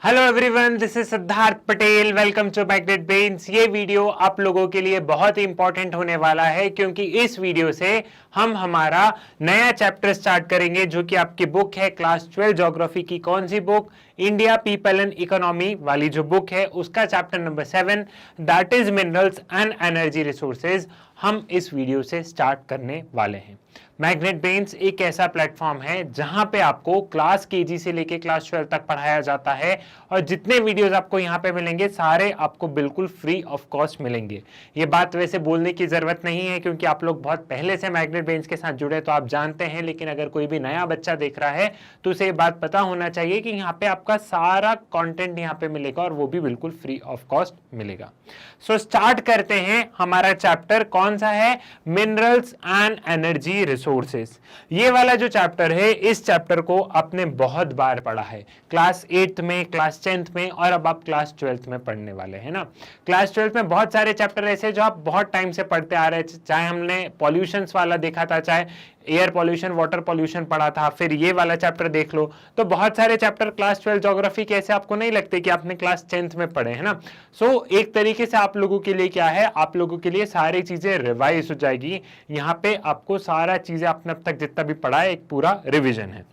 Hello everyone, this is Siddharth Patel. Welcome to magnet brains. ये video आप लोगों के लिए बहुत ही इंपॉर्टेंट होने वाला है क्योंकि इस वीडियो से हम हमारा नया चैप्टर स्टार्ट करेंगे जो कि आपकी बुक है क्लास 12 ज्योग्राफी की। कौन सी book? India people and economy वाली जो बुक है उसका chapter number 7 that is minerals and energy resources हम इस वीडियो से स्टार्ट करने वाले हैं। मैग्नेट ब्रेन्स एक ऐसा प्लेटफॉर्म है जहां पे आपको क्लास केजी से लेके क्लास 12 तक पढ़ाया जाता है और जितने वीडियोस आपको यहां पे मिलेंगे सारे आपको बिल्कुल फ्री ऑफ कॉस्ट मिलेंगे। ये बात वैसे बोलने की जरूरत नहीं है क्योंकि आप लोग बहुत पहले से मैग्नेट ब्रेन्स के साथ जुड़े तो आप जानते हैं, लेकिन अगर कोई भी नया बच्चा देख रहा है तो उसे ये बात पता होना चाहिए कि यहाँ पे आपका सारा कॉन्टेंट यहाँ पे मिलेगा और वो भी बिल्कुल फ्री ऑफ कॉस्ट मिलेगा। सो स्टार्ट करते हैं। हमारा चैप्टर कौन सा है? Minerals and energy resources. ये वाला जो चैप्टर है, इस चैप्टर को आपने बहुत बार पढ़ा है, क्लास 8th में, क्लास 10th में और अब आप क्लास 12th में पढ़ने वाले हैं ना। क्लास 12th में बहुत सारे चैप्टर ऐसे जो आप बहुत टाइम से पढ़ते आ रहे हैं, चाहे हमने पॉल्यूशंस वाला देखा था, चाहे एयर पॉल्यूशन, वाटर पॉल्यूशन पढ़ा था, फिर ये वाला चैप्टर देख लो। तो बहुत सारे चैप्टर क्लास 12 ज्योग्राफी के ऐसे आपको नहीं लगते कि आपने क्लास 10th में पढ़े है ना। सो एक तरीके से आप लोगों के लिए क्या है, आप लोगों के लिए सारी चीजें रिवाइज हो जाएगी। यहाँ पे आपको सारा चीजें आपने अब तक जितना भी पढ़ा है एक पूरा रिविजन है।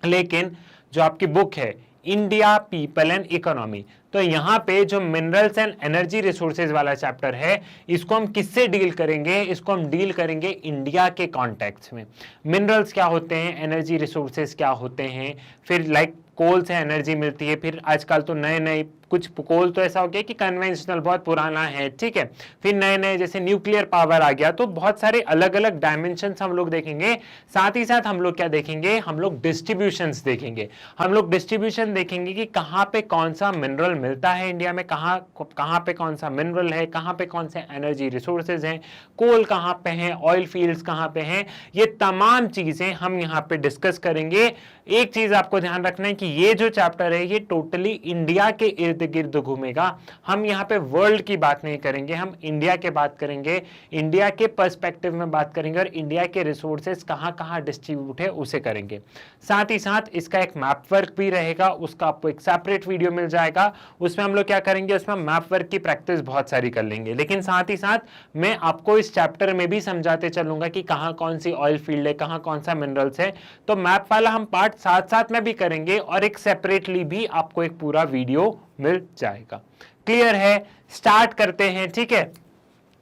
लेकिन जो आपकी बुक है इंडिया पीपल एंड इकोनॉमी, तो यहां पे जो मिनरल्स एंड एनर्जी रिसोर्सेज वाला चैप्टर है इसको हम किससे डील करेंगे? इसको हम डील करेंगे इंडिया के कॉन्टेक्स्ट में। मिनरल्स क्या होते हैं, एनर्जी रिसोर्सेज क्या होते हैं, फिर लाइक कोल से एनर्जी मिलती है, फिर आजकल तो नए नए कुछ कोल तो ऐसा हो गया कि कन्वेंशनल बहुत पुराना है, ठीक है, फिर नए नए जैसे न्यूक्लियर पावर आ गया, तो बहुत सारे अलग अलग डायमेंशंस हम लोग देखेंगे। साथ ही साथ हम लोग क्या देखेंगे? हम लोग डिस्ट्रीब्यूशंस देखेंगे। हम लोग डिस्ट्रीब्यूशन देखेंगे कि कहाँ पे कौन सा मिनरल मिलता है इंडिया में, कहाँ पे कौन सा मिनरल है, कहाँ पे कौन से एनर्जी रिसोर्सेज हैं, कोल कहाँ पे हैं, ऑयल फील्ड्स कहाँ पे हैं, ये तमाम चीजें हम यहाँ पे डिस्कस करेंगे। एक चीज आपको ध्यान रखना है कि ये जो चैप्टर है ये टोटली इंडिया के इर्द गिर्द घूमेगा। हम यहाँ पे वर्ल्ड की बात नहीं करेंगे, हम इंडिया के बात करेंगे, इंडिया के पर्सपेक्टिव में बात करेंगे और इंडिया के रिसोर्सेज कहाँ कहाँ डिस्ट्रीब्यूट है उसे करेंगे। साथ ही साथ इसका एक मैप वर्क भी रहेगा, उसका आपको एक सेपरेट वीडियो मिल जाएगा। उसमें हम लोग क्या करेंगे, उसमें मैप वर्क की प्रैक्टिस बहुत सारी कर लेंगे, लेकिन साथ ही साथ मैं आपको इस चैप्टर में भी समझाते चलूंगा कि कहाँ कौन सी ऑयल फील्ड है, कहाँ कौन सा मिनरल्स है। तो मैप वाला हम पार्ट साथ साथ में भी करेंगे और एक सेपरेटली भी आपको एक पूरा वीडियो मिल जाएगा। क्लियर है? स्टार्ट करते हैं, ठीक है।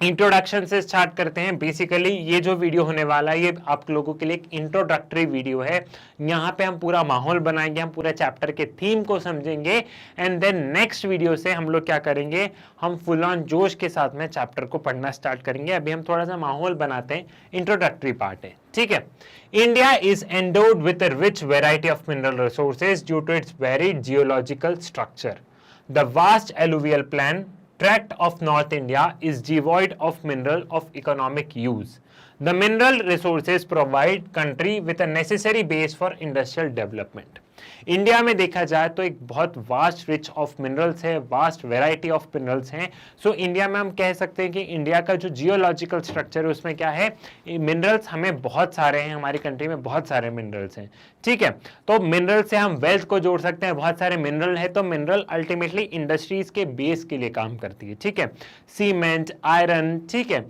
इंट्रोडक्शन से स्टार्ट करते हैं। बेसिकली ये जो वीडियो होने वाला है ये आप लोगों के लिए एक इंट्रोडक्टरी वीडियो है। यहाँ पे हम पूरा माहौल बनाएंगे, हम पूरा चैप्टर के थीम को समझेंगे एंड देन नेक्स्ट वीडियो से हम लोग क्या करेंगे, हम फुल ऑन जोश के साथ में चैप्टर को पढ़ना स्टार्ट करेंगे। अभी हम थोड़ा सा माहौल बनाते हैं, इंट्रोडक्टरी पार्ट है, ठीक है। India is endowed with a rich variety of mineral resources due to its varied geological structure. The vast alluvial plain tract of North India is devoid of mineral of economic use. The mineral resources provide country with a necessary base for industrial development. India में देखा जाए तो एक बहुत vast rich of minerals है, vast variety of minerals हैं। So India में हम कह सकते हैं कि इंडिया का जो जियोलॉजिकल स्ट्रक्चर है उसमें क्या है, मिनरल्स हमें बहुत सारे हैं, हमारी कंट्री में बहुत सारे मिनरल्स हैं, ठीक है। तो मिनरल से हम वेल्थ को जोड़ सकते हैं, बहुत सारे मिनरल है तो मिनरल अल्टीमेटली इंडस्ट्रीज के बेस के लिए काम करती है, ठीक है। सीमेंट, आयरन, ठीक है,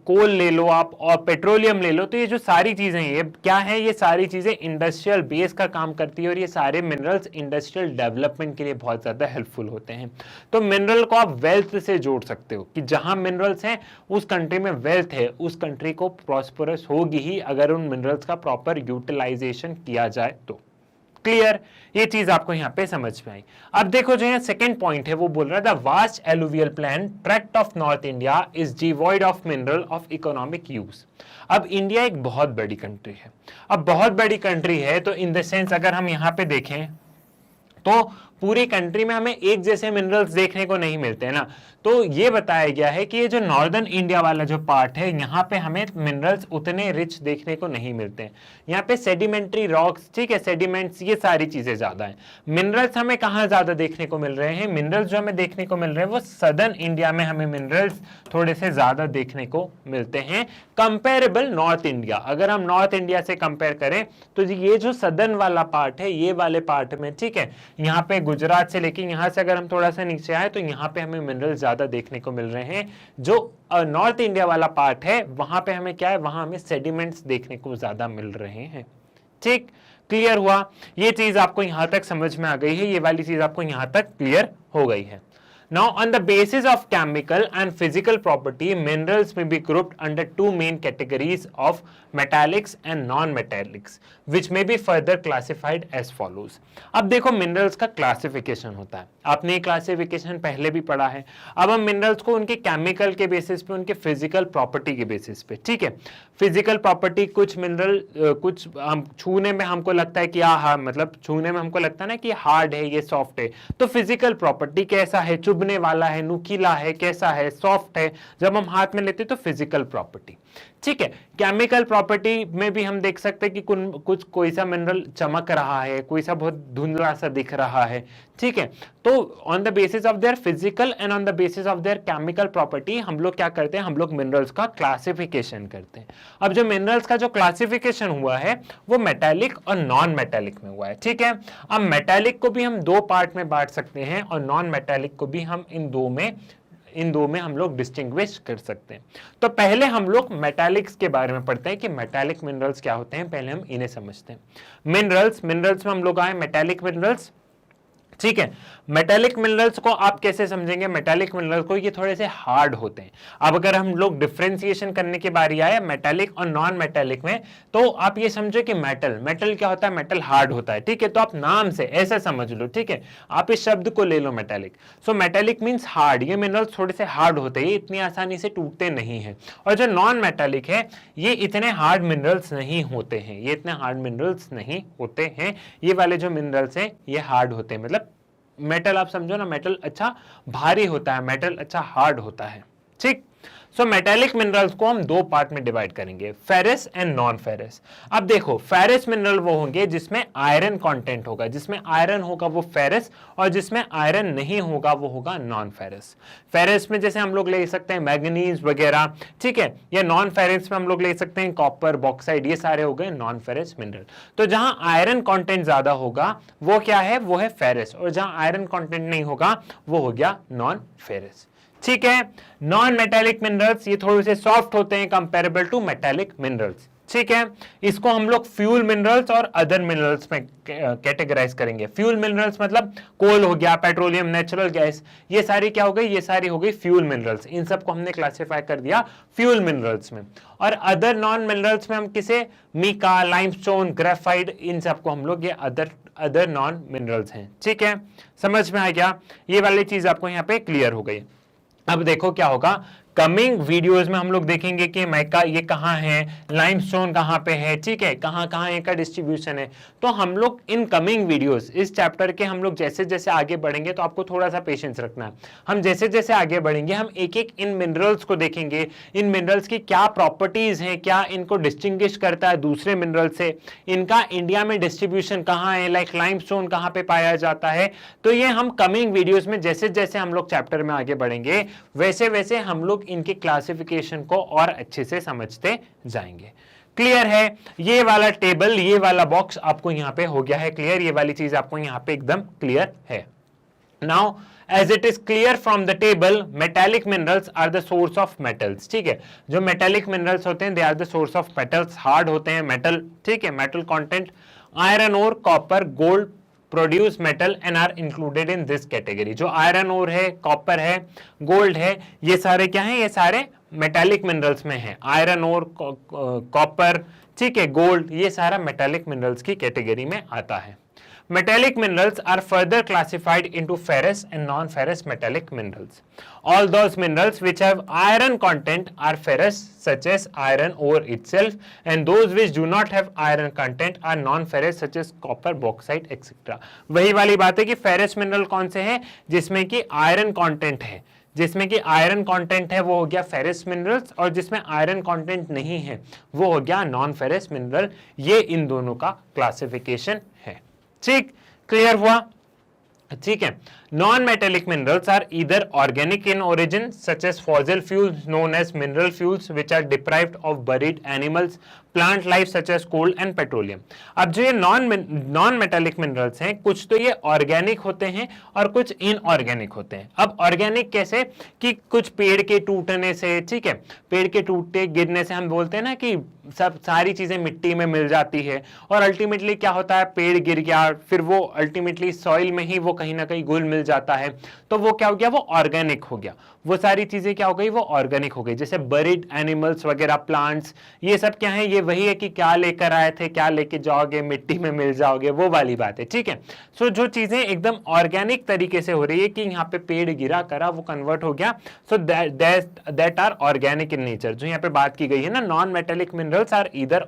कोल ले लो आप और पेट्रोलियम ले लो, तो ये जो सारी चीजें ये क्या है, ये सारी चीजें इंडस्ट्रियल बेस का काम करती है और ये सारे मिनरल्स इंडस्ट्रियल डेवलपमेंट के लिए बहुत ज्यादा हेल्पफुल होते हैं। तो मिनरल को आप वेल्थ से जोड़ सकते हो कि जहां मिनरल्स हैं उस कंट्री में वेल्थ है, उस कंट्री को प्रॉस्परस होगी ही अगर उन मिनरल्स का प्रॉपर यूटिलाइजेशन किया जाए तो। क्लियर? ये चीज आपको यहां पे समझ में आई। अब देखो जो है सेकंड पॉइंट है वो बोल रहा है the vast alluvial plain tract of north India is devoid of mineral of economic use. अब इंडिया एक बहुत बड़ी कंट्री है, अब बहुत बड़ी कंट्री है तो इन द सेंस अगर हम यहां पे देखें तो पूरी कंट्री में हमें एक जैसे मिनरल्स देखने को नहीं मिलते हैं ना। तो ये बताया गया है कि ये जो नॉर्दर्न इंडिया वाला जो पार्ट है, यहाँ पे हमें मिनरल्स उतने रिच देखने को नहीं मिलते हैं। यहाँ पे सेडिमेंट्री रॉक्स, ठीक है, सेडिमेंट्स, ये सारी चीजें ज्यादा हैं। मिनरल्स हमें कहाँ ज्यादा देखने को मिल रहे हैं? मिनरल्स जो हमें देखने को मिल रहे हैं वो सदर्न इंडिया में हमें मिनरल्स थोड़े से ज्यादा देखने को मिलते हैं कंपेरेबल नॉर्थ इंडिया। अगर हम नॉर्थ इंडिया से कंपेयर करें तो ये जो सदर्न वाला पार्ट है, ये वाले पार्ट में, ठीक है, यहाँ पे गुजरात से लेके यहाँ से अगर हम थोड़ा सा नीचे आए तो यहाँ पे हमें मिनरल्स ज्यादा देखने को मिल रहे हैं। जो नॉर्थ इंडिया वाला पार्ट है वहां पे हमें क्या है, वहां हमें सेडिमेंट्स देखने को ज्यादा मिल रहे हैं। ठीक, क्लियर हुआ? ये चीज आपको यहां तक समझ में आ गई है, ये वाली चीज आपको यहां तक क्लियर हो गई है। Now, on the basis of chemical and physical property, minerals may be grouped under two main categories of metallics and non-metallics, which may be further classified as follows. अब देखो minerals का classification होता है, आपने ये classification पहले भी पढ़ा है। अब हम minerals को उनके chemical के basis पे, उनके physical property के basis पे, ठीक है, physical property, कुछ mineral कुछ हम छूने में हमको लगता है कि हाँ, मतलब छूने में हमको लगता है ना कि हार्ड है, ये सॉफ्ट है, तो physical property कैसा है, चुभने वाला है, नुकीला है, कैसा है, सॉफ्ट है, जब हम हाथ में लेते तो फिजिकल प्रॉपर्टी। ठीक है, केमिकल प्रॉपर्टी में भी हम देख सकते हैं कि कुछ कोई सा मिनरल चमक रहा है, कोई सा बहुत धुंधला सा दिख रहा है। ठीक है, तो on the basis of their physical and on the basis of their chemical property हम लोग क्या करते हैं, हम लोग मिनरल्स का क्लासिफिकेशन करते हैं। अब जो मिनरल्स का जो क्लासिफिकेशन हुआ है वो मेटालिक और नॉन मेटालिक में हुआ है। ठीक है, अब मेटालिक को भी हम दो पार्ट में बांट सकते हैं और नॉन मेटालिक को भी हम इन दो में हम लोग डिस्टिंग्विश कर सकते हैं। तो पहले हम लोग मेटालिक्स के बारे में पढ़ते हैं कि मेटालिक मिनरल्स क्या होते हैं, पहले हम इन्हें समझते हैं। मिनरल्स में हम लोग आए मेटालिक मिनरल्स। ठीक है, मेटालिक मिनरल्स को आप कैसे समझेंगे? मेटालिक मिनरल्स को ये थोड़े से हार्ड होते हैं। अब अगर हम लोग डिफरेंशिएशन करने की बारी आए मेटालिक और नॉन मेटालिक में, तो आप ये समझो कि मेटल क्या होता है, मेटल हार्ड होता है। ठीक है, तो आप नाम से ऐसे समझ लो। ठीक है, आप इस शब्द को ले लो मेटालिक। सो मेटालिक मींस हार्ड, ये मिनरल्स थोड़े से हार्ड होते हैं, ये इतनी आसानी से टूटते नहीं है। और जो नॉन मेटालिक है ये इतने हार्ड मिनरल्स नहीं होते हैं, ये इतने हार्ड मिनरल्स नहीं होते हैं। ये वाले जो मिनरल्स हैं ये हार्ड होते हैं, मतलब मेटल आप समझो ना, मेटल अच्छा भारी होता है, मेटल अच्छा हार्ड होता है। ठीक, सो मेटालिक मिनरल्स को हम दो पार्ट में डिवाइड करेंगे, फेरस एंड नॉन फेरस। अब देखो, फेरस मिनरल वो होंगे जिसमें आयरन कंटेंट होगा, जिसमें आयरन होगा वो फेरस, और जिसमें आयरन नहीं होगा वो होगा नॉन फेरस। फेरस में जैसे हम लोग ले सकते हैं मैग्नीज वगैरह, ठीक है, या नॉन फेरस में हम लोग ले सकते हैं कॉपर, बॉक्साइड, ये सारे हो गए नॉन फेरस मिनरल। तो जहां आयरन कंटेंट ज्यादा होगा वो क्या है, वो है फेरस, और जहां आयरन कंटेंट नहीं होगा वो हो गया नॉन फेरस। ठीक है, नॉन मेटालिक मिनरल्स ये थोड़े से सॉफ्ट होते हैं कंपेरेबल टू मेटालिक मिनरल्स। ठीक है, इसको हम लोग फ्यूल मिनरल्स और अदर मिनरल्स में कैटेगराइज करेंगे। फ्यूल मिनरल्स मतलब कोल हो गया, पेट्रोलियम, नेचुरल गैस, ये सारी क्या हो गई, ये सारी हो गई फ्यूल मिनरल्स। इन सबको हमने क्लासिफाई कर दिया फ्यूल मिनरल्स में। और अदर नॉन मिनरल्स में हम किसे, मीका, लाइमस्टोन, ग्रेफाइट, इन सबको हम लोग ये अदर नॉन मिनरल्स हैं। ठीक है, समझ में आ गया? ये वाली चीज आपको यहाँ पे क्लियर हो गई। अब देखो क्या होगा, कमिंग वीडियोस में हम लोग देखेंगे कि माइका ये कहाँ है, लाइमस्टोन कहाँ पे है, ठीक है, कहाँ कहाँ इनका डिस्ट्रीब्यूशन है। तो हम लोग इन कमिंग वीडियोस, इस चैप्टर के हम लोग जैसे जैसे आगे बढ़ेंगे, तो आपको थोड़ा सा पेशेंस रखना है। हम जैसे जैसे आगे बढ़ेंगे हम एक एक इन मिनरल्स को देखेंगे, इन मिनरल्स की क्या प्रॉपर्टीज हैं, क्या इनको डिस्टिंग्विश करता है दूसरे मिनरल से, इनका इंडिया में डिस्ट्रीब्यूशन कहाँ है, लाइक लाइमस्टोन कहाँ पे पाया जाता है। तो ये हम कमिंग वीडियोज में जैसे जैसे हम लोग चैप्टर में आगे बढ़ेंगे वैसे वैसे हम लोग इनके क्लासिफिकेशन को और अच्छे से समझते जाएंगे। क्लियर है? ये वाला टेबल, ये वाला बॉक्स आपको यहां पे हो गया है क्लियर, ये वाली चीज आपको यहां पे एकदम क्लियर है। Now as it is clear from the table, metallic minerals are the source of metals। ठीक है, जो metallic minerals होते हैं they are the source of metals, hard होते हैं metal, ठीक है, metal content, iron ore, copper, gold produce metal and are included in this category. जो आयरन ओर है, कॉपर है, गोल्ड है, ये सारे क्या हैं, ये सारे मेटालिक मिनरल्स में हैं। आयरन ओर, कॉपर, ठीक है, गोल्ड, ये सारा मेटालिक मिनरल्स की कैटेगरी में आता है। Metallic minerals are further classified into ferrous and non-ferrous metallic minerals. All those minerals which have iron content are ferrous, such as iron ore itself, and those which do not have iron content are non-ferrous, such as copper, bauxite, etc. वही वाली बात है कि ferrous mineral कौन से हैं जिसमें कि iron content है, जिसमें कि आयरन कंटेंट है वो हो गया फेरस मिनरल्स, और जिसमें आयरन कंटेंट नहीं है वो हो गया नॉन फेरस मिनरल। ये इन दोनों का क्लासिफिकेशन है। ठीक, क्लियर हुआ? ठीक है। Non metallic minerals are either organic in origin such as fossil fuels known as mineral fuels which are deprived of buried animals, plant life such as coal and petroleum. अब जो ये non metallic minerals हैं, कुछ तो ये organic होते हैं और कुछ इनऑर्गेनिक होते हैं। अब ऑर्गेनिक कैसे? कि कुछ पेड़ के टूटने से, ठीक है, पेड़ के टूटते गिरने से हम बोलते हैं ना कि सब सारी चीजें मिट्टी में मिल जाती है, और अल्टीमेटली क्या होता है, पेड़ गिर गया, फिर वो अल्टीमेटली सॉइल में ही वो कहीं ना कहीं घुल मिल जाता है, तो वो क्या हो गया, वो ऑर्गेनिक हो गया। वो सारी चीजें क्या हो गई, वो ऑर्गेनिक हो गई। जैसे बरीड एनिमल्स वगैरह, प्लांट्स, ये सब क्या है, ये वही है कि क्या लेकर आए थे, क्या लेके जाओगे, मिट्टी में मिल जाओगे, वो वाली बात है। ठीक है, सो जो चीजें एकदम ऑर्गेनिक तरीके से हो रही है कि यहाँ पे पेड़ गिरा करा वो कन्वर्ट हो गया, so that are organic in nature. जो यहाँ पे बात की गई है ना, non metallic minerals are either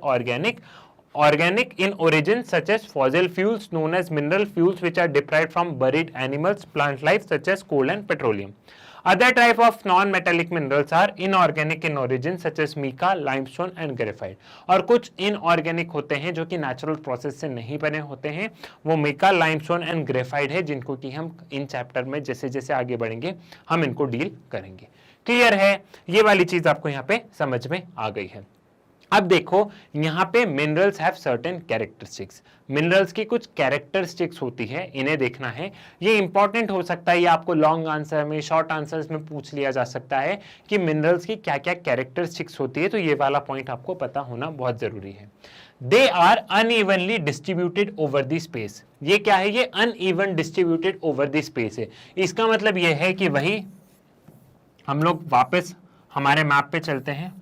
organic in origin such as fossil fuels known as mineral fuels which are derived from buried animals, plant life such as coal and petroleum. Other type of non-metallic minerals are inorganic in origin such as mica, limestone and graphite. और कुछ inorganic होते हैं जो कि natural process से नहीं बने होते हैं, वो mica, limestone and graphite है, जिनको कि हम इन चैप्टर में जैसे जैसे आगे बढ़ेंगे हम इनको डील करेंगे। क्लियर है? ये वाली चीज आपको यहाँ पे समझ में आ गई है। अब देखो यहां पे minerals have certain characteristics. Minerals की कुछ कैरेक्टरिस्टिक्स होती है, इन्हें देखना है। ये इंपॉर्टेंट हो सकता है, ये आपको लॉन्ग आंसर में, शॉर्ट आंसर्स में पूछ लिया जा सकता है कि मिनरल्स की क्या क्या कैरेक्टरिस्टिक्स होती है, तो ये वाला पॉइंट आपको पता होना बहुत जरूरी है। They are unevenly distributed over the space. ये क्या है, ये uneven distributed over the space है। इसका मतलब ये है कि वही हम लोग वापस हमारे मैप पे चलते हैं।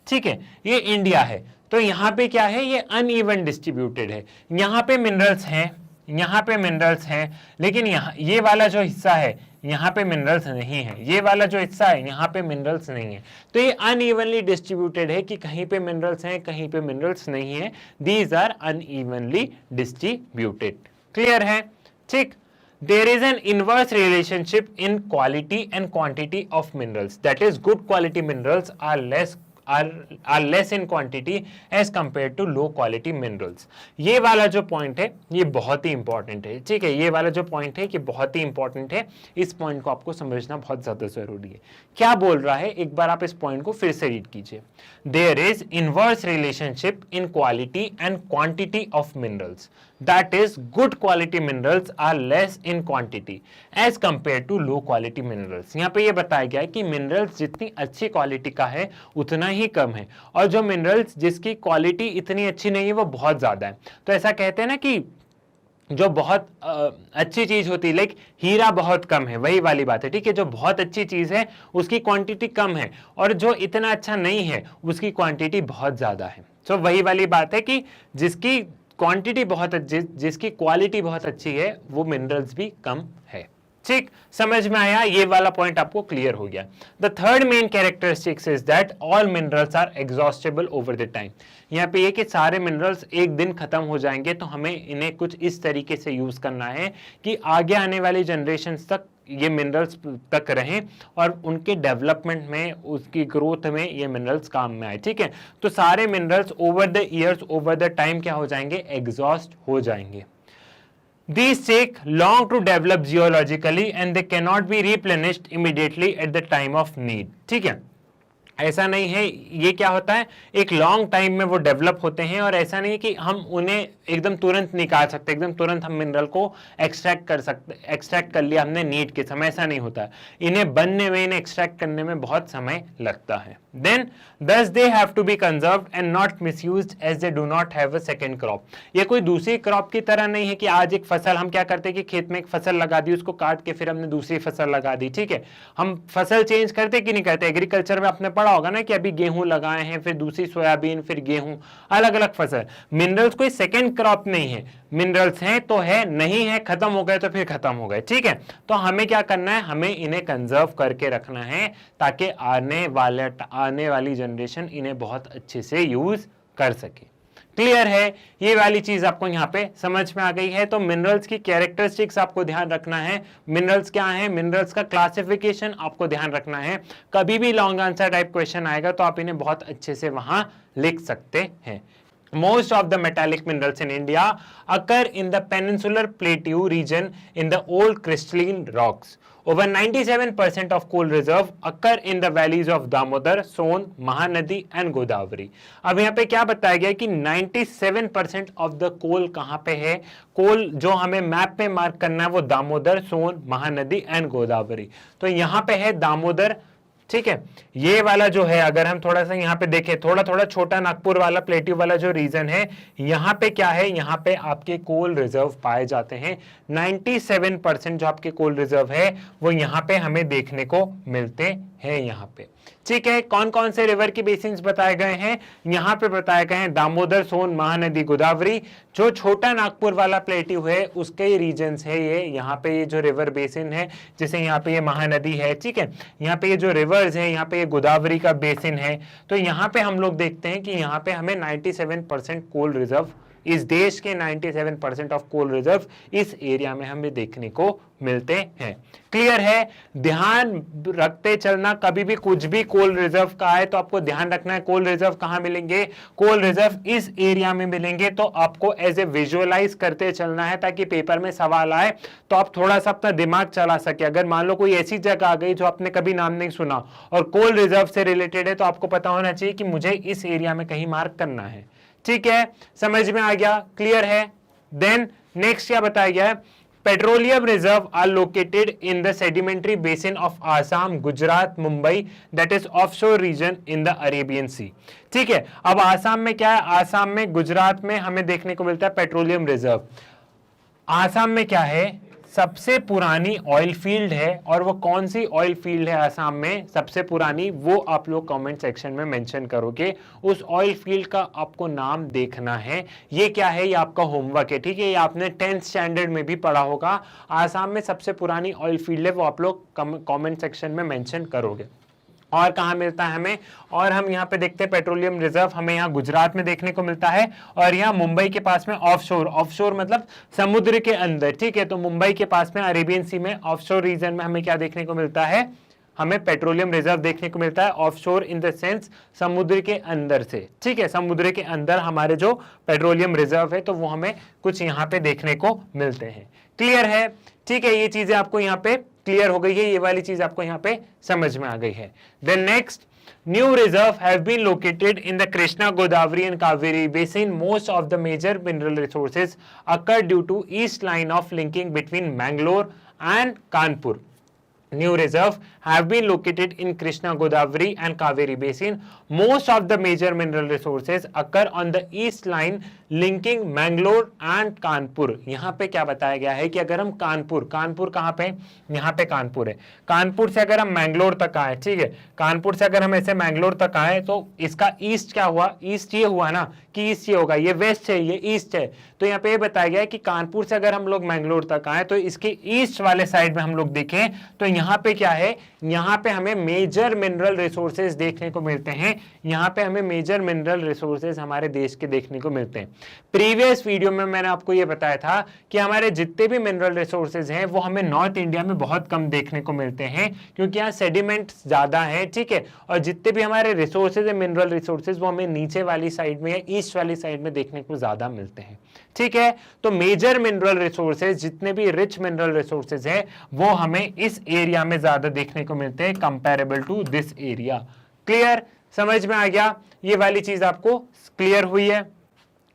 ठीक है, ये इंडिया है, तो यहां पे क्या है, ये अनइवन डिस्ट्रीब्यूटेड है। यहां पे मिनरल्स हैं, यहां पे मिनरल्स हैं, लेकिन यहां ये वाला जो हिस्सा है यहां पे मिनरल्स नहीं है, ये वाला जो हिस्सा है यहां पे मिनरल्स नहीं है। तो ये अनइवनली डिस्ट्रीब्यूटेड है कि कहीं पे मिनरल्स हैं, कहीं पे मिनरल्स नहीं है। These are unevenly distributed. Clear है? ठीक। There is an inverse relationship in quality and quantity of minerals. That is, good quality minerals are less in quantity as compared to low quality minerals. ये वाला जो point है ये बहुत ही important है। ठीक है, ये वाला जो पॉइंट है कि बहुत ही इंपॉर्टेंट है, इस पॉइंट को आपको समझना बहुत ज्यादा जरूरी है। क्या बोल रहा है, एक बार आप इस पॉइंट को फिर से रीड कीजिए। There is inverse relationship in quality and quantity of minerals. That is, good quality minerals are less in quantity as compared to low quality minerals. यहाँ पे ये बताया गया है कि मिनरल्स जितनी अच्छी क्वालिटी का है उतना ही कम है, और जो मिनरल्स जिसकी क्वालिटी इतनी अच्छी नहीं है वो बहुत ज्यादा है। तो ऐसा कहते हैं ना कि जो बहुत अच्छी चीज होती है, लाइक हीरा बहुत कम है, वही वाली बात है। ठीक है, जो बहुत अच्छी चीज है उसकी क्वांटिटी कम है, और जो इतना अच्छा नहीं है उसकी क्वांटिटी बहुत ज्यादा है। तो वही वाली बात है कि जिसकी क्वांटिटी बहुत अच्छी, जिसकी क्वालिटी बहुत अच्छी है, वो मिनरल्स भी कम है। ठीक, समझ में आया? ये वाला पॉइंट आपको क्लियर हो गया। The third main characteristics is that all minerals are exhaustible over the time. यहाँ पे ये कि सारे मिनरल्स एक दिन खत्म हो जाएंगे, तो हमें इन्हें कुछ इस तरीके से यूज करना है कि आगे आने वाली जनरेशन तक ये मिनरल्स तक रहें और उनके डेवलपमेंट में, उसकी ग्रोथ में ये मिनरल्स काम में आए। ठीक है, तो सारे minerals over the years, over the time क्या हो जाएंगे, एग्जॉस्ट हो जाएंगे। These take long to develop geologically and they cannot be replenished immediately at the time of need. ठीक है, ऐसा नहीं है, ये क्या होता है, एक लॉन्ग टाइम में वो डेवलप होते हैं, और ऐसा नहीं है कि हम उन्हें एकदम तुरंत निकाल सकते, एकदम तुरंत हम मिनरल को एक्सट्रैक्ट कर सकते, एक्सट्रैक्ट कर लिया हमने नीड के समय, ऐसा नहीं होता। इन्हें बनने में, इन्हें एक्सट्रैक्ट करने में बहुत समय लगता है। Then, thus they have to be conserved and not misused as they do not have a second crop. ये कोई दूसरी क्रॉप की तरह नहीं है कि आज एक फसल हम क्या करते हैं कि खेत में एक फसल लगा दी, उसको काट के फिर हमने दूसरी फसल लगा दी। ठीक है, हम फसल चेंज करते कि नहीं करते? एग्रीकल्चर में आपने पढ़ा होगा ना कि अभी गेहूं लगाए हैं, फिर दूसरी सोयाबीन, फिर गेहूं, अलग अलग फसल। मिनरल्स कोई सेकेंड क्रॉप नहीं है, मिनरल्स हैं तो है, नहीं है खत्म हो गए तो फिर खत्म हो गए। ठीक है, तो हमें क्या करना है, हमें इन्हें कंजर्व करके रखना है ताकि आने वाली जनरेशन इन्हें बहुत अच्छे से यूज कर सके। क्लियर है, ये वाली चीज आपको यहाँ पे समझ में आ गई है। तो मिनरल्स की कैरेक्टरिस्टिक्स आपको ध्यान रखना है, मिनरल्स क्या है, मिनरल्स का क्लासिफिकेशन आपको ध्यान रखना है। कभी भी लॉन्ग आंसर टाइप क्वेश्चन आएगा तो आप इन्हें बहुत अच्छे से वहां लिख सकते हैं। Most of the metallic minerals in India occur in the peninsular plateau region in the old crystalline rocks. Over 97% of coal reserve occur in the valleys of Damodar, Son, Mahanadi and Godavari. अब यहाँ पे क्या बताया गया कि 97% of the coal कहाँ पे है, कोल जो हमें मैप में मार्क करना है वो दामोदर, सोन, महानदी एंड गोदावरी। तो यहाँ पे है दामोदर, ठीक है। ये वाला जो है अगर हम थोड़ा सा यहाँ पे देखें, थोड़ा थोड़ा छोटा नागपुर वाला प्लेट्यू वाला जो रीजन है, यहाँ पे क्या है, यहाँ पे आपके कोल रिजर्व पाए जाते हैं। 97% जो आपके कोल रिजर्व है वो यहाँ पे हमें देखने को मिलते हैं यहाँ पे, ठीक है। कौन कौन से रिवर की बेसिन्स बताए गए हैं, यहाँ पे बताए गए हैं दामोदर, सोन, महानदी, गोदावरी। जो छोटा नागपुर वाला प्लेट्यू है उसके रीजन्स है ये, यहाँ पे ये जो रिवर बेसिन है, जैसे यहाँ पे ये महानदी है, ठीक है, यहाँ पे ये जो रिवर्स है, यहाँ पे ये गोदावरी का बेसिन है। तो यहाँ पे हम लोग देखते हैं कि यहाँ पे हमें 97% कोल रिजर्व, इस देश के 97% ऑफ कोल रिजर्व इस एरिया में हमें देखने को मिलते हैं। क्लियर है, ध्यान रखते चलना, कभी भी कुछ भी कोल रिजर्व का है तो आपको ध्यान रखना है कोल रिजर्व कहां मिलेंगे, कोल रिजर्व इस एरिया में मिलेंगे। तो आपको एज ए विजुअलाइज करते चलना है ताकि पेपर में सवाल आए तो आप थोड़ा सा अपना दिमाग चला सके। अगर मान लो कोई ऐसी जगह आ गई जो आपने कभी नाम नहीं सुना और कोल रिजर्व से रिलेटेड है तो आपको पता होना चाहिए कि मुझे इस एरिया में कहीं मार्क करना है, ठीक है। समझ में आ गया, क्लियर है। देन नेक्स्ट क्या बताया गया है, petroleum reserve are located in the sedimentary basin of Assam, Gujarat, Mumbai, that is offshore region in the Arabian sea, ठीक है। अब आसाम में क्या है, आसाम में, गुजरात में हमें देखने को मिलता है पेट्रोलियम रिजर्व। आसाम में क्या है, सबसे पुरानी ऑयल फील्ड है, और वो कौन सी ऑयल फील्ड है आसाम में सबसे पुरानी, वो आप लोग कमेंट सेक्शन में मेंशन करोगे। उस ऑयल फील्ड का आपको नाम देखना है। ये क्या है, ये आपका होमवर्क है, ठीक है। ये आपने 10th स्टैंडर्ड में भी पढ़ा होगा। आसाम में सबसे पुरानी ऑयल फील्ड है, वो आप लोग कमेंट सेक्शन में मेंशन करोगे। और कहाँ मिलता है हमें, और हम यहाँ पे देखते हैं पेट्रोलियम रिजर्व हमें यहाँ गुजरात में देखने को मिलता है, और यहाँ मुंबई के पास में ऑफशोर, ऑफशोर मतलब समुद्र के अंदर, ठीक है। तो मुंबई के पास में अरेबियन सी में ऑफशोर रीजन में हमें क्या देखने को मिलता है, हमें पेट्रोलियम रिजर्व देखने को मिलता है। ऑफशोर इन द सेंस समुद्र के अंदर से, ठीक है, समुद्र के अंदर हमारे जो पेट्रोलियम रिजर्व है तो वो हमें कुछ यहाँ पे देखने को मिलते हैं। क्लियर है, ठीक है। ये चीजें आपको यहाँ पे क्लियर हो गई है, ये वाली चीज आपको यहाँ पे समझ में आ गई है। Then next, new reserve have been located in the Krishna, Godavari and Kaveri basin. Most of the major mineral resources occur due to east line of linking between Mangalore and Kanpur. New reserve have been located in Krishna, Godavari and Kaveri basin. Most of the major mineral resources occur on the east line linking Mangalore and Kanpur. यहाँ पे क्या बताया गया है कि अगर हम कानपुर, कानपुर कहाँ पे, यहाँ पे कानपुर है, कानपुर से अगर हम मैंगलोर तक आए, ठीक है, कानपुर से अगर हम ऐसे मैंगलोर तक आए तो इसका ईस्ट क्या हुआ, ईस्ट ये हुआ ना कि ईस्ट ये होगा, ये वेस्ट है, ये ईस्ट है। तो यहाँ पे ये बताया गया है कि कानपुर से अगर हम लोग मैंगलोर तक आए तो इसके ईस्ट वाले साइड में हम लोग देखें तो यहाँ पे क्या है, यहाँ पे हमें मेजर मिनरल रिसोर्सेज देखने को मिलते हैं। यहाँ पे हमें मेजर मिनरल रिसोर्सेज हमारे देश के देखने को मिलते हैं। प्रीवियस वीडियो में मैंने आपको ये बताया था कि हमारे जितने भी मिनरल रिसोर्सेज हैं वो हमें नॉर्थ इंडिया में बहुत कम देखने को मिलते हैं क्योंकि यहाँ सेडिमेंट ज्यादा है, ठीक है। और जितने भी हमारे रिसोर्सेज है, मिनरल रिसोर्सेज, वो हमें नीचे वाली साइड में या ईस्ट वाली साइड में देखने को ज्यादा मिलते हैं, ठीक है। तो मेजर मिनरल रिसोर्सेज, जितने भी रिच मिनरल रिसोर्सेज है वो हमें इस एरिया में ज्यादा देखने को मिलते हैं comparable to this area. Clear, समझ में आ गया, ये वाली चीज आपको क्लियर हुई है।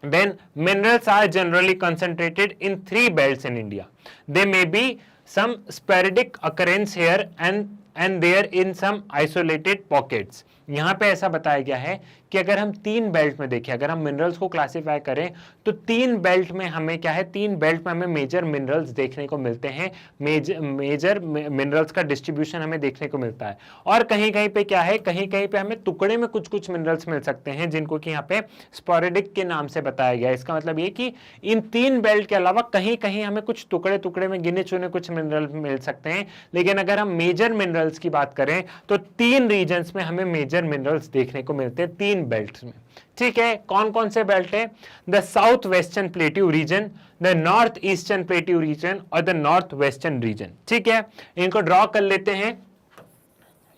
Then minerals are generally concentrated in 3 belts in India. There may be some sporadic occurrence here and there in some isolated pockets. यहाँ पे ऐसा बताया गया है कि अगर हम 3 बेल्ट में देखें, अगर हम मिनरल्स को क्लासिफाई करें तो 3 बेल्ट में हमें क्या है, 3 बेल्ट में हमें मेजर मिनरल्स देखने को मिलते हैं। मेजर मिनरल्स का डिस्ट्रीब्यूशन हमें देखने को मिलता है। और कहीं कहीं पे क्या है, कहीं कहीं पे हमें टुकड़े में कुछ कुछ मिनरल्स मिल सकते हैं जिनको कि यहाँ पे स्पोरेडिक के नाम से बताया गया है। इसका मतलब ये कि इन 3 बेल्ट के अलावा कहीं कहीं हमें कुछ टुकड़े टुकड़े में गिने चुने कुछ मिनरल मिल सकते हैं। लेकिन अगर हम मेजर मिनरल्स की बात करें तो 3 रीजन्स में हमें मेजर मिनरल्स देखने को मिलते हैं 3 बेल्ट्स में। ठीक है, कौन कौन से बेल्ट है? The south western plateau reason, the north eastern plateau reason और द नॉर्थ वेस्टर्न रीजन। ठीक है, इनको ड्रॉ कर लेते हैं,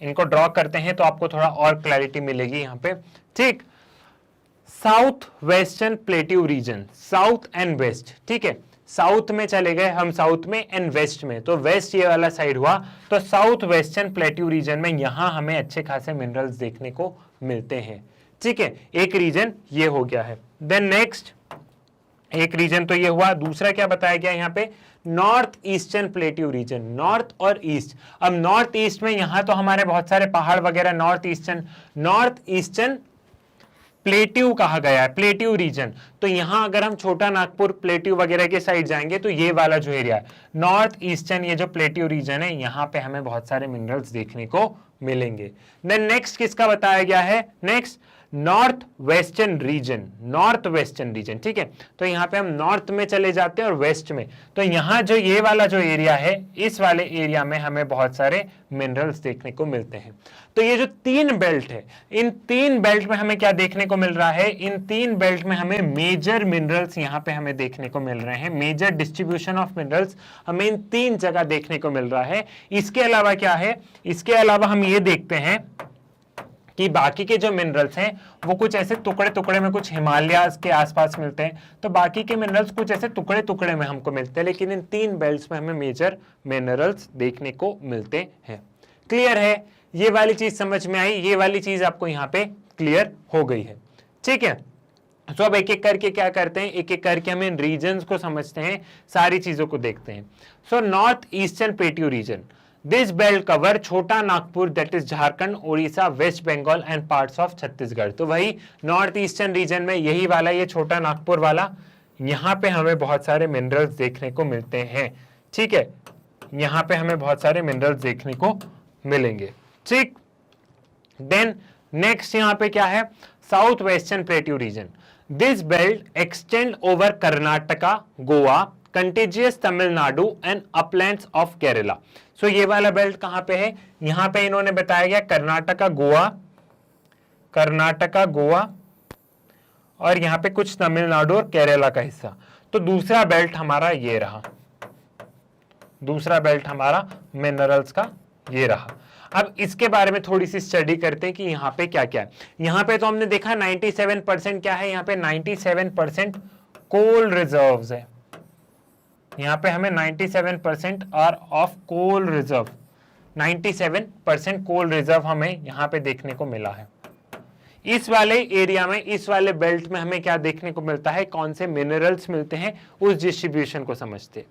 इनको ड्रॉ करते हैं तो आपको थोड़ा और क्लैरिटी मिलेगी यहां पे। ठीक, south western plateau region, south and west. ठीक है, साउथ में चले गए हम, साउथ में एंड वेस्ट में, तो वेस्ट ये वाला साइड हुआ, तो साउथ वेस्टर्न प्लेट्यू रीजन में यहां हमें अच्छे खासे मिनरल्स देखने को मिलते हैं। ठीक है, एक रीजन ये हो गया है। देन नेक्स्ट, एक रीजन तो ये हुआ, दूसरा क्या बताया गया यहाँ पे? North eastern plateau reason, north और ईस्ट। अब नॉर्थ ईस्ट में यहां तो हमारे बहुत सारे पहाड़ वगैरह, नॉर्थ ईस्टर्न प्लेट्यू कहा गया है, प्लेट्यू रीजन। तो यहां अगर हम छोटा नागपुर प्लेट्यू वगैरह के साइड जाएंगे तो ये वाला जो एरिया है नॉर्थ ईस्टर्न, ये जो प्लेट्यू रीजन है, यहां पे हमें बहुत सारे मिनरल्स देखने को मिलेंगे। देन नेक्स्ट किसका बताया गया है? Next north western region, north western region. ठीक है, तो यहां पे हम नॉर्थ में चले जाते हैं और वेस्ट में, तो यहां जो ये वाला जो एरिया है, इस वाले एरिया में हमें बहुत सारे मिनरल्स देखने को मिलते हैं। तो ये जो 3 बेल्ट है, इन 3 बेल्ट में हमें क्या देखने को मिल रहा है? इन 3 बेल्ट में हमें मेजर मिनरल्स यहां पे हमें देखने को मिल रहे हैं, मेजर डिस्ट्रीब्यूशन ऑफ मिनरल्स हमें इन 3 जगह देखने को मिल रहा है। इसके अलावा क्या है? इसके अलावा हम ये देखते हैं कि बाकी के जो मिनरल्स हैं वो कुछ ऐसे टुकड़े टुकड़े में, कुछ हिमालयाज के आसपास मिलते हैं, तो बाकी के मिनरल्स कुछ ऐसे टुकड़े टुकड़े में हमको मिलते हैं, लेकिन इन 3 बेल्ट्स में हमें मेजर मिनरल्स देखने को मिलते हैं। क्लियर है? ये वाली चीज समझ में आई, ये वाली चीज आपको यहाँ पे क्लियर हो गई है। ठीक है, तो अब एक एक करके क्या करते हैं, एक एक करके हम इन रीजन्स को समझते हैं, सारी चीजों को देखते हैं। So north eastern plateau region, this belt cover Chota Nagpur, that is Jharkhand, Orissa, West Bengal and parts of Chhattisgarh. तो वही नॉर्थ ईस्टर्न रीजन में यही वाला, ये छोटा नागपुर वाला, यहां पे हमें बहुत सारे मिनरल्स देखने को मिलते हैं। ठीक है, यहां पे हमें बहुत सारे मिनरल्स देखने को मिलेंगे। ठीक, देन नेक्स्ट यहां पे क्या है? South western plateau region, this belt extend over Karnataka, Goa, contiguous Tamil Nadu and uplands of Kerala. So ये वाला बेल्ट कहां पे है? यहां पे इन्होंने बताया गया कर्नाटका, गोवा और यहां पे कुछ तमिलनाडु और केरला का हिस्सा। तो दूसरा बेल्ट हमारा ये रहा, दूसरा बेल्ट हमारा मिनरल्स का ये रहा। अब इसके बारे में थोड़ी सी स्टडी करते हैं कि यहाँ पे क्या क्या है। यहाँ पे तो हमने देखा 97% क्या है, यहाँ पे 97% कोल रिजर्व्स है। यहाँ पे हमें 97% are of coal reserve, 97% coal reserve हमें यहाँ पे देखने को मिला है। इस वाले एरिया में, इस वाले बेल्ट में हमें क्या देखने को मिलता है, कौन से मिनरल्स मिलते हैं, उस डिस्ट्रीब्यूशन को समझते हैं।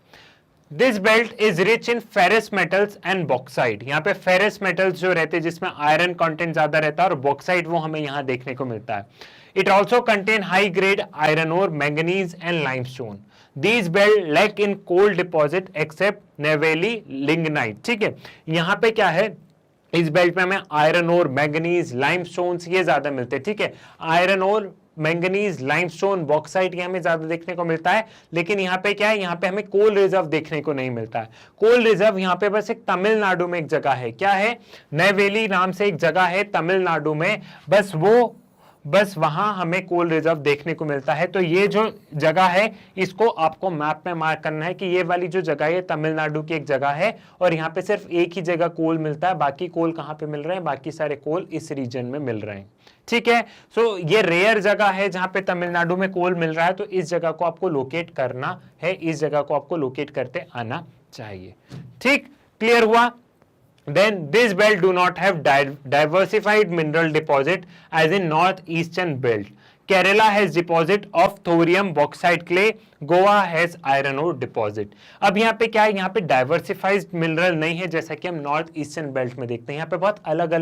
This belt is rich in ferrous metals and bauxite. यहाँ पे फेरस मेटल्स जो रहते हैं जिसमें आयरन कंटेंट ज्यादा रहता है, और बॉक्साइट वो हमें यहाँ देखने को मिलता है। It also contain high grade iron ore, manganese and limestone. These belt lack in coal deposit except Naveli lignite। ठीक है, यहाँ पे क्या है, इस बेल्ट में हमें आयरन ओर, मैंगनीज, लाइमस्टोन ये ज्यादा मिलते हैं। ठीक है, iron ore, manganese, limestone, bauxite ये हमें ज्यादा देखने को मिलता है। लेकिन यहाँ पे क्या है, यहाँ पे हमें कोल रिजर्व देखने को नहीं मिलता है। कोल रिजर्व यहाँ पे बस एक तमिलनाडु में एक जगह है, क्या है, नैवेली नाम से एक जगह है तमिलनाडु में, बस वहां हमें कोल रिजर्व देखने को मिलता है। तो ये जो जगह है इसको आपको मैप में मार्क करना है कि ये वाली जो जगह है तमिलनाडु की एक जगह है, और यहाँ पे सिर्फ एक ही जगह कोल मिलता है, बाकी कोल कहाँ पे मिल रहे हैं, बाकी सारे कोल इस रीजन में मिल रहे हैं। ठीक है, सो ये रेयर जगह है जहां पे तमिलनाडु में कोल मिल रहा है, तो इस जगह को आपको लोकेट करना है, इस जगह को आपको लोकेट करते आना चाहिए। ठीक, क्लियर हुआ? Then this belt do not have diversified mineral deposit as in northeastern belt. Kerala has deposit of thorium bauxite clay. Goa has iron ore deposit. अब यहाँ पे क्या है, यहाँ पे डाइवर्सिफाइड मिनरल नहीं है जैसा कि हम नॉर्थ ईस्टर्न बेल्ट में देखते हैं। यहाँ पे बहुत अलग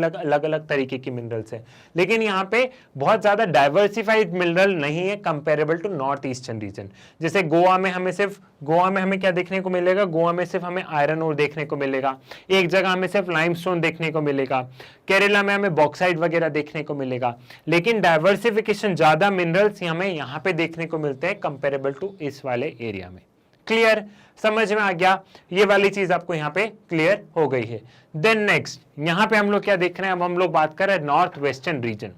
अलग तरीके की मिनरल्स है, लेकिन यहाँ पे बहुत ज्यादा डाइवर्सिफाइड मिनरल नहीं है comparable to north eastern region. जैसे गोवा में हमें क्या देखने को मिलेगा, गोवा में सिर्फ हमें आयरन ओर देखने को मिलेगा, एक जगह हमें सिर्फ लाइमस्टोन देखने को मिलेगा, केरला में हमें बॉक्साइट वगैरह देखने को मिलेगा, लेकिन डाइवर्सिफिकेशन ज्यादा मिनरल्स हमें यहाँ पे देखने को मिलते हैं कंपेरेबल टू इस वाले एरिया में। क्लियर, समझ में आ गया, ये वाली चीज आपको यहाँ पे क्लियर हो गई है। देन नेक्स्ट यहाँ पे हम लोग क्या देख रहे हैं, अब हम लोग बात कर रहे हैं north western region.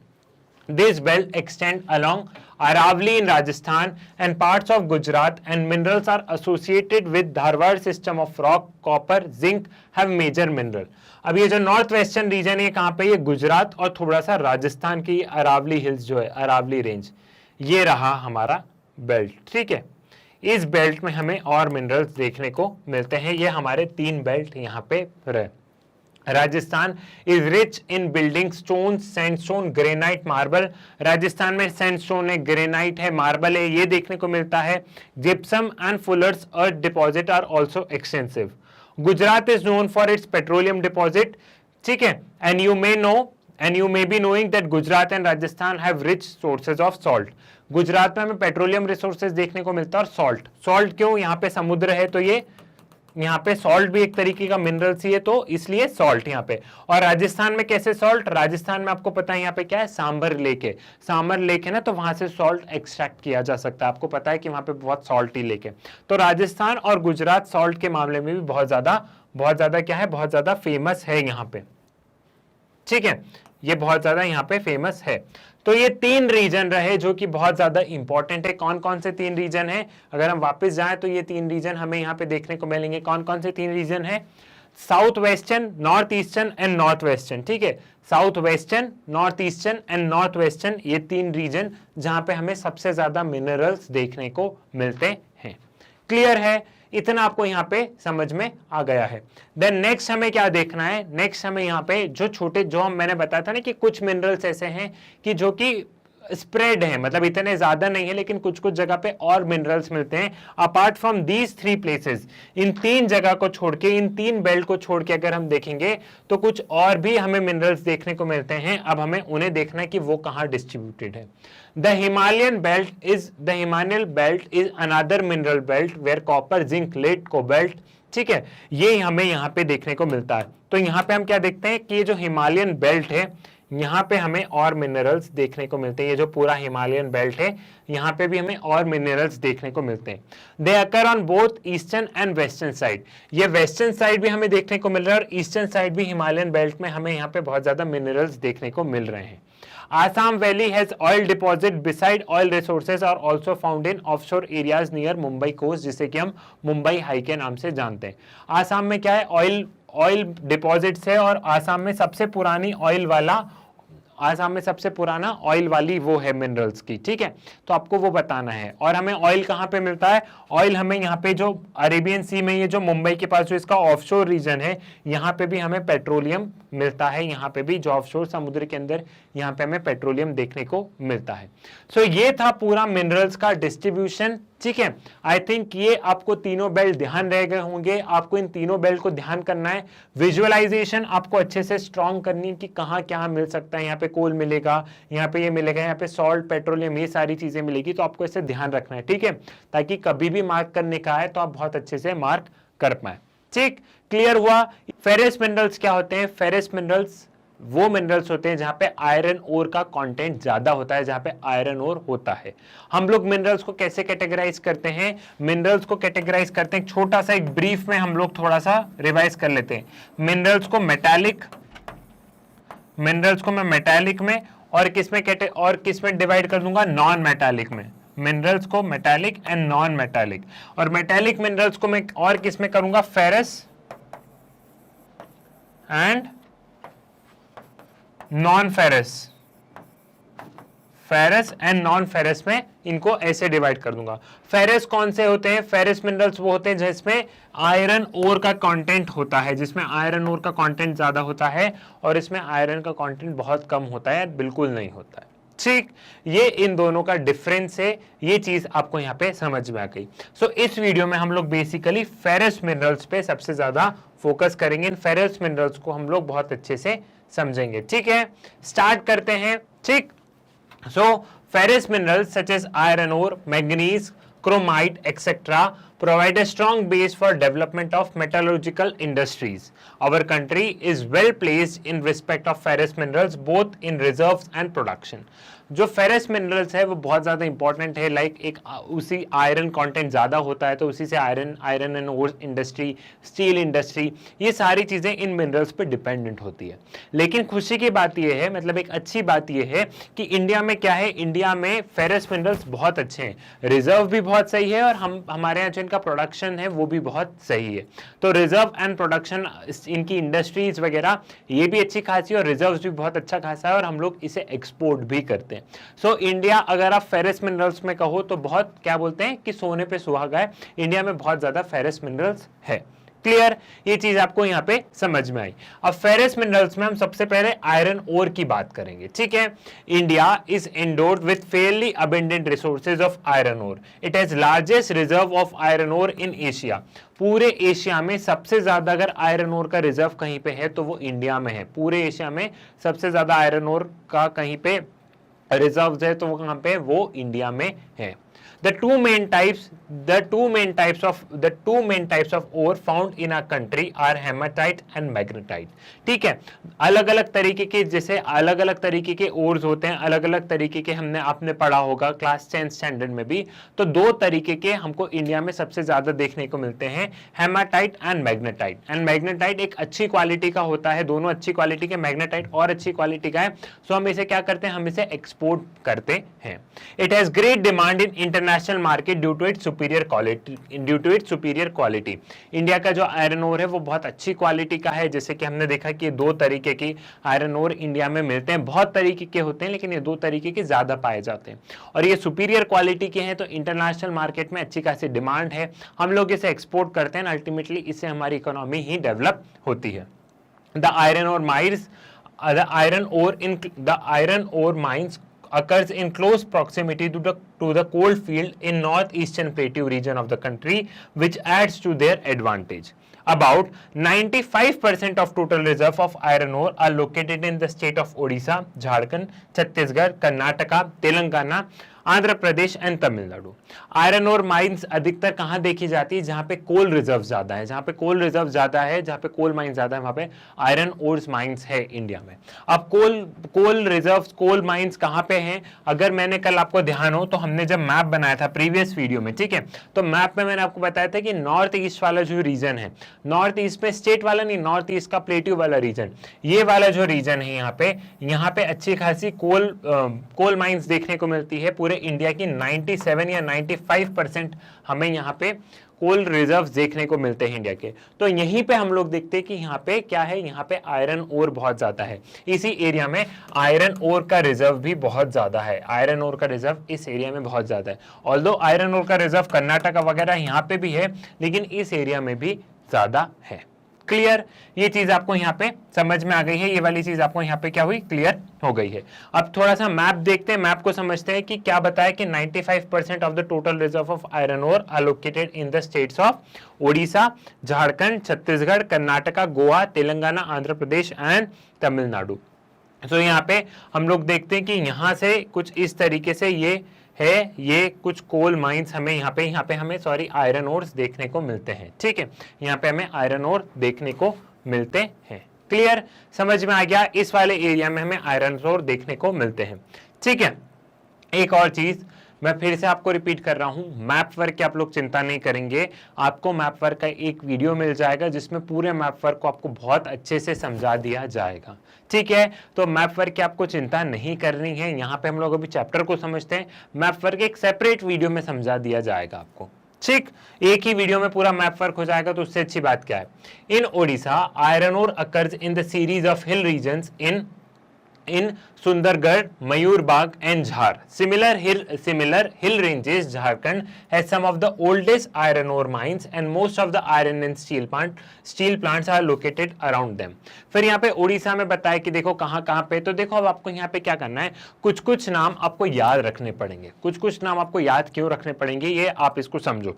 This belt extend along Aravalli in Rajasthan and parts of Gujarat, and minerals are associated with Dharwad system of rock, copper, zinc have major mineral। अब ये जो नॉर्थ वेस्टर्न रीजन है कहाँ पे, ये गुजरात और थोड़ा सा राजस्थान की अरावली हिल्स जो है, अरावली रेंज, ये रहा हमारा बेल्ट, ठीक है। इस बेल्ट में हमें और मिनरल्स देखने को मिलते हैं। ये हमारे 3 बेल्ट यहाँ पे रहे। Rajasthan is rich in building stone, sandstone, granite, marble. Rajasthan में सैंडस्टोन है, ग्रेनाइट है, मार्बल है, ये देखने को मिलता है। Gypsum and fuller's earth deposit are also extensive. Gujarat is known for its petroleum deposit, ठीक है। And you may be knowing that Gujarat and Rajasthan have rich sources of salt. Gujarat में हमें पेट्रोलियम रिसोर्सेज देखने को मिलता है और सॉल्ट। सॉल्ट क्यों, यहाँ पे समुद्र है तो ये यहाँ पे सॉल्ट भी एक तरीके का मिनरल सी है, तो इसलिए सॉल्ट यहाँ पे। और राजस्थान में कैसे सॉल्ट, राजस्थान में आपको पता है यहाँ पे क्या है, सांबर लेक है। सांबर लेक है ना, तो वहां से सॉल्ट एक्सट्रैक्ट किया जा सकता है। आपको पता है कि वहां पे बहुत सॉल्टी लेक है। तो राजस्थान और गुजरात सॉल्ट के मामले में भी बहुत ज्यादा क्या है, बहुत ज्यादा फेमस है यहाँ पे, ठीक है। ये बहुत ज्यादा यहाँ पे फेमस है। तो ये 3 रीजन रहे जो कि बहुत ज्यादा इंपॉर्टेंट है। कौन कौन से 3 रीजन है, अगर हम वापस जाएं तो ये 3 रीजन हमें यहाँ पे देखने को मिलेंगे। कौन कौन से 3 रीजन है, south western, north eastern and north western, ठीक है। South western, north eastern and north western, ये 3 रीजन जहां पे हमें सबसे ज्यादा मिनरल्स देखने को मिलते हैं। क्लियर है, इतना आपको यहाँ पे समझ में आ गया है। देन नेक्स्ट हमें क्या देखना है, नेक्स्ट हमें यहाँ पे जो मैंने बताया था ना कि कुछ मिनरल्स ऐसे हैं कि जो कि स्प्रेड है, मतलब इतने ज्यादा नहीं है लेकिन कुछ कुछ जगह पे और मिनरल्स मिलते हैं। अपार्ट फ्रॉम दीज 3 प्लेसेस, इन 3 जगह को छोड़ के, इन 3 बेल्ट को छोड़ के अगर हम देखेंगे तो कुछ और भी हमें मिनरल्स देखने को मिलते हैं। अब हमें उन्हें देखना है कि वो कहाँ डिस्ट्रीब्यूटेड है। The Himalayan belt is another mineral belt where copper, zinc, lead, cobalt, ठीक है, ये हमें यहाँ पे देखने को मिलता है। तो यहाँ पे हम क्या देखते हैं कि ये जो हिमालयन बेल्ट है, यहाँ पे हमें और मिनरल्स देखने को मिलते हैं। ये जो पूरा हिमालयन बेल्ट है, यहाँ पे भी हमें और मिनरल्स देखने को मिलते हैं। They occur on both eastern and western side, ये वेस्टर्न साइड भी हमें देखने को मिल रहा है और ईस्टर्न साइड भी हिमालयन बेल्ट में हमें यहाँ पे बहुत ज्यादा मिनरल्स देखने को मिल रहे हैं। Assam Valley has oil deposit beside oil resources are also found in offshore areas near Mumbai coast, जिसे कि हम मुंबई हाई के नाम से जानते हैं। आसाम में क्या है, ऑयल डिपॉजिट्स है और आसाम में सबसे पुराना ऑयल वाली वो है मिनरल्स की, ठीक है। तो आपको वो बताना है। और हमें ऑयल कहाँ पे मिलता है, ऑयल हमें यहाँ पे जो अरेबियन सी में, ये जो मुंबई के पास जो इसका ऑफशोर रीजन है, यहाँ पे भी हमें पेट्रोलियम मिलता है। यहाँ पे भी जो ऑफशोर समुद्र के अंदर, यहाँ पे हमें पेट्रोलियम देखने को मिलता है। सो ये था पूरा मिनरल्स का डिस्ट्रीब्यूशन, ठीक है। आई थिंक ये आपको तीनों बेल्ट ध्यान रह गए होंगे। आपको इन तीनों बेल्ट को ध्यान करना है। विजुअलाइजेशन आपको अच्छे से स्ट्रॉन्ग करनी है कि कहाँ क्या मिल सकता है। यहाँ पे कोल मिलेगा, यहाँ पे ये मिलेगा, यहाँ पे सॉल्ट, पेट्रोलियम, ये सारी चीजें मिलेगी। तो आपको इसे ध्यान रखना है, ठीक है, ताकि कभी भी मार्क करने का है तो आप बहुत अच्छे से मार्क कर पाए। ठीक, क्लियर हुआ। फेरस मिनरल्स क्या होते हैं, फेरस मिनरल्स वो मिनरल्स होते हैं जहां पे आयरन ओर का कंटेंट ज्यादा होता है, जहां पे आयरन ओर होता है। हम लोग मिनरल्स को कैसे कैटेगराइज करते हैं, मिनरल्स को कैटेगराइज करते हैं, छोटा सा एक ब्रीफ में हम लोग थोड़ा सा रिवाइज कर लेते हैं। मिनरल्स को मैं मेटालिक में और किसमें डिवाइड कर दूंगा, नॉन मेटालिक में। मिनरल्स को मेटालिक एंड नॉन मेटालिक, और मेटालिक मिनरल्स को मैं और किसमें करूंगा, ferrous and non ferrous, ferrous and non ferrous में इनको ऐसे डिवाइड कर दूंगा। फेरस कौन से होते हैं, फेरस मिनरल्स वो होते हैं जिसमें आयरन ओर का कंटेंट होता है, जिसमें आयरन ओर का कंटेंट ज्यादा होता है, और इसमें आयरन का कंटेंट बहुत कम होता है, बिल्कुल नहीं होता है। ठीक, ये इन दोनों का डिफरेंस है, ये चीज आपको यहाँ पे समझ में आ गई। सो इस वीडियो में हम लोग बेसिकली फेरस मिनरल्स पे सबसे ज्यादा फोकस करेंगे। इन फेरस मिनरल्स को हम लोग बहुत अच्छे से समझेंगे। ठीक है, स्टार्ट करते हैं। ठीक, so ferrous minerals such as iron ore, manganese, chromite etcetera provide a strong base for development of metallurgical industries. Our country is well placed in respect of ferrous minerals both in reserves and production. जो ferrous minerals है वो बहुत ज़्यादा important है, like एक उसी iron content ज़्यादा होता है तो उसी से iron and ore industry, steel industry, ये सारी चीज़ें इन मिनरल्स पे डिपेंडेंट होती है। लेकिन खुशी की बात ये है, मतलब एक अच्छी बात ये है कि इंडिया में क्या है, इंडिया में फेरस मिनरल्स बहुत अच्छे हैं, रिजर्व भी बहुत सही है और हमारे यहाँ जो इनका प्रोडक्शन है वो भी बहुत सही है। तो रिजर्व एंड प्रोडक्शन, इनकी इंडस्ट्रीज वगैरह ये भी अच्छी खासी और रिजर्व भी बहुत अच्छा खासा है और हम लोग इसे एक्सपोर्ट भी करते हैं। सो इंडिया, अगर आप फेरस मिनरल्स में कहो तो बहुत क्या बोलते हैं कि सोने पे सुहागा है, इंडिया में बहुत ज्यादा फेरस मिनरल्स है। क्लियर, ये चीज आपको यहाँ पे समझ में आई। अब फेरस मिनरल्स में हम सबसे पहले आयरन ओर की बात करेंगे, ठीक है। India is endowed with fairly abundant resources of iron ore. It has largest reserve of iron ore in Asia. पूरे एशिया में सबसे ज्यादा अगर आयरन ओर का रिजर्व कहीं पे है तो वो इंडिया में है। पूरे एशिया में सबसे ज्यादा आयरन ओर का कहीं पे रिजर्व्स है तो वो कहां पे, वो इंडिया में है। The two main types of ore found in our country are hematite and magnetite. ठीक है, अलग अलग तरीके के, जैसे अलग अलग तरीके के ओर्स होते हैं, अलग अलग तरीके के आपने पढ़ा होगा क्लास 10 स्टैंडर्ड में भी। तो दो तरीके के हमको इंडिया में सबसे ज्यादा देखने को मिलते हैं, haematite and magnetite. And magnetite एक अच्छी क्वालिटी का होता है, दोनों अच्छी क्वालिटी के, मैग्नेटाइट और अच्छी क्वालिटी का है। सो हम इसे क्या करते हैं, हम इसे एक्सपोर्ट करते हैं। It has great demand in international market due to its superior quality. India का जो आयरन ओर है वो बहुत अच्छी क्वालिटी का है। जैसे कि हमने देखा कि दो तरीके की आयरन ओर इंडिया में मिलते हैं, बहुत तरीके के होते हैं लेकिन ये दो तरीके के ज्यादा पाए जाते हैं और ये सुपीरियर क्वालिटी के हैं। तो इंटरनेशनल मार्केट में अच्छी खासी डिमांड है, हम लोग इसे एक्सपोर्ट करते हैं, अल्टीमेटली इससे हमारी इकोनॉमी ही डेवलप होती है। The iron ore mines occurs in close proximity to the coal field in northeastern plateau region of the country, which adds to their advantage. About 95% of total reserve of iron ore are located in the state of Odisha, Jharkhand, Chhattisgarh, Karnataka, Telangana, Andhra Pradesh and Tamil Nadu. Iron ore mines अधिकतर कहां देखी जाती है, जहां पे कोल reserve ज्यादा है, जहां पे कोल रिजर्व ज्यादा है, जहां पे कोल माइंस ज्यादा है, वहां पे आयरन ओर्स माइंस है इंडिया में। अब कोल रिजर्व्स, कोल माइंस कहां पे हैं, अगर मैंने कल आपको ध्यान हो तो हमने जब मैप बनाया था प्रीवियस वीडियो में, ठीक है, तो मैप में मैंने आपको बताया था कि नॉर्थ ईस्ट वाला जो रीजन है, नॉर्थ ईस्ट में स्टेट वाला नहीं, नॉर्थ ईस्ट का प्लेट्यू वाला रीजन, ये वाला जो रीजन है यहाँ पे अच्छी खासी कोल माइंस देखने को मिलती है। पूरे इंडिया की 97 या 95% हमें यहाँ पे कोल रिजर्व्स देखने को मिलते हैं इंडिया के। तो यहीं पे हम लोग देखते हैं कि यहाँ पे क्या है, यहाँ पे आयरन ओर बहुत ज्यादा है। इसी एरिया में आयरन ओर का रिजर्व भी बहुत ज्यादा है, आयरन ओर का रिजर्व इस एरिया में बहुत ज्यादा है। ऑल्दो आयरन ओर का रिजर्व कर्नाटका वगैरह यहाँ पे भी है, लेकिन इस एरिया में भी ज्यादा है। क्लियर, ये चीज आपको यहाँ पे समझ में आ गई है, ये वाली चीज आपको यहाँ पे क्या हुई, क्लियर हो गई है। अब थोड़ा सा मैप देखते हैं, मैप को समझते हैं कि क्या बताया कि 95% of the total reserve of iron ore are located in the states of Odisha, Jharkhand, Chhattisgarh, Karnataka, Goa, Telangana, Andhra Pradesh and Tamil Nadu. तो यहाँ पे हम लोग देखते हैं कि यहाँ से कुछ इस तरीके से ये कुछ कोल माइंस हमें यहाँ पे हमें आयरन ओर्स देखने को मिलते हैं, ठीक है, यहाँ पे हमें आयरन ओर देखने को मिलते हैं। क्लियर, समझ में आ गया, इस वाले एरिया में हमें आयरन ओर देखने को मिलते हैं, ठीक है। एक और चीज मैं फिर से आपको रिपीट कर रहा हूं, मैप वर्क की आप लोग चिंता नहीं करेंगे, आपको मैप वर्क का एक वीडियो मिल जाएगा जिसमें पूरे मैप वर्क को आपको बहुत अच्छे से समझा दिया जाएगा, ठीक है। तो मैप वर्क की आपको चिंता नहीं करनी है, यहाँ पे हम लोग अभी चैप्टर को समझते हैं, मैप वर्क एक सेपरेट वीडियो में समझा दिया जाएगा आपको, ठीक, एक ही वीडियो में पूरा मैप वर्क हो जाएगा। तो उससे अच्छी बात क्या है, in Odisha iron ore occurs in the series of hill regions in Sundargarh, Mayurbag and Jhar. Similar hill ranges Jharkhand has some of the oldest iron ore mines and most of the iron and steel plants are located around them. फिर यहाँ पे उड़ीसा में बताया कि देखो कहाँ पे, तो देखो अब आपको यहाँ पे क्या करना है, कुछ नाम आपको याद रखने पड़ेंगे। कुछ नाम आपको याद क्यों रखने पड़ेंगे, ये आप इसको समझो।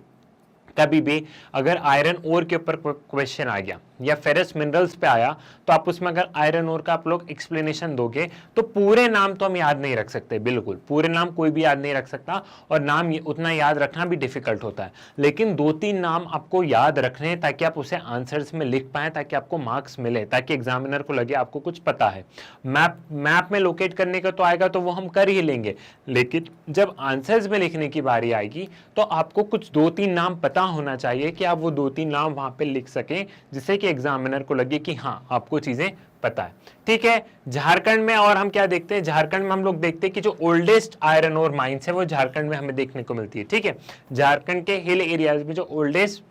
कभी भी अगर आयरन ओर के ऊपर क्वेश्चन आ गया, या फेरस मिनरल्स पे आया तो आप उसमें अगर आयरन ओर का आप लोग एक्सप्लेनेशन दोगे तो पूरे नाम तो हम याद नहीं रख सकते, बिल्कुल पूरे नाम कोई भी याद नहीं रख सकता और नाम उतना याद रखना भी डिफिकल्ट होता है, लेकिन 2-3 नाम आपको याद रखने हैं ताकि आप उसे आंसर्स में लिख पाए, ताकि आपको मार्क्स मिले, ताकि एग्जामिनर को लगे आपको कुछ पता है। मैप में लोकेट करने का तो आएगा तो वो हम कर ही लेंगे, लेकिन जब आंसर्स में लिखने की बारी आएगी तो आपको कुछ 2-3 नाम पता होना चाहिए कि आप वो 2-3 नाम वहां पे लिख सकें, जिससे कि एग्जामिनर को लगे कि हाँ आपको चीजें पता है। ठीक है, झारखंड में और हम क्या देखते हैं, झारखंड में हम लोग देखते हैं कि जो ओल्डेस्ट आयरन ओर माइंस है वो झारखंड में हमें देखने को मिलती है। ठीक है, झारखंड के हिल एरियाज में जो ओल्डेस्ट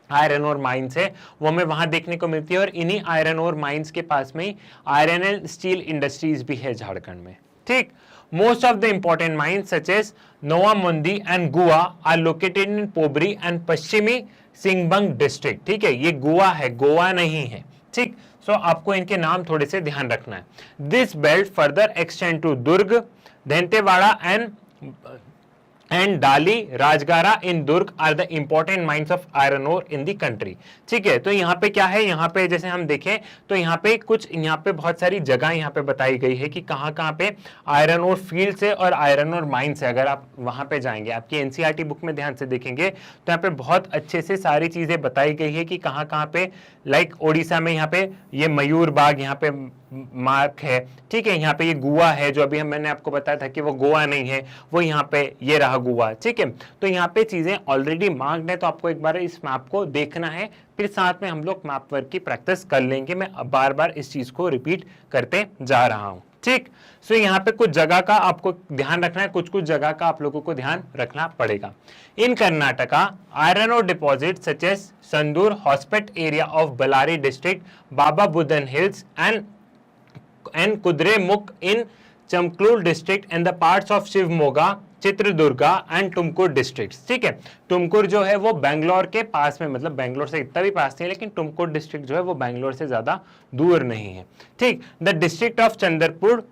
आयरन ओर माइंस है वो हमें वहां देखने को मिलती है, और इन्हीं आयरन ओर माइंस के पास में ही आयरन एंड स्टील इंडस्ट्रीज भी है झारखंड में। ठीक, most of the important mines such as Noamundi and Goa are located in Pobri and पश्चिमी सिंगबंग डिस्ट्रिक्ट। ठीक है, ये गोवा है, गोवा नहीं है। ठीक, सो आपको इनके नाम थोड़े से ध्यान रखना है। This belt further extend to Durg, Dantewada and Dalli Rajhara in Durg are the important mines of iron ore in the country. ठीक है, तो यहाँ पे क्या है, यहाँ पे जैसे हम देखें तो यहाँ पे कुछ, यहाँ पे बहुत सारी जगह यहाँ पे बताई गई है कि कहाँ कहाँ पे आयरन ओर फील्ड है और आयरन ओर माइंस है। अगर आप वहाँ पे जाएंगे, आपकी एनसीईआरटी बुक में ध्यान से देखेंगे तो यहाँ पे बहुत अच्छे से सारी चीजें बताई गई है कि कहाँ कहाँ पे, लाइक ओडिशा में यहाँ पे ये मयूर बाग यहाँ पे मार्क है। ठीक है, यहाँ पे ये गोवा है, जो अभी मैंने आपको बताया था कि वो गोवा नहीं है, वो यहाँ पे ये रहा गोवा। ठीक है, तो यहाँ पे चीजें ऑलरेडी मार्क्ड है, तो आपको एक बार इस मैप को देखना है, फिर साथ में हम लोग मैप वर्क की प्रैक्टिस कर लेंगे। मैं बार बार इस चीज को रिपीट करते जा रहा हूँ। ठीक, सो यहाँ पे कुछ जगह का आपको ध्यान रखना है, कुछ कुछ जगह का आप लोगों को ध्यान रखना पड़ेगा। In Karnataka iron ore deposit such as Sandur Hospet area of Ballari district, Baba Budan hills and Kudremukh in Chamklur district and the parts of Shivmoga, Chitradurga and Tumkur district. ठीक है, टुमकुर जो है वो बैंगलोर के पास में, मतलब बैंगलोर से इतना भी पास नहीं है, लेकिन टुमकुर डिस्ट्रिक्ट जो है वो बैंगलोर से ज्यादा दूर नहीं है। ठीक, the district of Chandrapur,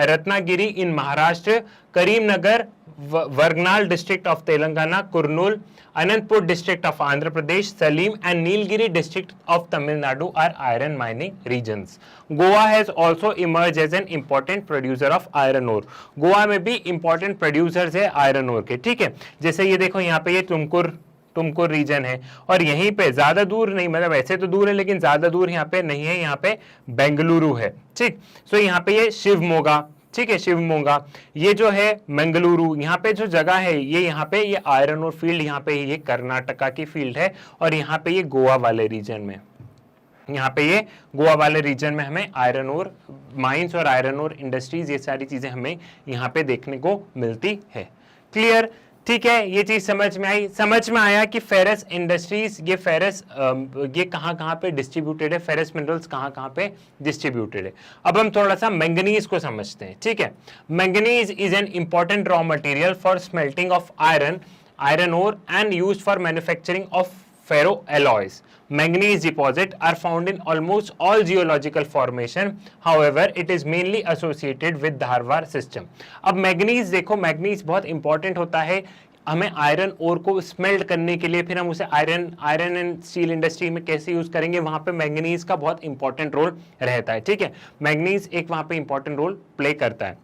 Ratnagiri in Maharashtra, Karimnagar, Warangal district of Telangana, Kurnool, Anantapur district of Andhra Pradesh, Salem and Nilgiri district of Tamil Nadu are iron mining regions. Goa has also emerge as an important producer of iron ore. Goa में भी इंपॉर्टेंट प्रोड्यूसर्स है आयरन ओर के। ठीक है, जैसे ये देखो यहाँ पे ये टुमकुर रीजन है, और यहीं पे ज्यादा दूर नहीं, मतलब ऐसे तो दूर है लेकिन ज्यादा दूर यहाँ पे नहीं है, यहाँ पे बेंगलुरु है। ठीक, सो यहाँ पे ये शिवमोगा, ठीक है, शिवमोगा, ये जो है मंगलुरु, यहाँ पे जो जगह है ये, यहाँ पे ये आयरन ओर फील्ड, यहाँ पे ये कर्नाटका की फील्ड है, और यहाँ पे ये गोवा वाले रीजन में, यहाँ पे ये गोवा वाले रीजन में हमें आयरन ओर माइंस और आयरन ओर इंडस्ट्रीज, ये सारी चीजें हमें यहाँ पे देखने को मिलती है। क्लियर? ठीक है, ये चीज समझ में आई, समझ में आया कि फेरस इंडस्ट्रीज, ये फेरस ये कहाँ कहाँ पे डिस्ट्रीब्यूटेड है, फेरस मिनरल्स कहाँ कहाँ पे डिस्ट्रीब्यूटेड है। अब हम थोड़ा सा मैंगनीज को समझते हैं। ठीक है, manganese is an important raw material for smelting of iron ore and used for manufacturing of ferroalloys. Manganese deposits are found in almost all geological formation. However, it is mainly associated with Dharwar system. अब manganese देखो, manganese बहुत important होता है हमें iron ore को smelt करने के लिए, फिर हम उसे आयरन एंड स्टील इंडस्ट्री में कैसे यूज करेंगे, वहां पे मैग्नीज का बहुत इंपॉर्टेंट रोल रहता है। ठीक है, मैग्नीज एक वहां पे इंपॉर्टेंट रोल प्ले करता है।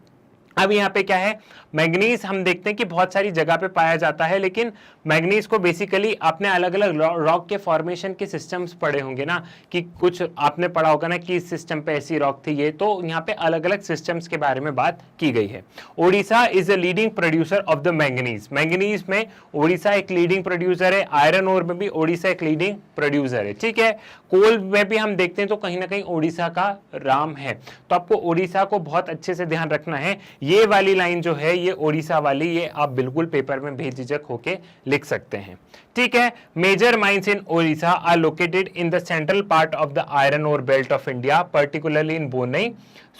अब यहाँ पे क्या है, मैग्नीज हम देखते हैं कि बहुत सारी जगह पे पाया जाता है, लेकिन मैग्नीज को बेसिकली आपने अलग अलग रॉक के फॉर्मेशन के सिस्टम्स पढ़े होंगे ना, कि कुछ आपने पढ़ा होगा ना कि इस सिस्टम पे ऐसी रॉक थी, ये तो यहाँ पे अलग अलग सिस्टम्स के बारे में बात की गई है। Odisha is a leading producer of the manganese. Manganese में ओडिशा एक लीडिंग प्रोड्यूसर है, आयरन ओर में भी ओडिशा एक लीडिंग प्रोड्यूसर है। ठीक है, कोल में भी हम देखते हैं तो कहीं ना कहीं ओडिशा का राम है, तो आपको ओडिशा को बहुत अच्छे से ध्यान रखना है। ये वाली लाइन जो है ये ओडिशा वाली, ये आप बिल्कुल पेपर में बेझिझक होके लिख सकते हैं। ठीक है, major mines in Odisha are located in the central part of the iron ore belt of India, particularly in Bonai,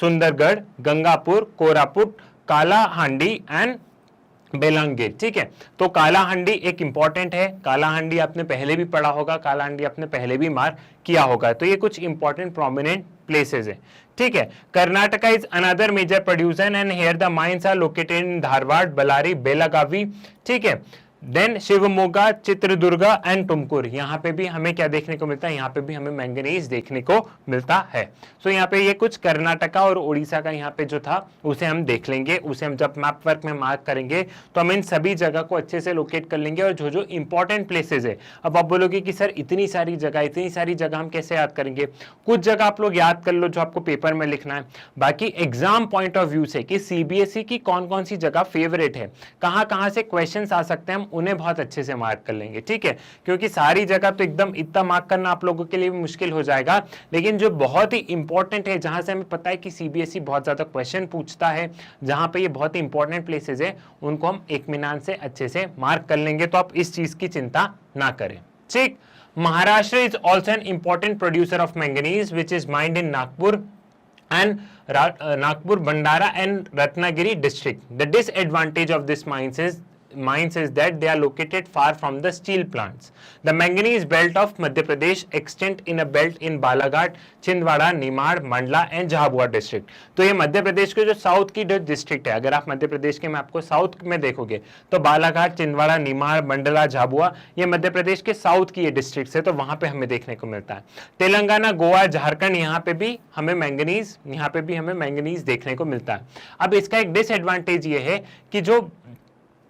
Sundargarh, Gangpur, Koraput, Kalahandi and Bolangir. ठीक है, तो कालाहांडी एक इंपॉर्टेंट है, कालाहांडी आपने पहले भी पढ़ा होगा, कालाहांडी आपने पहले भी मार्क किया होगा, तो ये कुछ इंपॉर्टेंट प्रोमिनेंट प्लेसेस है। ठीक है, Karnataka is another major producer and here the mines are located in Dharwad, Ballari, Belagavi. ठीक है, देन शिवमोगा, चित्रदुर्गा एंड तुमकुर, यहाँ पे भी हमें क्या देखने को मिलता है, यहाँ पे भी हमें मैंगनीज देखने को मिलता है। सो यहाँ पे ये कुछ कर्नाटका और उड़ीसा का यहाँ पे जो था उसे हम देख लेंगे, उसे हम जब मैप वर्क में मार्क करेंगे तो हम इन सभी जगह को अच्छे से लोकेट कर लेंगे। और जो जो इंपॉर्टेंट प्लेसेस है, अब आप बोलोगे कि सर इतनी सारी जगह हम कैसे याद करेंगे, कुछ जगह आप लोग याद कर लो जो आपको पेपर में लिखना है, बाकी एग्जाम पॉइंट ऑफ व्यू से कि सीबीएसई की कौन कौन सी जगह फेवरेट है, कहां से क्वेश्चंस आ सकते हैं, हम उन्हें बहुत अच्छे से मार्क कर लेंगे, ठीक है। क्योंकि सारी जगह तो एकदम इतना मार्क करना आप लोगों के लिए भी मुश्किल हो जाएगा, लेकिन जो बहुत ही इंपॉर्टेंट है, जहां से हमें पता है कि सीबीएसई बहुत ज्यादा क्वेश्चन पूछता है, जहां पे ये बहुत ही इंपॉर्टेंट प्लेसेस है, उनको हम इत्मीनान से अच्छे से मार्क कर लेंगे। तो आप इस चीज की चिंता ना करें, ठीक। Maharashtra is also an important producer of manganese which is mind in Nagpur and Nagpur, Bandara and Ratnagiri district. The disadvantage of this mines is that they are located far from the steel plants. The manganese belt of Madhya Pradesh extend in a belt in Balaghat, Chindwara, Nimad, Mandla and Jhabua district. तो ये मध्य प्रदेश के जो south की district है, अगर आप मध्य प्रदेश के map को साउथ में देखोगे तो बालाघाट, चिंदवाड़ा, निमाड़, मंडला, झाबुआ, ये मध्य प्रदेश के साउथ की ये डिस्ट्रिक्ट है, तो वहां पे हमें देखने को मिलता है। तेलंगाना, गोवा, झारखंड, यहाँ पे भी हमें मैंगनीज देखने को मिलता है। अब इसका एक डिसएडवांटेज ये है कि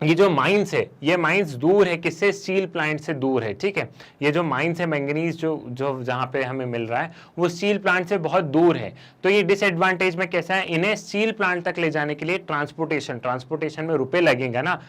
ये जो माइंस है, ये माइंस दूर है, किससे, स्टील प्लांट से दूर है, ठीक है। ये जो माइंस है मैंगनीज जो जहां पे हमें मिल रहा है वो स्टील प्लांट से बहुत दूर है। तो ये डिसएडवांटेज में कैसा है, इन्हें स्टील प्लांट तक ले जाने के लिए ट्रांसपोर्टेशन में रुपए लगेगा ना।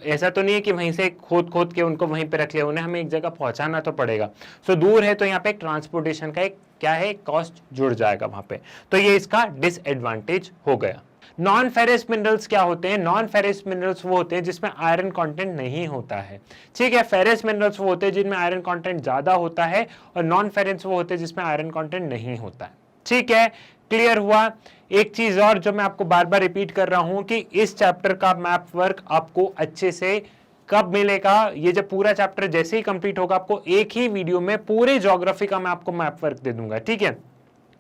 ऐसा तो नहीं है कि वहीं से खोद के उनको वहीं पे रख लिया, उन्हें हमें एक जगह पहुंचाना तो पड़ेगा। सो दूर है तो यहाँ पे ट्रांसपोर्टेशन का एक क्या है, कॉस्ट जुड़ जाएगा वहां पे, तो ये इसका डिसएडवांटेज हो गया। नॉन फेरस मिनरल्स क्या होते हैं? नॉन फेरस मिनरल्स वो होते हैं जिसमें आयरन कंटेंट नहीं होता है, ठीक है। फेरस मिनरल्स वो होते हैं जिनमें आयरन कंटेंट ज्यादा होता है, और नॉन फेरस वो होते हैं जिसमें आयरन कंटेंट नहीं होता है, ठीक है। क्लियर हुआ? एक चीज और जो मैं आपको बार बार रिपीट कर रहा हूं कि इस चैप्टर का मैप वर्क आपको अच्छे से कब मिलेगा, ये जब पूरा चैप्टर जैसे ही कंप्लीट होगा, आपको एक ही वीडियो में पूरे ज्योग्राफी का मैं आपको मैप वर्क दे दूंगा, ठीक है।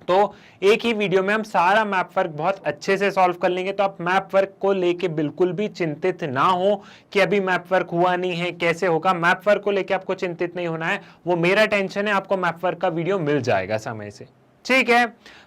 तो एक ही वीडियो में हम सारा मैप वर्क बहुत अच्छे से सॉल्व कर लेंगे। तो आप मैप वर्क को लेके बिल्कुल भी चिंतित ना हो कि अभी मैप वर्क हुआ नहीं है, कैसे होगा। मैप वर्क को लेके आपको चिंतित नहीं होना है, वो मेरा टेंशन है, आपको मैप वर्क का वीडियो मिल जाएगा समय से, ठीक है।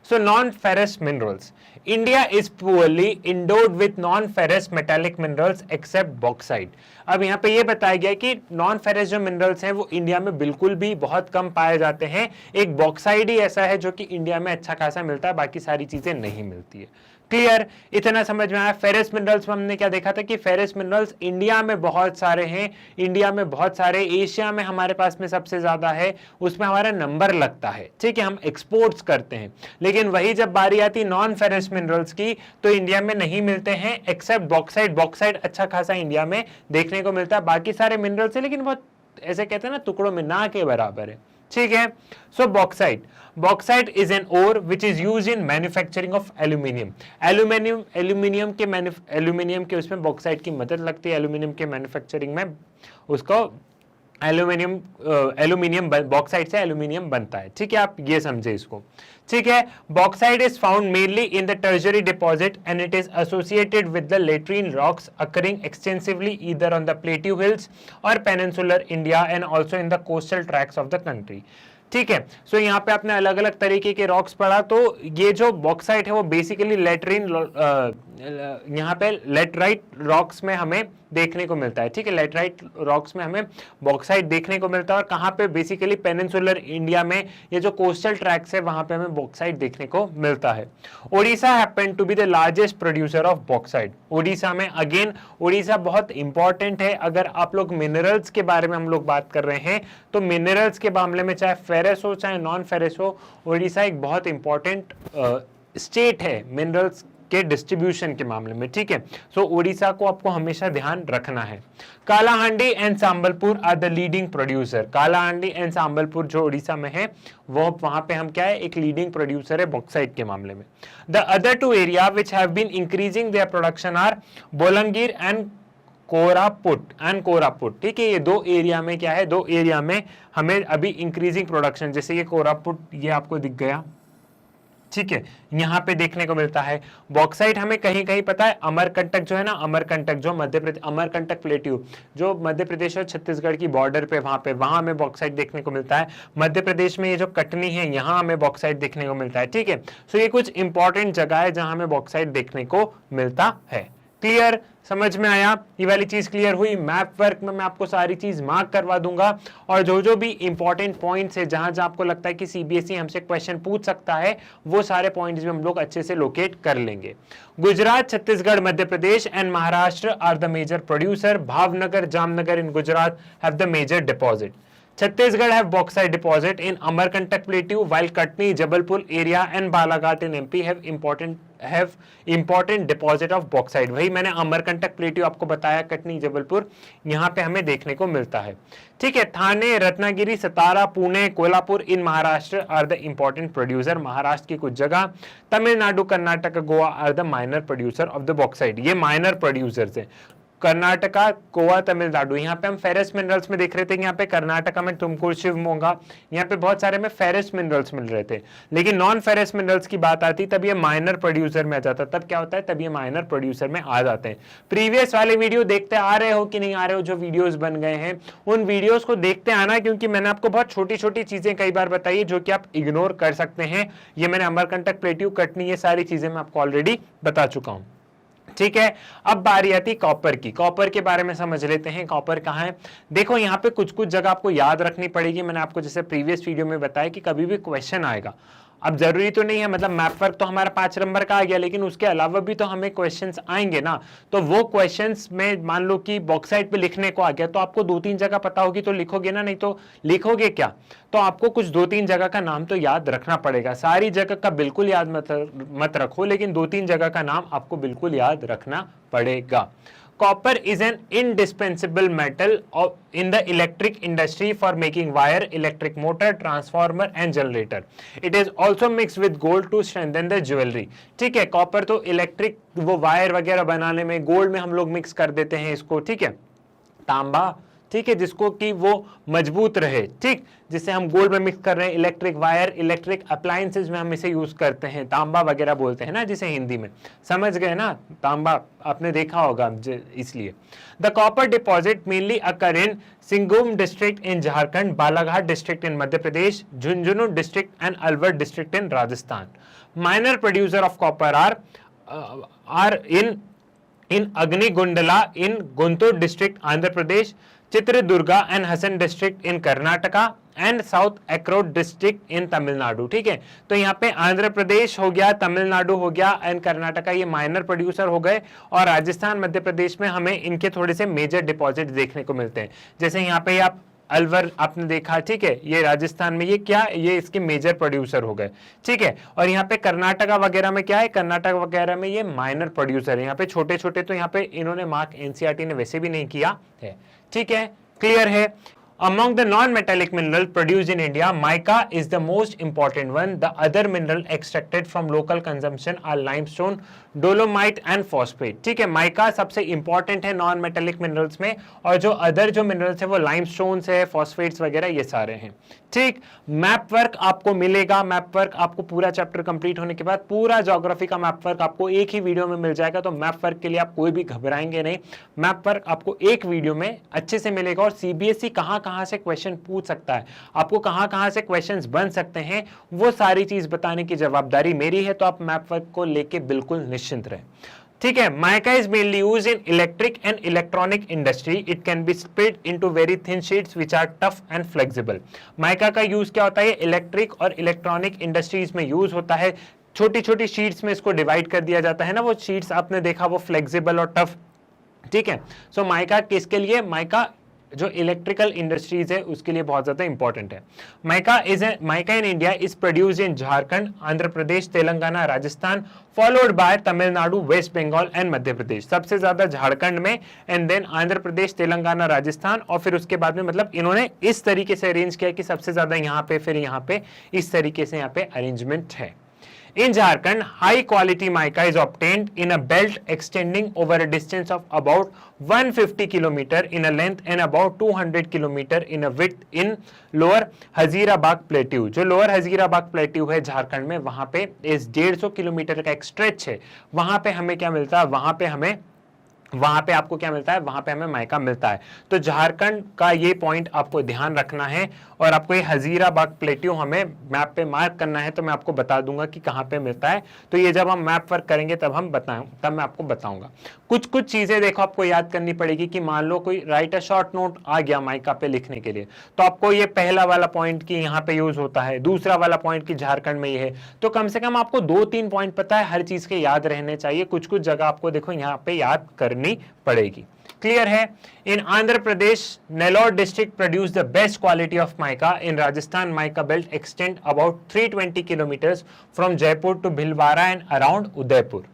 So non ferrous minerals, India is poorly endowed with non ferrous metallic minerals except bauxite. अब यहाँ पे ये बताया गया कि नॉन फेरस जो मिनरल्स हैं वो इंडिया में बिल्कुल भी बहुत कम पाए जाते हैं। एक बॉक्साइड ही ऐसा है जो कि इंडिया में अच्छा खासा मिलता है, बाकी सारी चीजें नहीं मिलती है। क्लियर? इतना समझ में आया? फेरस मिनरल्स में हमने क्या देखा था कि फेरस मिनरल्स इंडिया में बहुत सारे हैं, इंडिया में बहुत सारे, एशिया में हमारे पास में सबसे ज्यादा है, उसमें हमारा नंबर लगता है, ठीक है, हम एक्सपोर्ट्स करते हैं। लेकिन वही जब बारी आती नॉन फेरस मिनरल्स की तो इंडिया में नहीं मिलते हैं एक्सेप्ट बॉक्साइट। बॉक्साइट अच्छा खासा इंडिया में देखने को मिलता है, बाकी सारे मिनरल्स है लेकिन बहुत ऐसे कहते हैं ना टुकड़ों में ना के बराबर है, ठीक है। So bauxite is an ore which is use in manufacturing of aluminium. Aluminium के उसमें बॉक्साइट की मदद लगती है, एल्यूमिनियम के मैन्युफैक्चरिंग में उसको एल्यूमिनियम बॉक्साइट से एल्यूमिनियम बनता है, ठीक है। आप ये समझे इसको, ठीक है। Bauxite is found mainly in the tertiary deposit and it is associated with the laterite rocks occurring extensively either on the plateau hills और peninsular India and also in the coastal tracts of the country, ठीक है। सो यहाँ पे आपने अलग अलग तरीके के रॉक्स पढ़ा, तो ये जो बॉक्साइट है वो बेसिकली लेटरीन, यहाँ पे लेटराइट रॉक्स में हमें देखने को मिलता है, ठीक है। लेटराइट रॉक्स में हमें बॉक्साइट देखने को मिलता है, और कहाँ पे बेसिकली पेनिनसुलर इंडिया में ये जो कोस्टल ट्रैक्स है वहां पे हमें बॉक्साइट देखने को मिलता है। Odisha happened to be the largest producer of bauxite. Odisha में अगेन, ओडिशा बहुत इंपॉर्टेंट है। अगर आप लोग मिनरल्स के बारे में हम लोग बात कर रहे हैं तो मिनरल्स के मामले में चाहे फेरस हो चाहे नॉन फेरस हो, ओडिशा एक बहुत इंपॉर्टेंट स्टेट है मिनरल्स के डिस्ट्रीब्यूशन के मामले में, ठीक है। सो ओडिशा को आपको हमेशा ध्यान रखना है। Kalahandi and Sambalpur are the leading producer. Kalahandi and Sambalpur जो ओडिशा में है वो वहां पे हम क्या है, एक लीडिंग प्रोड्यूसर है बॉक्साइट के मामले में। The other two area which have been increasing their production are Bolangir and Koraput, ठीक है। ये दो एरिया में क्या है, दो एरिया में हमें अभी इंक्रीजिंग प्रोडक्शन, जैसे ये कोरापुट ये आपको दिख गया, ठीक है, यहाँ पे देखने को मिलता है। बॉक्साइट हमें कहीं कहीं पता है, अमरकंटक जो है ना, अमरकंटक जो मध्य प्रदेश, अमरकंटक प्लेट्यू जो मध्य प्रदेश और छत्तीसगढ़ की बॉर्डर पे वहां हमें बॉक्साइट देखने को मिलता है। मध्य प्रदेश में ये जो कटनी है यहाँ हमें बॉक्साइट देखने को मिलता है। ठीक है, सो ये कुछ इंपॉर्टेंट जगह है जहां हमें बॉक्साइट देखने को मिलता है। क्लियर, समझ में आया? ये वाली चीज क्लियर हुई। मैप वर्क में मैं आपको सारी चीज मार्क करवा दूंगा और जो जो भी इंपॉर्टेंट पॉइंट्स है जहां जहां आपको लगता है कि सीबीएसई हमसे क्वेश्चन पूछ सकता है वो सारे पॉइंट्स भी हम लोग अच्छे से लोकेट कर लेंगे। Gujarat, Chhattisgarh, Madhya Pradesh and Maharashtra are the major producer. Bhavnagar, Jamnagar in Gujarat have the major deposit. Chhattisgarh have bauxite deposit in Amarkantak Plateau, while Katni, Jabalpur area and Balaghat in MP have important deposit of bauxite। वही मैंने अमरकंटक प्लेट्यू आपको बताया, कटनी, जबलपुर यहाँ पे हमें देखने को मिलता है। ठीक है, Thane, Ratnagiri, Satara, Pune, Kolhapur in Maharashtra are the important producer. Maharashtra की कुछ जगह, Tamil Nadu, Karnataka, Goa are the minor producer of the bauxite. ये माइनर प्रोड्यूसर्स हैं, कर्नाटका, गोवा, तमिलनाडु। यहाँ पे हम फेरस मिनरल्स में देख रहे थे कि यहाँ पे कर्नाटका में तुमकुर, शिवमोगा, यहाँ पे बहुत सारे में फेरस मिनरल्स मिल रहे थे, लेकिन नॉन फेरस मिनरल्स की बात आती तब ये माइनर प्रोड्यूसर में आ जाता। तब क्या होता है, तब ये माइनर प्रोड्यूसर में आ जाते हैं। प्रीवियस वाले वीडियो देखते आ रहे हो कि नहीं आ रहे हो, जो वीडियोज बन गए हैं उन वीडियोज को देखते आना, क्योंकि मैंने आपको बहुत छोटी छोटी चीजें कई बार बताई है जो कि आप इग्नोर कर सकते हैं। ये मैंने अमरकंटक, प्लेट्यू, कटनी, ये सारी चीजें मैं आपको ऑलरेडी बता चुका हूं। ठीक है, अब बारी आती कॉपर की। कॉपर के बारे में समझ लेते हैं, कॉपर कहाँ है। देखो यहाँ पे कुछ कुछ जगह आपको याद रखनी पड़ेगी। मैंने आपको जैसे प्रीवियस वीडियो में बताया कि कभी भी क्वेश्चन आएगा, अब जरूरी तो नहीं है, मतलब मैप वर्क तो हमारा 5 नंबर का आ गया, लेकिन उसके अलावा भी तो हमें क्वेश्चंस आएंगे ना। तो वो क्वेश्चंस में मान लो कि बॉक्साइट पे लिखने को आ गया, तो आपको 2-3 जगह पता होगी तो लिखोगे ना, नहीं तो लिखोगे क्या। तो आपको कुछ 2-3 जगह का नाम तो याद रखना पड़ेगा। सारी जगह का बिल्कुल याद मत रखो, लेकिन 2-3 जगह का नाम आपको बिल्कुल याद रखना पड़ेगा। Copper is an indispensable metal in the electric industry for making wire, electric motor, transformer and generator. It is also mixed with gold to strengthen the jewelry. ठीक है, कॉपर तो इलेक्ट्रिक वो वायर वगैरह बनाने में, गोल्ड में हम लोग मिक्स कर देते हैं इसको। ठीक है, तांबा, ठीक है, जिसको कि वो मजबूत रहे, ठीक, जिसे हम गोल्ड में मिक्स कर रहे हैं। इलेक्ट्रिक वायर, इलेक्ट्रिक अप्लायंसेज में हम इसे यूज करते हैं, तांबा वगैरह बोलते हैं ना जिसे हिंदी में, समझ गए ना, तांबा आपने देखा होगा इसलिए। The copper deposit mainly occur in Singhbhum district in Jharkhand, Balaghat district in Madhya Pradesh, Jhunjhunu district and Alwar district in Rajasthan. Minor producer of copper are in Agnigundala in Guntur district Andhra Pradesh, Chitradurga and Hassan district in Karnataka and South एक्रोड डिस्ट्रिक्ट इन तमिलनाडु। ठीक है, तो यहाँ पे आंध्र प्रदेश हो गया, तमिलनाडु हो गया एंड कर्नाटका, ये माइनर प्रोड्यूसर हो गए। और राजस्थान, मध्य प्रदेश में हमें इनके थोड़े से मेजर डिपॉजिट देखने को मिलते हैं। जैसे यहाँ पे आप अलवर आपने देखा, ठीक है, ये राजस्थान में, ये क्या, ये इसके मेजर प्रोड्यूसर हो गए। ठीक है, और यहाँ पे कर्नाटका वगैरह में क्या है, कर्नाटक वगैरह में ये माइनर प्रोड्यूसर है। यहाँ पे छोटे छोटे तो यहाँ पे इन्होंने मार्क एनसीईआरटी ने वैसे भी नहीं किया है। ठीक है, क्लियर है। Among the non-metallic mineral produced in India, mica is the most important one. The other mineral extracted from local consumption are limestone, dolomite and phosphate. ठीक है, माइका सबसे इंपॉर्टेंट है नॉन मेटेलिक मिनरल्स में, और जो other जो minerals है वो लाइमस्टोन्स है, फॉस्फेट्स वगैरह ये सारे हैं। ठीक, मैप वर्क आपको मिलेगा, मैप वर्क आपको पूरा चैप्टर कंप्लीट होने के बाद पूरा ज्योग्राफी का मैप वर्क आपको एक ही वीडियो में मिल जाएगा। तो मैप वर्क के लिए आप कोई भी घबराएंगे नहीं, मैप वर्क आपको एक वीडियो में अच्छे से मिलेगा। और सीबीएसई कहां से क्वेश्चन पूछ सकता है, आपको कहां से क्वेश्चंस बन सकते हैं, वो सारी चीज बताने की जवाबदारी मेरी है। तो आप मैप वर्क को लेके बिल्कुल निश्चिंत रहे। ठीक है, mica is mainly used in electric and electronic industry. It can be split into very thin sheets which are tough and flexible. Mica का यूज क्या होता है, इलेक्ट्रिक और इलेक्ट्रॉनिक इंडस्ट्रीज में यूज होता है। छोटी छोटी शीट्स में इसको डिवाइड कर दिया जाता है ना, वो शीट्स आपने देखा वो फ्लेक्सिबल और टफ। ठीक है, सो माइका किसके लिए, माइका जो इलेक्ट्रिकल इंडस्ट्रीज है उसके लिए बहुत ज्यादा इंपॉर्टेंट है। Mica in India is produced in Jharkhand, Andhra Pradesh, Telangana, Rajasthan, followed by Tamil Nadu, West Bengal and Madhya Pradesh. सबसे ज्यादा झारखंड में, एंड देन आंध्र प्रदेश, तेलंगाना, राजस्थान, और फिर उसके बाद में मतलब इन्होंने इस तरीके से अरेंज किया कि सबसे ज्यादा यहाँ पे, फिर यहाँ पे, इस तरीके से यहाँ पे अरेंजमेंट है। In Jharkhand, high quality mica is obtained in a belt extending over a distance of about 150 km in a length and about 200 km in a width in lower Hazaribagh plateau. जो लोअर हजीराबाग प्लेट्यू है झारखंड में, वहां पे इस 150 kilometre का एक stretch है, वहां पे हमें क्या मिलता है, वहां पे आपको क्या मिलता है, वहां पे हमें माइका मिलता है। तो झारखंड का ये पॉइंट आपको ध्यान रखना है और आपको ये हजीराबाग प्लेट्यू हमें मैप पे मार्क करना है, तो मैं आपको बता दूंगा कि कहां पे मिलता है। तो ये जब हम मैप वर्क करेंगे तब मैं आपको बताऊंगा। कुछ चीजें देखो आपको याद करनी पड़ेगी कि मान लो कोई राइट अ शॉर्ट नोट आ गया माइका पे लिखने के लिए, तो आपको ये पहला वाला पॉइंट की यहाँ पे यूज होता है, दूसरा वाला पॉइंट की झारखंड में ये है। तो कम से कम आपको 2-3 पॉइंट पता है, हर चीज के याद रहने चाहिए। कुछ जगह आपको देखो यहाँ पे याद करनी पड़ेगी। क्लियर है? In Andhra Pradesh Nellore district produce the best quality of mica. In Rajasthan mica belt extend about 320 kilometres from Jaipur to Bhilwara and around Udaipur.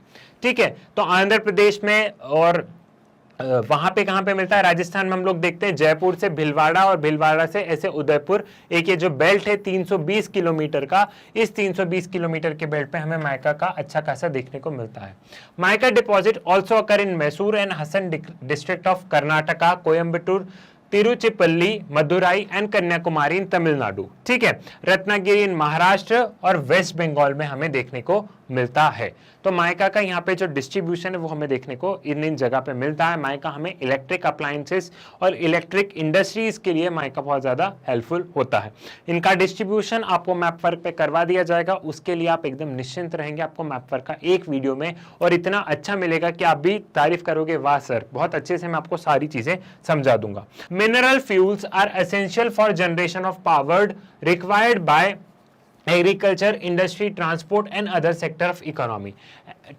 ठीक है, तो आंध्र प्रदेश में और वहां पे कहां पे मिलता है, राजस्थान में हम लोग देखते हैं जयपुर से भिलवाड़ा और भिलवाड़ा से ऐसे उदयपुर। एक ये जो बेल्ट है 320 किलोमीटर का, इस 320 किलोमीटर के बेल्ट पे हमें माइका का अच्छा खासा देखने को मिलता है। Mica deposit also occur in Mysore and Hassan district of Karnataka, Coimbatore, Tiruchirappalli, Madurai and Kanyakumari in Tamil Nadu. ठीक है, रत्नागिरी इन महाराष्ट्र और वेस्ट बंगाल में हमें देखने को मिलता है। तो माइका का यहाँ पे जो डिस्ट्रीब्यूशन है वो हमें देखने को इन जगह पे मिलता है। माइका हमें इलेक्ट्रिक अप्लायंसेस और इलेक्ट्रिक इंडस्ट्रीज के लिए माइका बहुत ज्यादा हेल्पफुल होता है। इनका डिस्ट्रीब्यूशन आपको मैप वर्क पे करवा दिया जाएगा, उसके लिए आप एकदम निश्चिंत रहेंगे आपको मैप वर्क का एक वीडियो में, और इतना अच्छा मिलेगा कि आप भी तारीफ करोगे, वाह सर बहुत अच्छे से मैं आपको सारी चीजें समझा दूंगा। Mineral fuels are essential for generation of power required by agriculture, industry, transport and other sector of economy.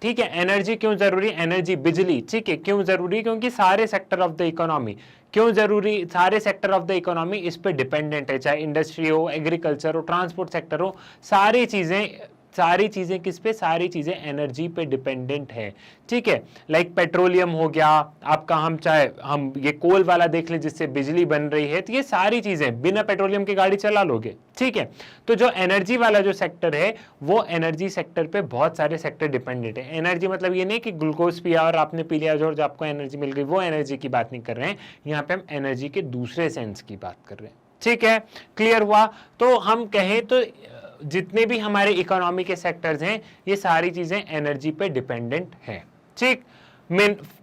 ठीक है, एनर्जी क्यों जरूरी, एनर्जी बिजली, ठीक है, क्यों जरूरी, क्योंकि सारे सेक्टर ऑफ द इकोनॉमी, क्यों जरूरी, सारे सेक्टर ऑफ द इकोनॉमी इस पे डिपेंडेंट है, चाहे इंडस्ट्री हो, एग्रीकल्चर हो, ट्रांसपोर्ट सेक्टर हो, सारी चीजें किस पे, सारी चीजें एनर्जी पे डिपेंडेंट है। ठीक है, लाइक पेट्रोलियम हो गया आपका, हम ये कोल वाला देख ले जिससे बिजली बन रही है, तो ये सारी चीजें बिना पेट्रोलियम की गाड़ी चला लोगे। ठीक है, तो जो एनर्जी वाला जो सेक्टर है वो एनर्जी सेक्टर पे बहुत सारे सेक्टर डिपेंडेंट है। एनर्जी मतलब ये नहीं कि ग्लूकोज पिया और आपने पी लिया जो आपको एनर्जी मिल गई, वो एनर्जी की बात नहीं कर रहे हैं, यहाँ पे हम एनर्जी के दूसरे सेंस की बात कर रहे हैं। ठीक है, क्लियर हुआ? तो हम कहें तो जितने भी हमारे इकोनॉमी के सेक्टर्स हैं ये सारी चीजें एनर्जी पे डिपेंडेंट हैं। ठीक,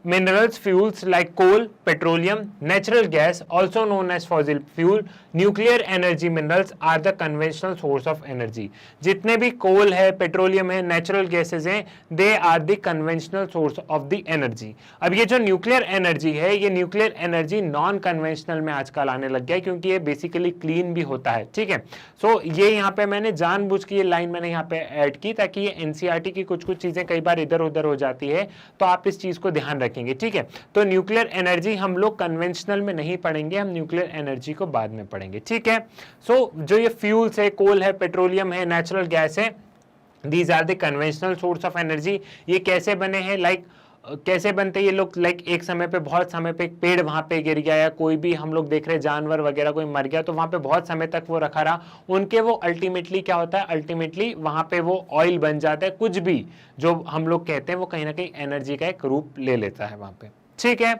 minerals fuels like coal, petroleum, natural gas also known as fossil fuel, nuclear energy minerals are the conventional source of energy। जितने भी कोल है, पेट्रोलियम है, नेचुरल गैसेस हैं, they are the conventional source of the energy. अब ये जो nuclear energy है, ये न्यूक्लियर एनर्जी नॉन कन्वेंशनल में आजकल आने लग गया है, क्योंकि ये बेसिकली क्लीन भी होता है। ठीक है, सो ये यहाँ पे मैंने जानबूझ के ये लाइन मैंने यहाँ पे ऐड की ताकि ये एनसीईआरटी की कुछ चीजें कई बार इधर उधर हो जाती है, तो आप इस चीज को ध्यान रखेंगे। ठीक है, तो न्यूक्लियर एनर्जी हम लोग कन्वेंशनल में नहीं पढ़ेंगे, हम न्यूक्लियर एनर्जी को बाद में पढ़ेंगे। ठीक है, सो जो ये फ्यूल्स है, कोल है, पेट्रोलियम है, नेचुरल गैस है, these are the conventional source of energy. ये कैसे बने हैं, कैसे बनते ये लोग, एक समय पे बहुत समय पे एक पेड़ वहां पे गिर गया, या कोई भी हम लोग देख रहे जानवर वगैरह कोई मर गया, तो वहां पे बहुत समय तक वो रखा रहा, उनके वो अल्टीमेटली क्या होता है, अल्टीमेटली वहां पे वो ऑयल बन जाता है। कुछ भी जो हम लोग कहते हैं वो कहीं ना कहीं एनर्जी का एक रूप ले लेता है वहां पे। ठीक है,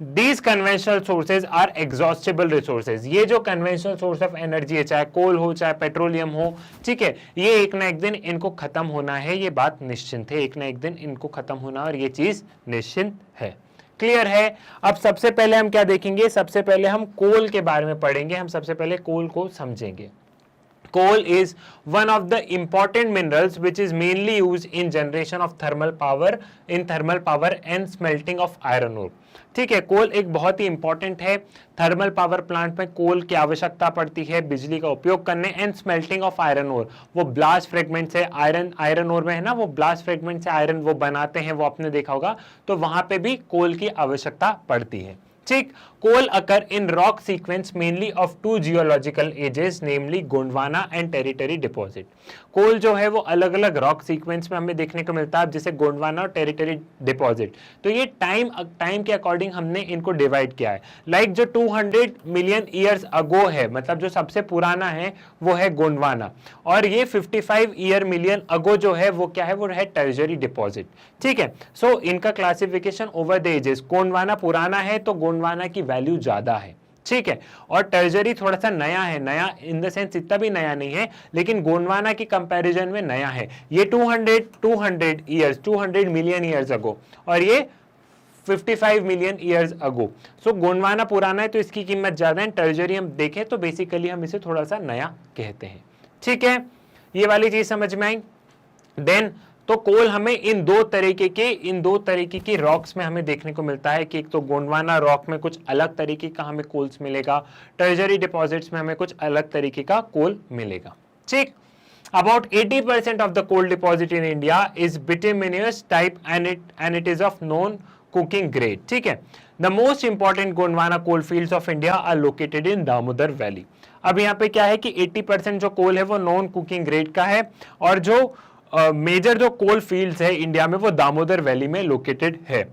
These conventional sources are exhaustible resources। ये जो conventional source of energy है, चाहे कोल हो चाहे पेट्रोलियम हो, ठीक है, ये एक ना एक दिन इनको खत्म होना है, ये बात निश्चिंत है, एक ना एक दिन इनको खत्म होना, और ये चीज निश्चिंत है। क्लियर है? अब सबसे पहले हम क्या देखेंगे, सबसे पहले हम कोल के बारे में पढ़ेंगे, हम सबसे पहले कोल को समझेंगे। Coal is one of the important minerals which is mainly used in generation of thermal power and smelting of iron ore। ठीक है, कोल एक बहुत ही इंपॉर्टेंट है, थर्मल पावर प्लांट में कोल की आवश्यकता पड़ती है बिजली का उपयोग करने, and smelting of iron ore, वो ब्लास्ट फ्रेगमेंट से आयरन ओर में है ना, वो ब्लास्ट फ्रेगमेंट से आयरन वो बनाते हैं, वो आपने देखा होगा, तो वहां पे भी कोल की आवश्यकता पड़ती है। ठीक, coal occur in rock sequence mainly of two geological ages namely Gondwana and tertiary deposit. Coal जो है वो अलग अलग रॉक सीक्वेंस में हमें देखने को मिलता है, जैसे गोंडवाना और टेरिटरी डिपॉजिट। तो ये टाइम के अकॉर्डिंग हमने इनको डिवाइड किया है। लाइक जो 200 मिलियन ईयर्स अगो है, मतलब जो सबसे पुराना है वो है गोंडवाना, और ये 55 ईयर मिलियन अगो जो है वो क्या है, वो है टर्जरी डिपॉजिट। ठीक है, सो इनका classification over the ages, Gondwana पुराना है तो गोंडवाना की वैल्यू ज्यादा है। ठीक है, और टर्जरी थोड़ा सा नया है, नया इन द सेंस इतना भी नया नहीं है, लेकिन गोंडवाना की कंपैरिजन में नया है। ये 200 मिलियन ईयर्स अगो, और ये 55 मिलियन ईयर्स अगो। सो गोंडवाना पुराना है तो इसकी कीमत ज्यादा है। टर्जरी हम देखें तो बेसिकली हम इसे थोड़ा सा नया कहते हैं। ठीक है, ये वाली चीज समझ में आई। देन तो कोल हमें इन दो तरीके की रॉक्स में हमें देखने को मिलता है कि एक तो गोंडवाना रॉक में कुछ अलग तरीके का हमें कोल्स मिलेगा, टर्जरी डिपॉजिट्स में हमें कुछ अलग तरीके का कोल मिलेगा। ठीक, about 80% of the coal deposit in India is bituminous type and it is of known cooking grade। ठीक है, the most important Gondwana coal fields of India are located in Damodar Valley। अब यहाँ पे क्या है कि 80% जो कोल है वो नॉन कुकिंग ग्रेड का है, और जो मेजर जो कोल फील्ड्स है इंडिया में वो दामोदर वैली में लोकेटेड है।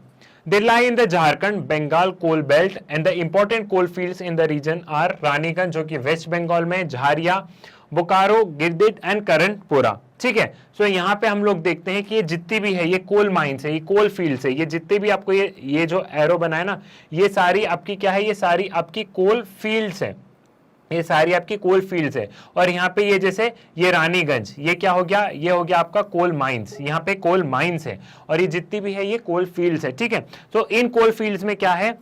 They lie in the Jharkhand Bengal coal belt and the important coal fields in the region are Raniganj जो कि वेस्ट बंगाल में, झारिया, बोकारो, गिरदिट एंड करणपुरा। ठीक है, सो यहाँ पे हम लोग देखते हैं कि ये जितनी भी है ये कोल माइंस है, ये कोल फील्ड्स है, ये जितने भी आपको ये जो एरो बनाए ना, ये सारी आपकी क्या है, ये सारी आपकी कोल फील्ड्स है, ये सारी आपकी कोल फील्ड्स है। और यहाँ पे ये जैसे ये रानीगंज, ये क्या हो गया, ये हो गया आपका कोल माइंस, यहाँ पे कोल माइंस है, और ये जितनी भी है ये कोल फील्ड्स है। ठीक है, तो इन कोल फील्ड्स में क्या है,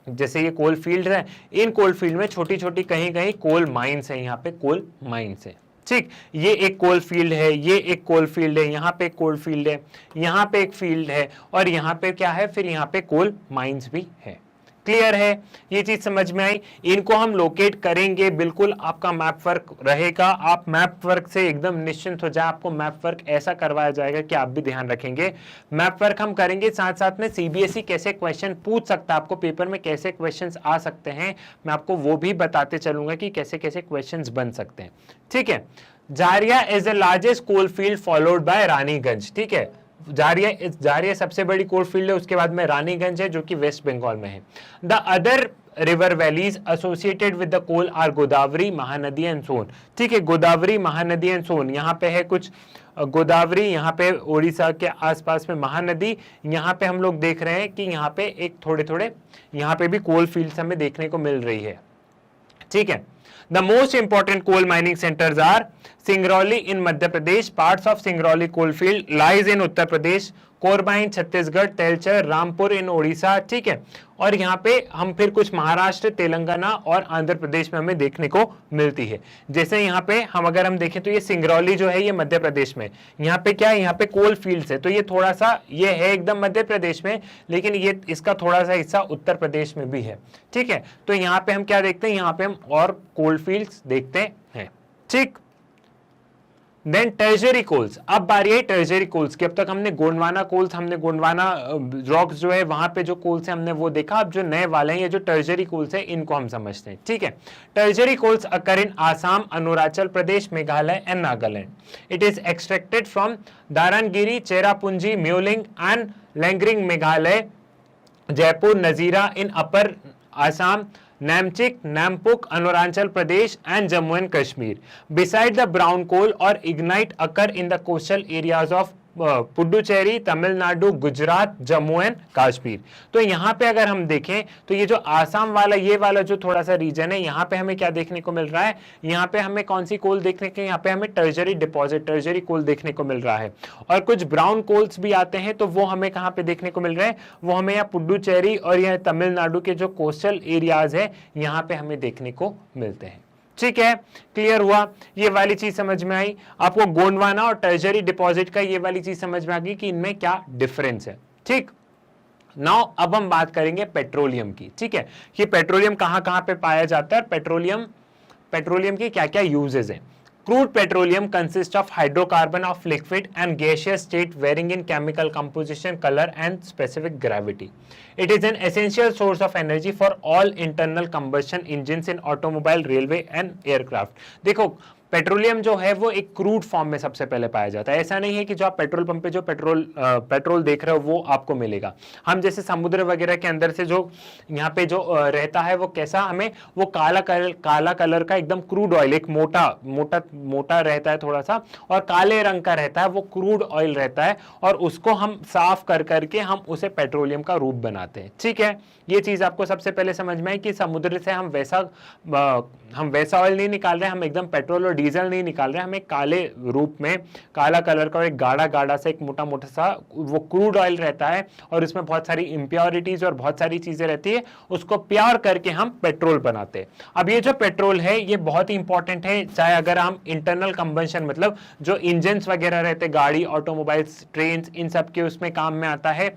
जैसे ये कोल फील्ड है, इन कोल फील्ड में छोटी छोटी कहीं कहीं कोल माइंस है, यहाँ पे कोल माइंस है। ठीक, ये एक कोल फील्ड है, ये एक कोल फील्ड है, यहाँ पे एक कोल फील्ड है, यहाँ पे एक फील्ड है, और यहाँ पे क्या है, फिर यहाँ पे कोल माइंस भी है। क्लियर है, ये चीज समझ में आई। इनको हम लोकेट करेंगे, बिल्कुल आपका मैप वर्क रहेगा, आप मैप वर्क से एकदम निश्चिंत हो जाए। आपको मैप वर्क ऐसा करवाया जाएगा कि आप भी ध्यान रखेंगे। मैप वर्क हम करेंगे, साथ साथ में सीबीएसई कैसे क्वेश्चन पूछ सकता है, आपको पेपर में कैसे क्वेश्चंस आ सकते हैं, मैं आपको वो भी बताते चलूंगा कि कैसे कैसे क्वेश्चंस बन सकते हैं। ठीक है, Jharia is the largest coal field followed by Raniganj. ठीक है, झारिया सबसे बड़ी कोल फील्ड है, उसके बाद में रानीगंज है जो कि वेस्ट बंगाल में है। The other river valleys associated with the coal are Godavari, Mahanadi and Son. ठीक है, गोदावरी, महानदी एंड सोन, यहाँ पे है कुछ गोदावरी, यहाँ पे उड़ीसा के आसपास में महानदी, यहाँ पे हम लोग देख रहे हैं कि यहाँ पे एक थोड़े थोड़े यहाँ पे भी कोल फील्ड्स हमें देखने को मिल रही है। ठीक है, The most important coal mining centers are Singrauli in Madhya Pradesh, parts of Singrauli coal field lies in Uttar Pradesh, Korba इन छत्तीसगढ़, तेलचर, रामपुर इन ओडिशा। ठीक है, और यहाँ पे हम फिर कुछ महाराष्ट्र, तेलंगाना और आंध्र प्रदेश में हमें देखने को मिलती है। जैसे यहाँ पे हम अगर हम देखें तो ये सिंगरौली जो है ये मध्य प्रदेश में, यहाँ पे क्या है, यहाँ पे कोल फील्ड्स है, तो ये थोड़ा सा ये है एकदम मध्य प्रदेश में, लेकिन ये इसका थोड़ा सा हिस्सा उत्तर प्रदेश में भी है। ठीक है, तो यहाँ पे हम क्या देखते हैं, यहाँ पे हम और कोल फील्ड्स देखते हैं। ठीक, देन टर्जरी कोल्स, अब बारी है टर्जरी कोल्स की। अब तक हमने गोंडवाना कोल्स, हमने गोंडवाना रॉक्स जो है वहां पे जो कोल्स है हमने वो देखा। अब जो नए वाले हैं ये जो टर्जरी कोल्स है इनको हम समझते हैं। ठीक है, tertiary coals occur in Assam, Arunachal Pradesh, Meghalaya and Nagaland. It is extracted from Darangiri, Cherrapunji, Mewlong and Langrin, Meghalaya, Jaipur, Nazira in upper Assam, Namchik, Nampuk, Arunachal Pradesh and Jammu and Kashmir. Beside the brown coal or ignite occur in the coastal areas of Puducherry, Tamil Nadu, Gujarat, Jammu and Kashmir. तो यहाँ पे अगर हम देखें तो ये जो आसाम वाला ये वाला जो थोड़ा सा रीजन है, यहाँ पे हमें क्या देखने को मिल रहा है, यहाँ पे हमें कौन सी कोल देखने के, यहाँ पे हमें टर्जरी डिपॉजिट, टर्जरी कोल देखने को मिल रहा है। और कुछ ब्राउन कोल्स भी आते हैं, तो वो हमें कहाँ पे देखने को मिल रहे हैं, वो हमें यहाँ पुडुचेरी और यह तमिलनाडु के जो कोस्टल एरियाज है यहाँ पे हमें देखने को मिलते हैं। ठीक है, क्लियर हुआ, ये वाली चीज समझ में आई आपको। गोंडवाना और टर्जरी डिपॉजिट का ये वाली चीज समझ में आ गई कि इनमें क्या डिफरेंस है। ठीक, नाउ अब हम बात करेंगे पेट्रोलियम की। ठीक है, कि पेट्रोलियम कहां कहां पे पाया जाता है, पेट्रोलियम की क्या क्या यूजेस है। Crude petroleum consists of hydrocarbon of liquid and gaseous state varying in chemical composition, color and specific gravity. It is an essential source of energy for all internal combustion engines in automobile, railway and aircraft. देखो petroleum जो है वो एक crude form में सबसे पहले पाया जाता है। ऐसा नहीं है कि जो आप पेट्रोल पंप पे जो पेट्रोल देख रहे हो वो आपको मिलेगा। हम जैसे समुद्र वगैरह के अंदर से जो यहाँ पे जो रहता है वो कैसा, हमें वो काला कलर का एकदम क्रूड ऑयल, एक मोटा रहता है थोड़ा सा और काले रंग का रहता है, वो क्रूड ऑयल रहता है और उसको हम साफ कर करके हम उसे पेट्रोलियम का रूप बनाते हैं। ठीक है, ये चीज आपको सबसे पहले समझ में है कि समुद्र से हम वैसा ऑयल नहीं निकाल रहे, हम एकदम पेट्रोल और डीजल नहीं निकाल रहे, हमें काले रूप में काला कलर का एक गाढ़ा सा एक मोटा सा वो क्रूड ऑयल रहता है और इसमें बहुत सारी इंप्योरिटीज और बहुत सारी चीजें रहती है, उसको प्योर करके हम पेट्रोल बनाते हैं। अब ये जो पेट्रोल है ये बहुत ही इंपॉर्टेंट है, चाहे अगर हम इंटरनल कंबंशन मतलब जो इंजन वगैरह रहते हैं, गाड़ी, ऑटोमोबाइल्स, ट्रेन, इन सब के उसमें काम में आता है।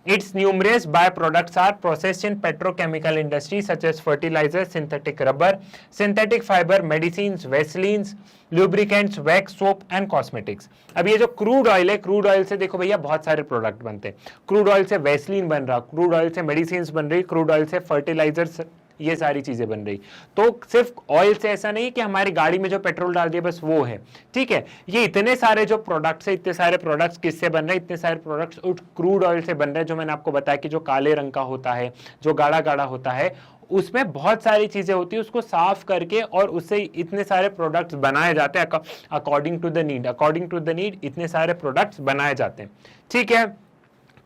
Its numerous byproducts are processed in petrochemical industry such as fertilizers, synthetic rubber, synthetic fiber, medicines, vaselines, lubricants, wax, soap and cosmetics. अब ये जो क्रूड ऑयल है, क्रूड ऑयल से देखो भैया बहुत सारे प्रोडक्ट बनते हैं। क्रूड ऑयल से वैसलीन बन रहा, क्रूड ऑयल से मेडिसिन बन रही, क्रूड ऑयल से फर्टिलाइजर्स, ये सारी चीजें बन रही। तो सिर्फ ऑयल से ऐसा नहीं कि हमारी गाड़ी में जो पेट्रोल डाल दिया बस वो है, ठीक है। ये इतने सारे जो प्रोडक्ट्स है, इतने सारे प्रोडक्ट्स किससे बन रहे हैं, इतने सारे प्रोडक्ट्स क्रूड ऑयल से बन रहे हैं, जो मैंने आपको बताया कि जो काले रंग का होता है, जो गाढ़ा होता है, उसमें बहुत सारी चीजें होती है, उसको साफ करके और उससे इतने सारे प्रोडक्ट्स बनाए जाते हैं अकॉर्डिंग टू द नीड इतने सारे प्रोडक्ट्स बनाए जाते हैं, ठीक है।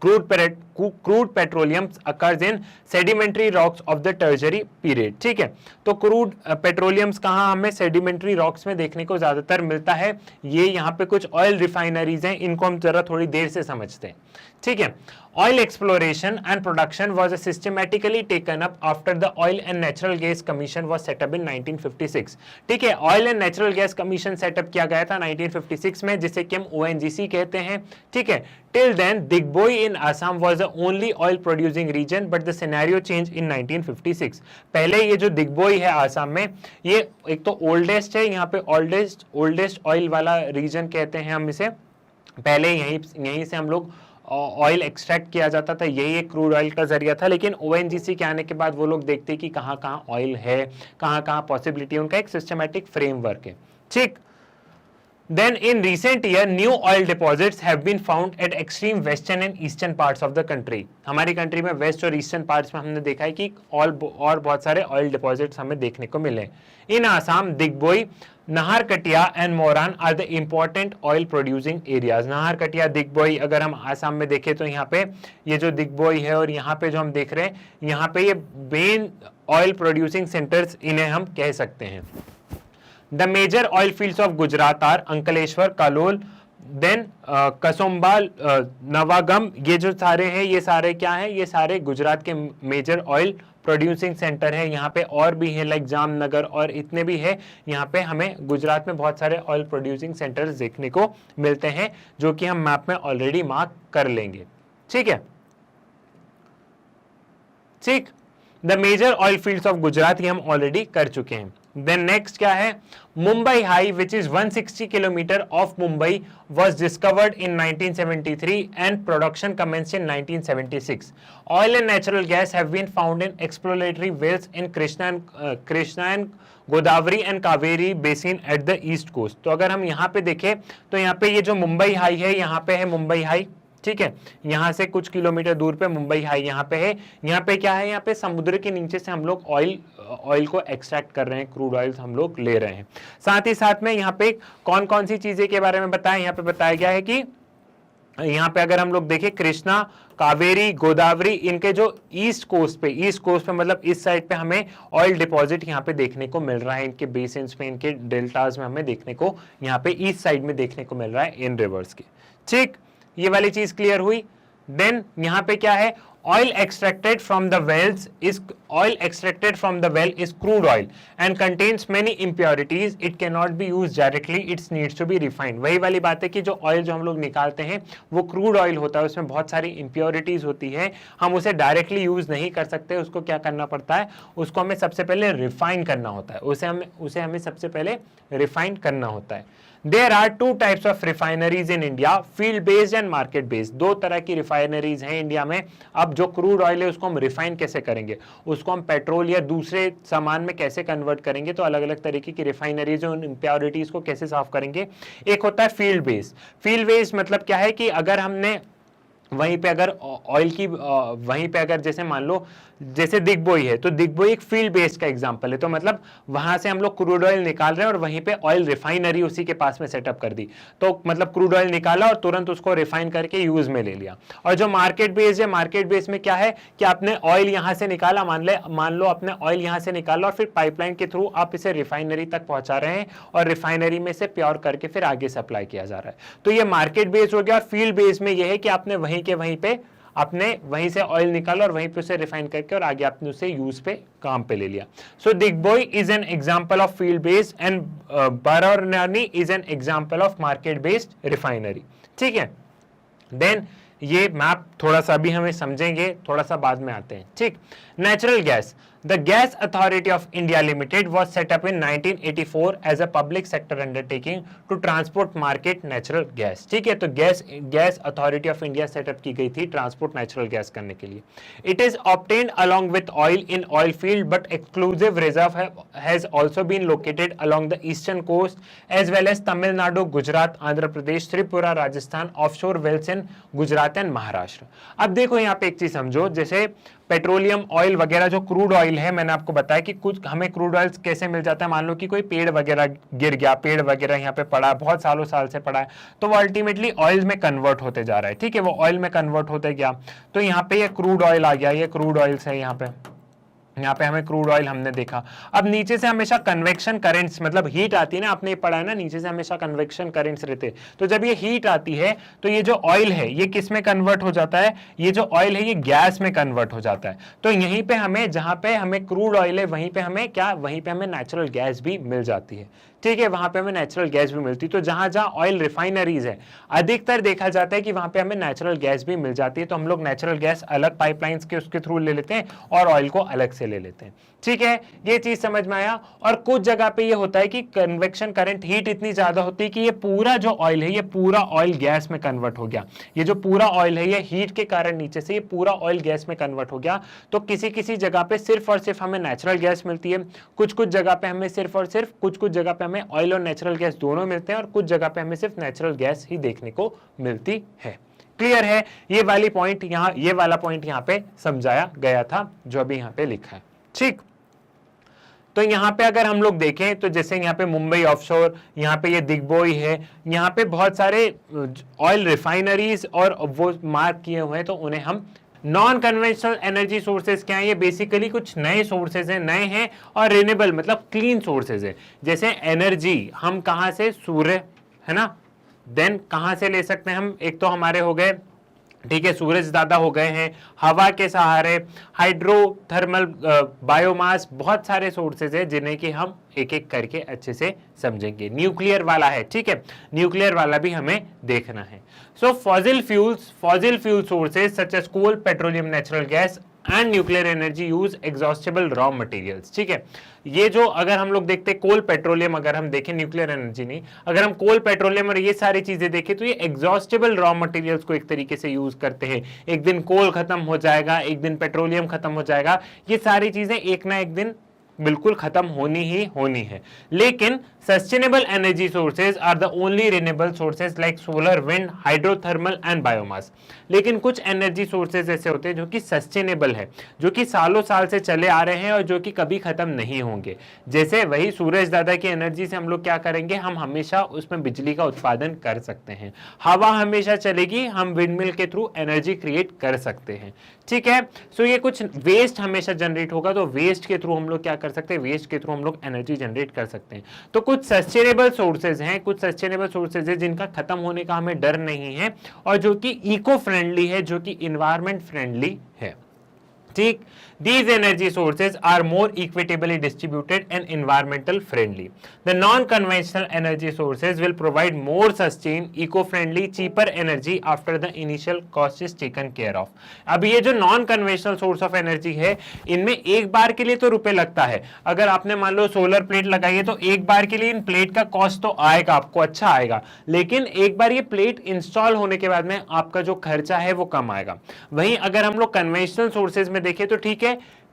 Crude petroleum occurs in sedimentary rocks of the टर्जरी period, ठीक है। तो क्रूड पेट्रोलियम्स कहाँ हमें सेडिमेंट्री रॉक्स में देखने को ज्यादातर मिलता है। ये यहाँ पे कुछ ऑयल रिफाइनरीज हैं, इनको हम जरा थोड़ी देर से समझते हैं, ठीक है। Oil exploration and production was systematically taken up after the Oil and Natural Gas Commission was set up in 1956, ठीक है। Oil and Natural Gas Commission setup किया गया था 1956 में, जिसे कि हम ONGC कहते हैं, ठीक है। Till then, Digboi in Assam was the only oil producing region, but the scenario changed in 1956. पहले ये जो दिग्बोई है आसाम में, ये एक तो ओल्डेस्ट है, यहाँ पे ओल्डेस्ट ऑयल वाला रीजन कहते हैं हम इसे। पहले यहीं से हम लोग ऑयल एक्सट्रैक्ट किया जाता था, यही एक क्रूड ऑयल का जरिया था। लेकिन ONGC के आने के बाद वो लोग देखते हैं कि कहाँ कहाँ ऑयल है, कहाँ कहाँ पॉसिबिलिटी, उनका एक सिस्टमैटिक फ्रेमवर्क है, ठीक। Then in recent year, new oil deposits have been found at extreme western and eastern parts of the country. हमारी कंट्री में वेस्ट और ईस्टर्न पार्ट्स में हमने देखा है कि और बहुत सारे ऑयल डिपॉजिट्स हमें देखने को मिले। In Assam, Digboi, Naharkatiya and Moran are the important oil producing areas. Naharkatiya, Digboi, अगर हम आसाम में देखें तो यहाँ पे ये जो दिग्बोई है और यहाँ पे जो हम देख रहे हैं, यहाँ पे ये मेन ऑयल प्रोड्यूसिंग सेंटर्स इन्हें हम कह सकते हैं। The major oil fields of Gujarat are Ankleshwar, Kalol, then कसोम्बा, नवागम, ये जो सारे हैं, ये सारे क्या हैं, ये सारे गुजरात के मेजर ऑयल प्रोड्यूसिंग सेंटर है। यहाँ पे और भी है लाइक जामनगर और इतने भी है। यहाँ पे हमें गुजरात में बहुत सारे ऑयल प्रोड्यूसिंग सेंटर्स देखने को मिलते हैं, जो कि हम मैप में ऑलरेडी मार्क कर लेंगे, ठीक है, ठीक। The major oil fields of Gujarat ये हम ऑलरेडी कर चुके हैं। देन नेक्स्ट क्या है, Mumbai high which is 160 kilometre of Mumbai was discovered in 1973 and production commenced in 1976. Oil and natural gas have been found in exploratory wells in Krishna and Godavari and Kaveri basin at the east coast. तो अगर हम यहाँ पे देखें तो यहाँ पे ये जो मुंबई हाई है, यहाँ पे है मुंबई हाई, ठीक है। यहाँ से कुछ किलोमीटर दूर पे मुंबई हाई यहाँ पे है। यहाँ पे क्या है, यहाँ पे समुद्र के नीचे से हम लोग ऑयल को एक्सट्रैक्ट कर रहे हैं, क्रूड ऑयल हम लोग ले रहे हैं। साथ ही साथ में यहाँ पे कौन कौन सी चीजें के बारे में बताया, यहाँ पे बताया गया है कि यहाँ पे अगर हम लोग देखें कृष्णा, कावेरी, गोदावरी, इनके जो ईस्ट कोस्ट पे मतलब इस साइड पे हमें ऑयल डिपॉजिट यहाँ पे देखने को मिल रहा है, इनके बेसिन्स में, इनके डेल्टाज में हमें देखने को यहाँ पे ईस्ट साइड में देखने को मिल रहा है इन रिवर्स के, ठीक। ये वाली चीज क्लियर हुई। देन यहाँ पे क्या है, Oil extracted from the wells is oil extracted from the well is crude oil and contains many impurities. It cannot be used directly. It needs to be refined. वही वाली बात है कि जो ऑयल जो हम लोग निकालते हैं वो क्रूड ऑयल होता है, उसमें बहुत सारी impurities होती है, हम उसे डायरेक्टली यूज नहीं कर सकते. उसको क्या करना पड़ता है, उसको हमें सबसे पहले रिफाइन करना होता है, उसे हमें सबसे पहले रिफाइन करना होता है. There are two types of refineries in India, field based and market based. दो तरह की रिफाइनरीज हैं इंडिया में. अब जो क्रूड ऑयल है उसको हम रिफाइन कैसे करेंगे, उसको हम पेट्रोल या दूसरे सामान में कैसे कन्वर्ट करेंगे, तो अलग अलग तरीके की रिफाइनरीज उन इम्प्योरिटीज को कैसे साफ करेंगे. एक होता है फील्ड बेस्ड. फील्ड बेस्ड मतलब क्या है कि अगर हमने वहीं पे अगर ऑयल की वहीं पे अगर जैसे मान लो जैसे दिग्बोई है, तो दिग्बोई एक फील्ड बेस्ड का एग्जांपल है. तो मतलब वहां से हम लोग क्रूड ऑयल निकाल रहे हैं और वहीं पे ऑयल रिफाइनरी उसी के पास में सेटअप कर दी, तो मतलब क्रूड ऑयल निकाला और तुरंत उसको रिफाइन करके यूज में ले लिया. और जो मार्केट बेस्ड है, मार्केट बेस्ड में क्या है कि आपने ऑयल यहां से निकाला, मान लो आपने ऑयल यहां से निकाला और फिर पाइपलाइन के थ्रू आप इसे रिफाइनरी तक पहुंचा रहे हैं और रिफाइनरी में से प्योर करके फिर आगे सप्लाई किया जा रहा है. तो ये मार्केट बेस्ड हो गया. और फील्ड बेस्ड में यह है कि आपने वहीं पे आपने वहीं से ऑयल निकाला और वहीं पे उसे रिफाइन करके और आगे आपने उसे यूज पे काम पे ले लिया. So Digboi is an example of field based and Barauni is an example of market based refinery. ठीक है, देन ये मैप थोड़ा सा अभी हमें समझेंगे, थोड़ा सा बाद में आते हैं. ठीक, natural gas. The Gas Authority of India Limited was set up in 1984 as a public sector undertaking to transport market natural gas. ठीक है, तो gas authority of India setup की गई थी ट्रांसपोर्ट नेचुरल गैस करने के लिए. It is obtained along with oil in oil field, but exclusive reserve has also been located along the eastern coast as well as Tamil Nadu, Gujarat, Andhra Pradesh, Tripura, Rajasthan, offshore wells in Gujarat and Maharashtra. अब देखो यहाँ पे एक चीज समझो, जैसे petroleum oil वगैरह जो क्रूड ऑयल है, मैंने आपको बताया कि कुछ हमें क्रूड ऑयल कैसे मिल जाता है. मान लो कि कोई पेड़ वगैरह गिर गया, पेड़ वगैरह यहाँ पे पड़ा है, बहुत साल से पड़ा है, तो वो अल्टीमेटली ऑयल में कन्वर्ट होते जा रहा है. ठीक है, वो ऑयल में कन्वर्ट होते गया, तो यहाँ पे ये क्रूड ऑयल आ गया, ये क्रूड ऑयल है. यहाँ पे हमें क्रूड ऑयल हमने देखा. अब नीचे से हमेशा कन्वेक्शन करंट्स, मतलब हीट आती है ना, आपने पढ़ा है ना, नीचे से हमेशा कन्वेक्शन करंट्स रहते. तो जब ये हीट आती है तो ये जो ऑयल है ये किस में कन्वर्ट हो जाता है, ये जो ऑयल है ये गैस में कन्वर्ट हो जाता है. तो यहीं पे हमें, जहां पे हमें क्रूड ऑयल है वहीं पे हमें क्या, वहीं पे हमें नेचुरल गैस भी मिल जाती है. ठीक है, वहां पे हमें नेचुरल गैस भी मिलती है. तो जहां जहां ऑयल रिफाइनरीज है अधिकतर देखा जाता है कि वहां पे हमें नेचुरल गैस भी मिल जाती है. तो हम लोग नेचुरल गैस अलग पाइपलाइंस के उसके थ्रू ले लेते हैं और ऑयल को अलग से ले लेते हैं. ठीक है, ये चीज समझ में आया. और कुछ जगह पे ये होता है कि कन्वेक्शन करंट हीट इतनी ज्यादा होती है कि ये पूरा जो ऑयल है ये पूरा ऑयल गैस में कन्वर्ट हो गया. ये जो पूरा ऑयल है ये हीट के कारण नीचे से ये पूरा ऑयल गैस में कन्वर्ट हो गया. तो किसी किसी जगह पे सिर्फ और सिर्फ हमें नेचुरल गैस मिलती है, कुछ जगह पे हमें सिर्फ और सिर्फ कुछ जगह पे हमें ऑयल और नेचुरल गैस दोनों मिलते हैं और कुछ जगह पे हमें सिर्फ नेचुरल गैस ही देखने को मिलती है. क्लियर है, ये वाली पॉइंट यहाँ, ये वाला पॉइंट यहाँ पे समझाया गया था जो अभी यहाँ पे लिखा है. ठीक, तो यहाँ पे अगर हम लोग देखें तो जैसे यहाँ पे मुंबई ऑफशोर, यहाँ पे ये दिग्बोई है, यहाँ पे बहुत सारे ऑयल रिफाइनरीज और वो मार्क किए हुए हैं. तो उन्हें हम नॉन कन्वेंशनल एनर्जी सोर्सेज क्या है, ये बेसिकली कुछ नए सोर्सेज हैं, नए हैं और रिन्यूएबल मतलब क्लीन सोर्सेज है. जैसे एनर्जी हम कहाँ से, सूर्य है ना, देन कहाँ से ले सकते हैं हम, एक तो हमारे हो गए, ठीक है, सूरज ज्यादा हो गए हैं, हवा के सहारे, हाइड्रोथर्मल, बायोमास, बहुत सारे सोर्सेज है जिन्हें कि हम एक एक करके अच्छे से समझेंगे. न्यूक्लियर वाला है, ठीक है, न्यूक्लियर वाला भी हमें देखना है. So fossil fuel sources such as coal, petroleum, natural gas and nuclear energy use exhaustible raw materials. ठीक है, ये जो अगर हम लोग देखते हैं कोल पेट्रोलियम, अगर हम देखें न्यूक्लियर एनर्जी नहीं, अगर हम कोल पेट्रोलियम और ये सारी चीजें देखें तो ये एग्जॉस्टेबल रॉ मटेरियल्स को एक तरीके से यूज करते हैं. एक दिन कोल खत्म हो जाएगा, एक दिन पेट्रोलियम खत्म हो जाएगा, ये सारी चीजें एक ना एक दिन बिल्कुल खत्म होनी ही होनी है. लेकिन sustainable energy sources are the only renewable sources like solar, wind, hydrothermal and biomass. लेकिन कुछ एनर्जी सोर्सेज ऐसे होते हैं जो कि सस्टेनेबल है, जो कि सालों साल से चले आ रहे हैं और जो कि कभी खत्म नहीं होंगे. जैसे वही सूरज दादा की एनर्जी से हम लोग क्या करेंगे, हम हमेशा उसमें बिजली का उत्पादन कर सकते हैं. हवा हमेशा चलेगी, हम विंडमिल के थ्रू एनर्जी क्रिएट कर सकते हैं. ठीक है, सो ये कुछ वेस्ट हमेशा जनरेट होगा, तो वेस्ट के थ्रू हम लोग क्या कर कर सकते हैं, वेस्ट के थ्रू हम लोग एनर्जी जनरेट कर सकते हैं। तो कुछ सस्टेनेबल सोर्सेज हैं, कुछ सस्टेनेबल सोर्सेज है जिनका खत्म होने का हमें डर नहीं है और जो कि इको फ्रेंडली है, जो कि इन्वायरमेंट फ्रेंडली है। ठीक, these energy sources are more equitably distributed and environmental friendly. The non-conventional energy sources will provide more sustained, eco-friendly, cheaper energy after the initial cost is taken care of. अब ये जो non-conventional source of energy है, इनमें एक बार के लिए तो रुपए लगता है। अगर आपने मान लो सोलर प्लेट लगाई है तो एक बार के लिए इन प्लेट का कॉस्ट तो आएगा, आपको अच्छा आएगा, लेकिन एक बार ये प्लेट इंस्टॉल होने के बाद में आपका जो खर्चा है वो कम आएगा। वहीं अगर हम लोग कन्वेंशनल सोर्सेज में देखें तो ठीक है,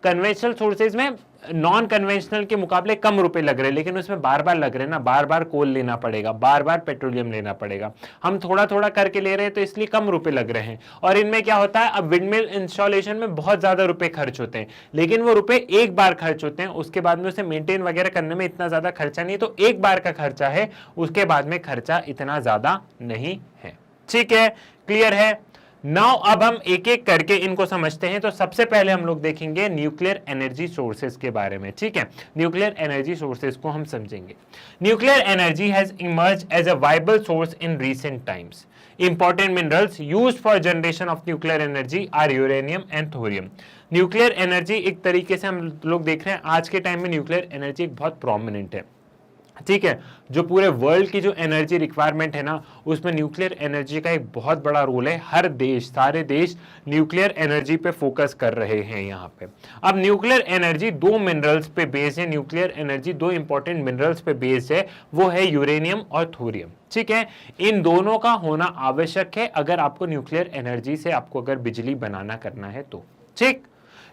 कन्वेंशनल सोर्सेज में नॉन कन्वेंशनल के मुकाबले कम रुपए लग रहे हैं, लेकिन उसमें बार बार लग रहे हैं ना, बार बार कोल लेना पड़ेगा, बार बार पेट्रोलियम लेना पड़ेगा। हम थोड़ा थोड़ा करके ले रहे हैं तो इसलिए कम रुपए लग रहे हैं। और इनमें क्या होता है, अब विंडमिल इंस्टॉलेशन में बहुत ज्यादा रुपए खर्च होते हैं, लेकिन वो रुपए एक बार खर्च होते हैं, उसके बाद में उसे मेंटेन वगैरह करने में इतना ज्यादा खर्चा नहीं, तो एक बार का खर्चा है, उसके बाद में खर्चा इतना ज्यादा नहीं है। ठीक है, क्लियर है। नाउ अब हम एक एक करके इनको समझते हैं। तो सबसे पहले हम लोग देखेंगे न्यूक्लियर एनर्जी सोर्सेज के बारे में। ठीक है, न्यूक्लियर एनर्जी सोर्सेज को हम समझेंगे। Nuclear energy has emerged as a viable source in recent times. Important minerals used for generation of nuclear energy are uranium and thorium. Nuclear energy एक तरीके से हम लोग देख रहे हैं आज के टाइम में न्यूक्लियर एनर्जी एक बहुत प्रोमिनेंट है। ठीक है, जो पूरे वर्ल्ड की जो एनर्जी रिक्वायरमेंट है ना, उसमें न्यूक्लियर एनर्जी का एक बहुत बड़ा रोल है। हर देश, सारे देश न्यूक्लियर एनर्जी पे फोकस कर रहे हैं यहाँ पे। अब न्यूक्लियर एनर्जी दो मिनरल्स पे बेस्ड है। न्यूक्लियर एनर्जी दो इंपॉर्टेंट मिनरल्स पे बेस्ड है, वो है यूरेनियम और थोरियम। ठीक है, इन दोनों का होना आवश्यक है अगर आपको न्यूक्लियर एनर्जी से आपको अगर बिजली बनाना करना है तो। ठीक,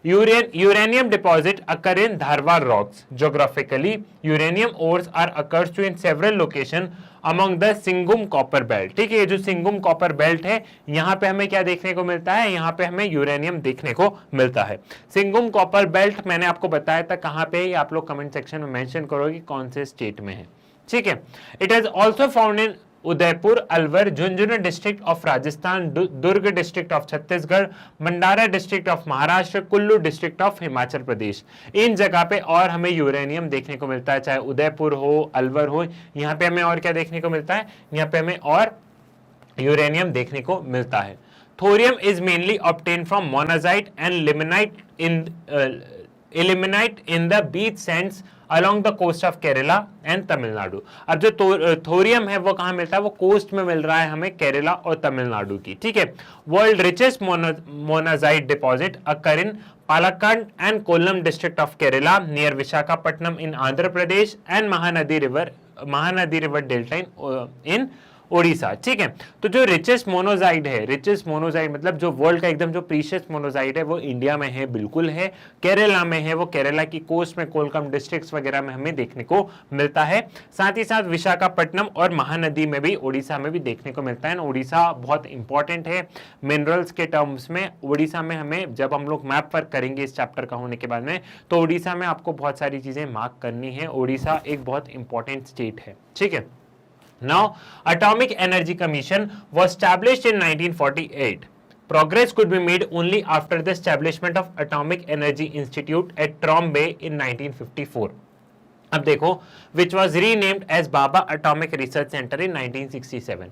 uranium deposit occur in Dharwar rocks. Geographically, uranium ores are occurs to in several location among the Singum copper belt. ठीक है, ये जो सिंगुम कॉपर बेल्ट है, यहाँ पे हमें क्या देखने को मिलता है, यहाँ पे हमें यूरेनियम देखने को मिलता है। सिंगुम कॉपर बेल्ट मैंने आपको बताया था कहाँ पे, आप लोग कमेंट सेक्शन में मेंशन करो कि कौन से स्टेट में है। ठीक है, it is also found in Udaipur, Alwar, Jhunjhunu district of Rajasthan, Durg district of Chhattisgarh, Bhandara district of Maharashtra, Kullu district of Himachal Pradesh. इन जगह पे और हमें यूरेनियम देखने को मिलता है, चाहे उदयपुर हो, अलवर हो। यहाँ पे हमें और क्या देखने को मिलता है, यहाँ पे हमें और यूरेनियम देखने को मिलता है। Thorium is mainly obtain from monazite and ilmenite in the beach sands along the coast of Kerala and Tamil Nadu. अब जो थोरियम है वो कहाँ मिलता है, वो कोस्ट में मिल रहा है हमें, केरला और तमिलनाडु की। ठीक है, world richest monazite deposit occur in Palakkad and Kollam district of Kerala near Visakhapatnam in Andhra Pradesh and Mahanadi river delta इन ओडिशा। ठीक है, तो जो रिचेस्ट मोनोजाइड है, रिचेस्ट मोनोजाइड मतलब जो वर्ल्ड का एकदम जो प्रीशियस मोनोजाइड है वो इंडिया में है, बिल्कुल है, केरला में है, वो केरला की कोस्ट में कोलकम डिस्ट्रिक्ट्स वगैरह में हमें देखने को मिलता है। साथ ही साथ विशाखापट्टनम और महानदी में भी, ओडिशा में भी देखने को मिलता है। ओडिशा बहुत इंपॉर्टेंट है मिनरल्स के टर्म्स में। ओडिशा में हमें जब हम लोग मैप वर्क करेंगे इस चैप्टर का होने के बाद में, तो ओडिशा में आपको बहुत सारी चीजें मार्क करनी है। ओडिशा एक बहुत इंपॉर्टेंट स्टेट है। ठीक है, Now, Atomic Energy Commission was established in 1948. Progress could be made only after the establishment of Atomic Energy Institute at Trombay in 1954. अब देखो, which was renamed as Bhabha Atomic Research Center in 1967.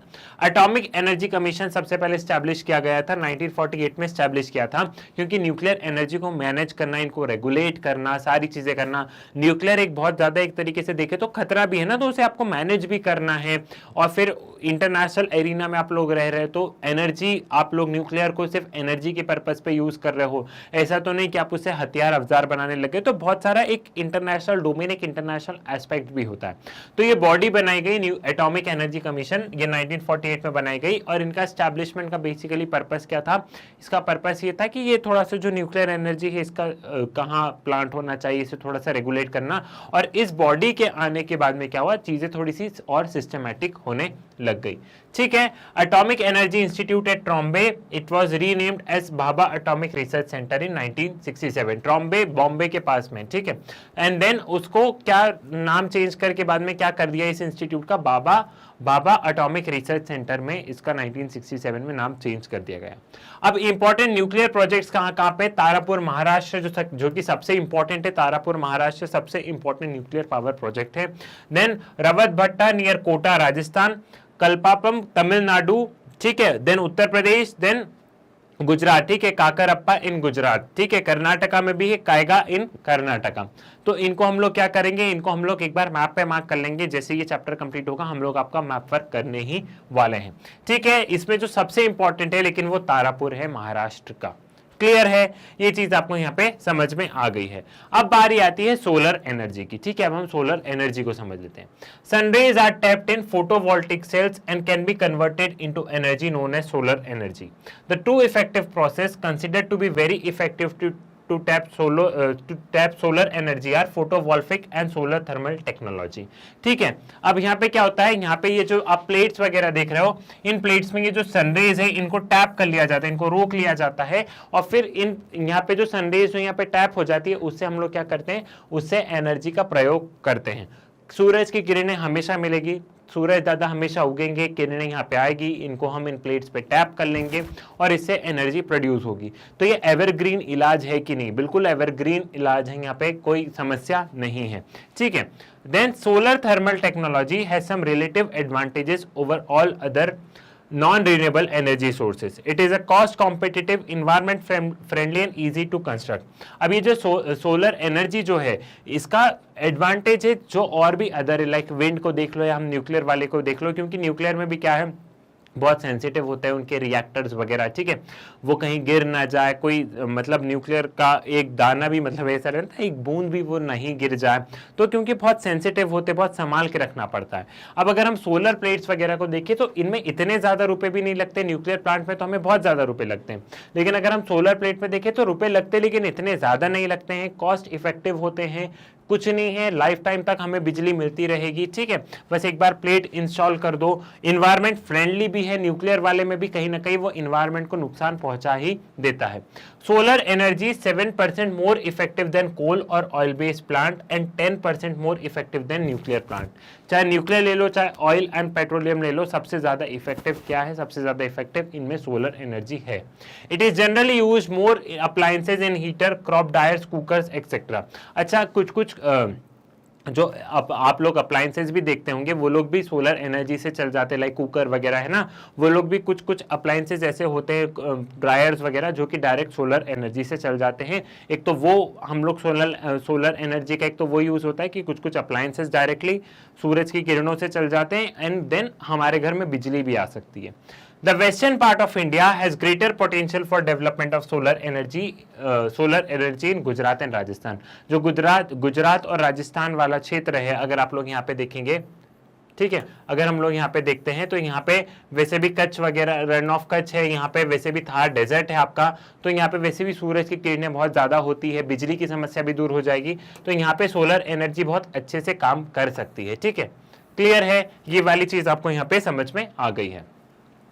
Atomic Energy Commission सबसे पहले establish किया गया था, 1948 में establish किया था, क्योंकि न्यूक्लियर एनर्जी को मैनेज करना, इनको रेगुलेट करना, सारी चीजें करना। न्यूक्लियर एक बहुत ज्यादा एक तरीके से देखे तो खतरा भी है ना, तो उसे आपको मैनेज भी करना है। और फिर इंटरनेशनल एरिना में आप लोग रह रहे हैं तो एनर्जी, आप लोग न्यूक्लियर को सिर्फ एनर्जी के पर्पज पे यूज कर रहे हो, ऐसा तो नहीं कि आप उसे हथियार अफजार बनाने लगे। तो बहुत सारा एक इंटरनेशनल डोमेन, एक इंटरनेशनल एस्पेक्ट भी होता है। तो ये बॉडी बनाई गई न्यू एटॉमिक एनर्जी कमीशन, ये 1948 में बनाई गई। और इनका एस्टैब्लिशमेंट का बेसिकली पर्पस क्या था, इसका पर्पस ये था कि ये थोड़ा सा जो न्यूक्लियर एनर्जी है इसका कहाँ प्लांट होना चाहिए, इसे थोड़ा सा रेगुलेट करना। और इस बॉडी के आने के बाद में क्या हुआ, चीजें थोड़ी सी और सिस्टमैटिक होने लग गई। ठीक है, atomic energy institute at Trombay, it was renamed as Bhabha atomic research centre in 1967। Trombay Bombay के पास में। ठीक है, एंड देन उसको क्या क्या नाम चेंज करके बाद में क्या कर दिया इस इंस्टीट्यूट का, बाबा एटॉमिक रिसर्च सेंटर में इसका 1967 में नाम चेंज कर दिया गया। अब इंपॉर्टेंट न्यूक्लियर प्रोजेक्ट्स कहां पे, तारापुर महाराष्ट्र जो कि सबसे इंपॉर्टेंट है, तारापुर महाराष्ट्र सबसे इंपॉर्टेंट न्यूक्लियर पावर प्रोजेक्ट है। देन रवतभट्टा नियर कोटा राजस्थान, कल्पापम तमिलनाडु, ठीक है, देन उत्तर प्रदेश, देन गुजरात, ठीक है, काकरप्पा इन गुजरात, ठीक है, कर्नाटका में भी है, कायगा इन कर्नाटका। तो इनको हम लोग क्या करेंगे, इनको हम लोग एक बार मैप पे मार्क कर लेंगे। जैसे ये चैप्टर कंप्लीट होगा हम लोग आपका मैप वर्क करने ही वाले हैं, ठीक है। इसमें जो सबसे इंपॉर्टेंट है लेकिन वो तारापुर है महाराष्ट्र का। क्लियर है, ये चीज आपको यहाँ पे समझ में आ गई है। अब बारी आती है सोलर एनर्जी की, ठीक है। अब हम सोलर एनर्जी को समझ लेते हैं। Sunrays are tapped in photovoltaic cells and can be converted into energy known as solar energy. The two effective process considered to be very effective to tap solar energy are photovoltaic and solar thermal technology, ठीक है। अब यहाँ पे क्या होता है, यहाँ पे ये जो आप प्लेट्स वगैरह देख रहे हो, इन प्लेट्स में ये जो सनरेज है इनको टैप कर लिया जाता है, इनको रोक लिया जाता है, और फिर इन यहाँ पे जो सनरेज जो यहाँ पे टैप हो जाती है उससे हम लोग क्या करते हैं, उससे एनर्जी का प्रयोग करते हैं। सूरज की किरणें हमेशा मिलेगी, सूरज दादा हमेशा उगेंगे, किरणें यहाँ पे आएगी, इनको हम इन प्लेट्स पे टैप कर लेंगे और इससे एनर्जी प्रोड्यूस होगी। तो ये एवरग्रीन इलाज है कि नहीं, बिल्कुल एवरग्रीन इलाज है, यहाँ पे कोई समस्या नहीं है, ठीक है। Then solar thermal technology has some relative advantages over all other non-renewable energy sources. It is a cost competitive, environment friendly and easy to construct. अब ये जो सोलर एनर्जी जो है इसका एडवांटेज है जो और भी अदर है, लाइक विंड को देख लो या हम न्यूक्लियर वाले को देख लो, क्योंकि न्यूक्लियर में भी क्या है, बहुत सेंसिटिव होते हैं उनके रिएक्टर्स वगैरह, ठीक है, वो कहीं गिर ना जाए, कोई मतलब न्यूक्लियर का एक दाना भी मतलब ऐसा रहता है, एक बूंद भी वो नहीं गिर जाए, तो क्योंकि बहुत सेंसिटिव होते, बहुत संभाल के रखना पड़ता है। अब अगर हम सोलर प्लेट्स वगैरह को देखें तो इनमें इतने ज्यादा रुपए भी नहीं लगते, न्यूक्लियर प्लांट में तो हमें बहुत ज्यादा रुपए लगते हैं, लेकिन अगर हम सोलर प्लेट में देखें तो रुपए लगते लेकिन इतने ज्यादा नहीं लगते हैं, कॉस्ट इफेक्टिव होते हैं, कुछ नहीं है, लाइफ टाइम तक हमें बिजली मिलती रहेगी, ठीक है। बस एक बार प्लेट इंस्टॉल कर दो, इन्वायरमेंट फ्रेंडली भी है, न्यूक्लियर वाले में भी कहीं ना कहीं वो इन्वायरमेंट को नुकसान पहुंचा ही देता है। Solar energy 7% more effective than coal और oil based plant and 10% more effective than nuclear plant. चाहे न्यूक्लियर ले लो चाहे ऑयल एंड पेट्रोलियम ले लो, सबसे ज्यादा इफेक्टिव क्या है, सबसे ज्यादा इफेक्टिव इनमें सोलर एनर्जी है। It is generally use more appliances in heater, crop dryers, cookers etcetera. अच्छा, कुछ जो आप लोग अप्लायंसेस भी देखते होंगे वो लोग भी सोलर एनर्जी से चल जाते हैं, लाइक कुकर वगैरह है ना, वो लोग भी कुछ अप्लायंसेस ऐसे होते हैं, ड्रायर्स वगैरह, जो कि डायरेक्ट सोलर एनर्जी से चल जाते हैं। एक तो वो हम लोग सोलर एनर्जी का एक तो वो यूज होता है कि कुछ अप्लायंसेस डायरेक्टली सूरज की किरणों से चल जाते हैं एंड देन हमारे घर में बिजली भी आ सकती है। The western part of India has greater potential for development of solar energy in Gujarat and Rajasthan. जो गुजरात और राजस्थान वाला क्षेत्र है, अगर आप लोग यहाँ पे देखेंगे, ठीक है, अगर हम लोग यहाँ पे देखते हैं तो यहाँ पे वैसे भी कच्छ वगैरह, रन ऑफ कच्छ है, यहाँ पे वैसे भी थार डेजर्ट है आपका, तो यहाँ पे वैसे भी सूरज की किरणें बहुत ज्यादा होती है, बिजली की समस्या भी दूर हो जाएगी, तो यहाँ पे सोलर एनर्जी बहुत अच्छे से काम कर सकती है, ठीक है। क्लियर है, ये वाली चीज आपको यहाँ पे समझ में आ गई है।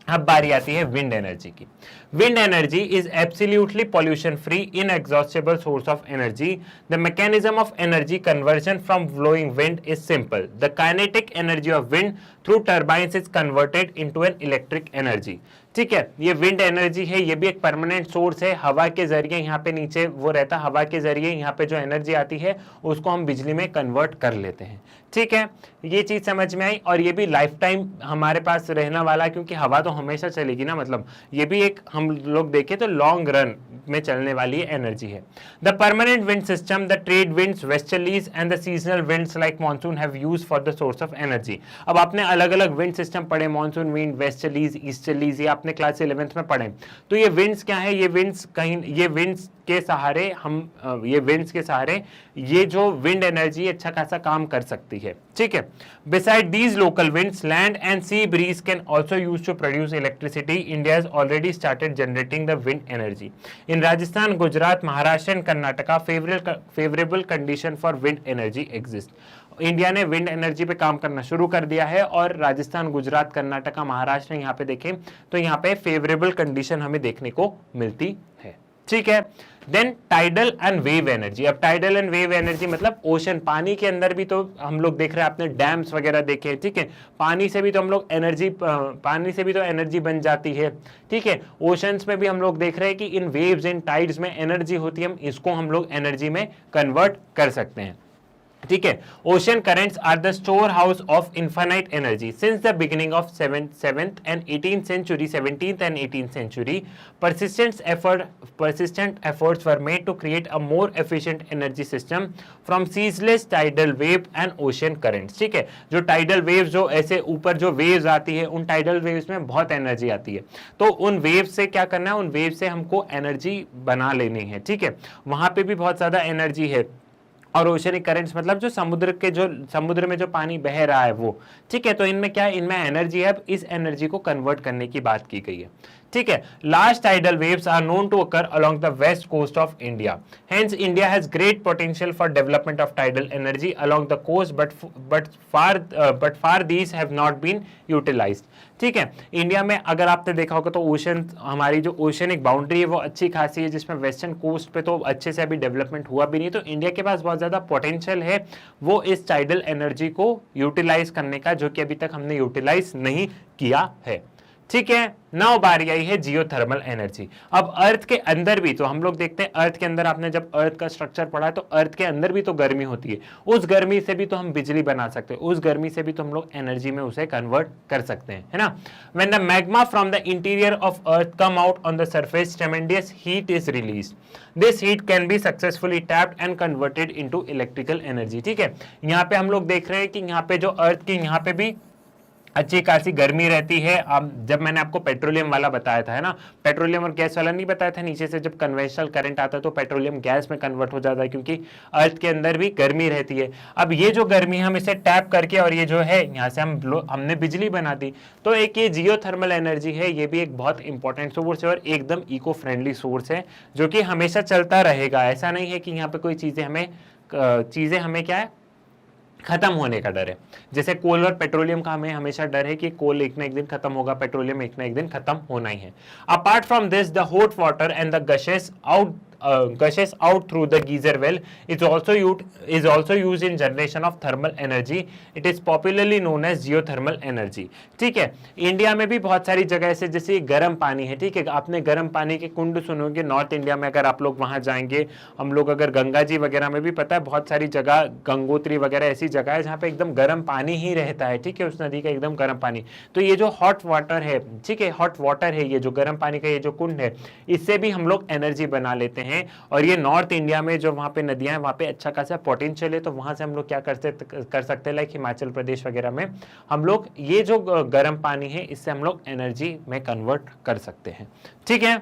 अब बारी आती है विंड एनर्जी की। Wind energy is absolutely pollution free inexhaustible source of energy. The mechanism of energy conversion from blowing wind is simple. The kinetic energy of wind through turbines is converted into an electric energy. ठीक है, ये wind energy है, ये भी एक permanent source है, हवा के जरिए यहाँ पे नीचे वो रहता है, हवा के जरिए यहाँ पे जो एनर्जी आती है उसको हम बिजली में कन्वर्ट कर लेते हैं। ठीक है, ये चीज समझ में आई, और ये भी लाइफ टाइम हमारे पास रहने वाला, क्योंकि हवा तो हमेशा चलेगी ना, मतलब ये भी एक हम लोग देखें तो लॉन्ग रन में चलने वाली एनर्जी है। The permanent wind system, the trade winds, westerlies and the seasonal winds like monsoon have used for the source of energy. अब आपने अलग अलग विंड सिस्टम पढ़े, मॉनसून विंड, वेस्टर्लीज, ईस्टर्लीज, ये आपने क्लास 11th में पढ़े। तो ये विंड्स क्या है, ये विंड्स के सहारे हम ये जो विंड एनर्जी अच्छा खासा काम कर सकती है। ठीक है, beside these local winds, land and sea breeze can also use to produce electricity. India has already started generating the wind energy in Rajasthan, Gujarat, Maharashtra and Karnataka. Favourable condition for wind energy exist. India ने wind energy पे काम करना शुरू कर दिया है, और राजस्थान, गुजरात, कर्नाटका, महाराष्ट्र यहाँ पे देखें तो यहाँ पे फेवरेबल कंडीशन हमें देखने को मिलती है। ठीक है। Then tidal and wave energy. अब टाइडल एंड वेव एनर्जी मतलब ओशन, पानी के अंदर भी तो हम लोग देख रहे हैं, आपने डैम्स वगैरह देखे, ठीक है, पानी से भी तो हम लोग एनर्जी, पानी से भी तो एनर्जी बन जाती है, ठीक है। ओशंस में भी हम लोग देख रहे हैं कि इन वेव्स इन टाइड्स में एनर्जी होती है, हम इसको हम लोग एनर्जी में कन्वर्ट कर सकते हैं, ठीक है। Ocean currents are the store house of infinite energy since the beginning of 7th and 18th century, 17th and 18th century. Persistent efforts were made to create a more efficient energy system from ceaseless tidal wave and ocean currents, ठीक है। जो tidal waves, जो ऐसे ऊपर जो waves आती है, उन tidal waves में बहुत एनर्जी आती है, तो उन waves से क्या करना है, उन waves से हमको एनर्जी बना लेनी है, ठीक है। वहां पे भी बहुत ज्यादा एनर्जी है। और ओशनिक करंट्स मतलब जो समुद्र में जो पानी बह रहा है वो, ठीक है। तो इनमें क्या है, इनमें एनर्जी है, अब इस एनर्जी को कन्वर्ट करने की बात की गई है, ठीक है। Large tidal waves are known to occur along the west coast of India, hence India has great potential for development of tidal energy along the coast, but far these have not been utilised, ठीक है। India में अगर आपने देखा होगा तो ocean, हमारी जो ओशनिक बाउंड्री है वो अच्छी खासी है, जिसमें वेस्टर्न कोस्ट पे तो अच्छे से अभी डेवलपमेंट हुआ भी नहीं, तो इंडिया के पास बहुत ज्यादा पोटेंशियल है वो इस टाइडल एनर्जी को यूटिलाइज करने का, जो कि अभी तक हमने यूटिलाइज नहीं किया है, ठीक है। नाउ बारी आई है जियोथर्मल एनर्जी। अब अर्थ के अंदर भी तो हम लोग देखते हैं, अर्थ के अंदर आपने जब अर्थ का स्ट्रक्चर पढ़ा है तो अर्थ के अंदर भी तो गर्मी होती है, उस गर्मी से भी तो हम बिजली बना सकते हैं, उस गर्मी से भी तो हम लोग एनर्जी में उसे कन्वर्ट कर सकते हैं, है ना। When the magma from the interior of earth come out on the surface, tremendous heat is released, this heat can be successfully tapped and converted into electrical energy, ठीक है। यहाँ पे हम लोग देख रहे हैं कि यहाँ पे जो अर्थ की यहाँ पे भी अच्छी खासी गर्मी रहती है। अब जब मैंने आपको पेट्रोलियम वाला बताया था, है ना, पेट्रोलियम और गैस वाला नहीं बताया था, नीचे से जब कन्वेंशनल करंट आता है तो पेट्रोलियम गैस में कन्वर्ट हो जाता है, क्योंकि अर्थ के अंदर भी गर्मी रहती है। अब ये जो गर्मी हम इसे टैप करके, और ये जो है यहाँ से हमने बिजली बना दी, तो एक ये जियोथर्मल एनर्जी है, ये भी एक बहुत इंपॉर्टेंट सोर्स है और एकदम इको फ्रेंडली सोर्स है, जो कि हमेशा चलता रहेगा। ऐसा नहीं है कि यहाँ पे कोई चीजें हमें क्या है, खत्म होने का डर है। जैसे कोल और पेट्रोलियम का हमें हमेशा डर है कि कोल एक ना एक दिन खत्म होगा, पेट्रोलियम एक ना एक दिन खत्म होना ही है। Apart from this, the hot water and the gushes out through the geyser well is also used in generation of thermal energy. It is popularly known as geothermal energy, ठीक है। इंडिया में भी बहुत सारी जगह ऐसे, जैसे गर्म पानी है, ठीक है, आपने गर्म पानी के कुंड सुनोगे नॉर्थ इंडिया में, अगर आप लोग वहां जाएंगे, हम लोग अगर गंगा जी वगैरह में भी पता है बहुत सारी जगह, गंगोत्री वगैरह ऐसी जगह है जहाँ पे एकदम गर्म पानी ही रहता है, ठीक है, उस नदी का एकदम गर्म पानी। तो ये जो हॉट वाटर है, ठीक है, हॉट वाटर है, ये जो गर्म पानी का ये जो कुंड है, इससे भी हम लोग एनर्जी बना लेते हैं। और ये नॉर्थ इंडिया में जो वहां पे नदियां हैं, वहां पे अच्छा खासा पोटेंशियल है, तो वहां से हम लोग क्या कर सकते हैं, लाइक हिमाचल प्रदेश वगैरह में हम लोग ये जो गर्म पानी है इससे हम लोग एनर्जी में कन्वर्ट कर सकते हैं, ठीक है।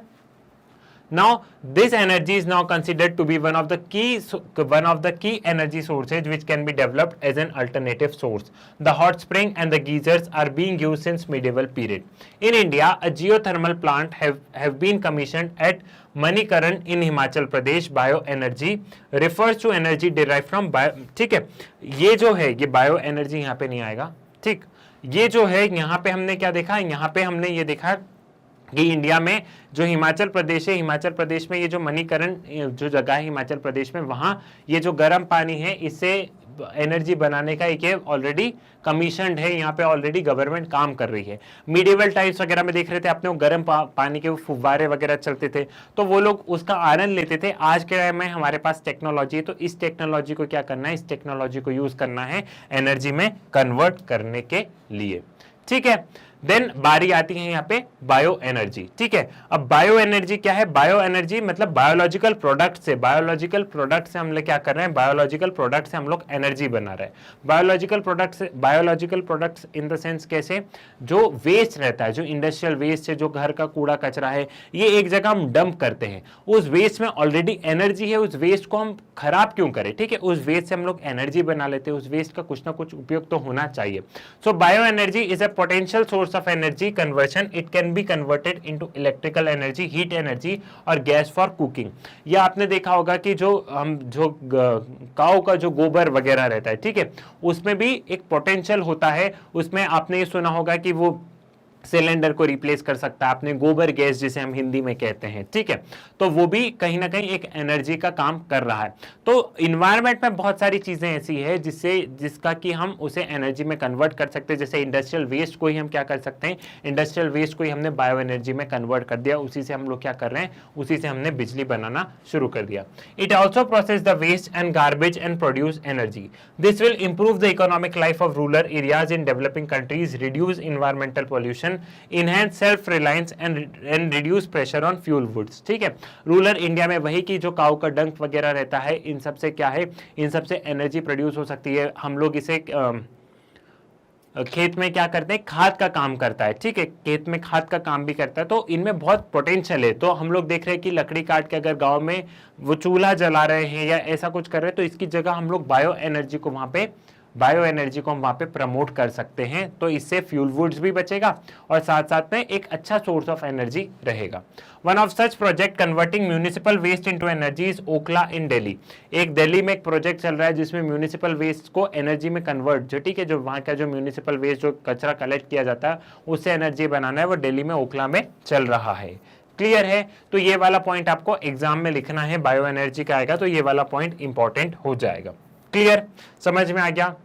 Now, this energy is now considered to be one of the key energy sources which can be developed as an alternative source. The hot spring and the geysers are being used since medieval period. In India, a geothermal plant have been commissioned at Manikaran in Himachal Pradesh. Bioenergy refers to energy derived from ठीक है, ये जो है ये bio energy यहाँ पे नहीं आएगा, ठीक। ये जो है यहाँ पे हमने क्या देखा, यहाँ पे हमने ये देखा कि इंडिया में जो हिमाचल प्रदेश है, हिमाचल प्रदेश में ये जो मणिकरण जो जगह है हिमाचल प्रदेश में, वहां ये जो गर्म पानी है इससे एनर्जी बनाने का एक ऑलरेडी कमीशनड है, यहाँ पे ऑलरेडी गवर्नमेंट काम कर रही है। मीडिएवल टाइम्स वगैरह में देख रहे थे आपने, वो गर्म पानी के फुव्वारे वगैरह चलते थे, तो वो लोग उसका आनंद लेते थे। आज के टाइम में हमारे पास टेक्नोलॉजी है, तो इस टेक्नोलॉजी को क्या करना है, इस टेक्नोलॉजी को यूज करना है एनर्जी में कन्वर्ट करने के लिए, ठीक है। देन बारी आती है यहाँ पे बायो एनर्जी, ठीक है। अब बायो एनर्जी क्या है, बायो एनर्जी मतलब बायोलॉजिकल प्रोडक्ट से हम लोग क्या कर रहे हैं, बायोलॉजिकल प्रोडक्ट से हम लोग एनर्जी बना रहे हैं। Biological products in the sense कैसे, जो वेस्ट रहता है, जो इंडस्ट्रियल वेस्ट है, जो घर का कूड़ा कचरा है, ये एक जगह हम डंप करते हैं, उस वेस्ट में ऑलरेडी एनर्जी है, उस वेस्ट को हम खराब क्यों करें, ठीक है, उस वेस्ट से हम लोग एनर्जी बना लेते हैं, उस वेस्ट का कुछ ना कुछ उपयोग तो होना चाहिए। So bio energy is a potential source of energy conversion. It can be converted into electrical energy, heat energy और gas for cooking. या आपने देखा होगा कि जो काऊ का जो गोबर वगैरह रहता है, ठीक है, उसमें भी एक पोटेंशियल होता है, उसमें आपने ये सुना होगा कि वो सिलेंडर को रिप्लेस कर सकता है, आपने गोबर गैस जिसे हम हिंदी में कहते हैं, ठीक है, तो वो भी कहीं ना कहीं एक एनर्जी का काम कर रहा है। तो इन्वायरमेंट में बहुत सारी चीजें ऐसी है जिसका कि हम उसे एनर्जी में कन्वर्ट कर सकते हैं। जैसे इंडस्ट्रियल वेस्ट को ही हम क्या कर सकते हैं, इंडस्ट्रियल वेस्ट को ही हमने बायो एनर्जी में कन्वर्ट कर दिया, उसी से हम लोग क्या कर रहे हैं, उसी से हमने बिजली बनाना शुरू कर दिया। It also process the waste and garbage and produce energy. This will improve the economic life of rural areas in developing countries, reduce environmental pollution, enhance self reliance and reduce pressure on fuel woods। ठीक है, rural India में वही की जो काऊ का डंक वगैरह रहता है, इन सब से क्या है, इन सब से एनर्जी प्रोड्यूस हो सकती है। हम लोग इसे खेत में क्या करते हैं, खाद का काम करता है, ठीक है, खेत में खाद का काम भी करता है, तो इनमें बहुत पोटेंशियल है। तो हम लोग देख रहे हैं कि लकड़ी काट के अगर गांव में वो चूल्हा जला रहे हैं या ऐसा कुछ कर रहे हैं, तो इसकी जगह हम लोग बायो एनर्जी को हम वहां पे प्रमोट कर सकते हैं। तो इससे फ्यूल वुड्स भी बचेगा और साथ साथ में एक अच्छा सोर्स ऑफ एनर्जी रहेगा। One of such project converting municipal waste into energy is Okhla in Delhi. एक दिल्ली में एक प्रोजेक्ट चल रहा है जिसमें म्यूनिसिपल वेस्ट को एनर्जी में कन्वर्ट, जो ठीक है, जो वहां का जो म्यूनिसिपल वेस्ट जो कचरा कलेक्ट किया जाता है उससे एनर्जी बनाना है, वो दिल्ली में ओखला में चल रहा है। क्लियर है? तो ये वाला पॉइंट आपको एग्जाम में लिखना है, बायो एनर्जी का आएगा तो ये वाला पॉइंट इंपॉर्टेंट हो जाएगा। क्लियर, समझ में आ गया?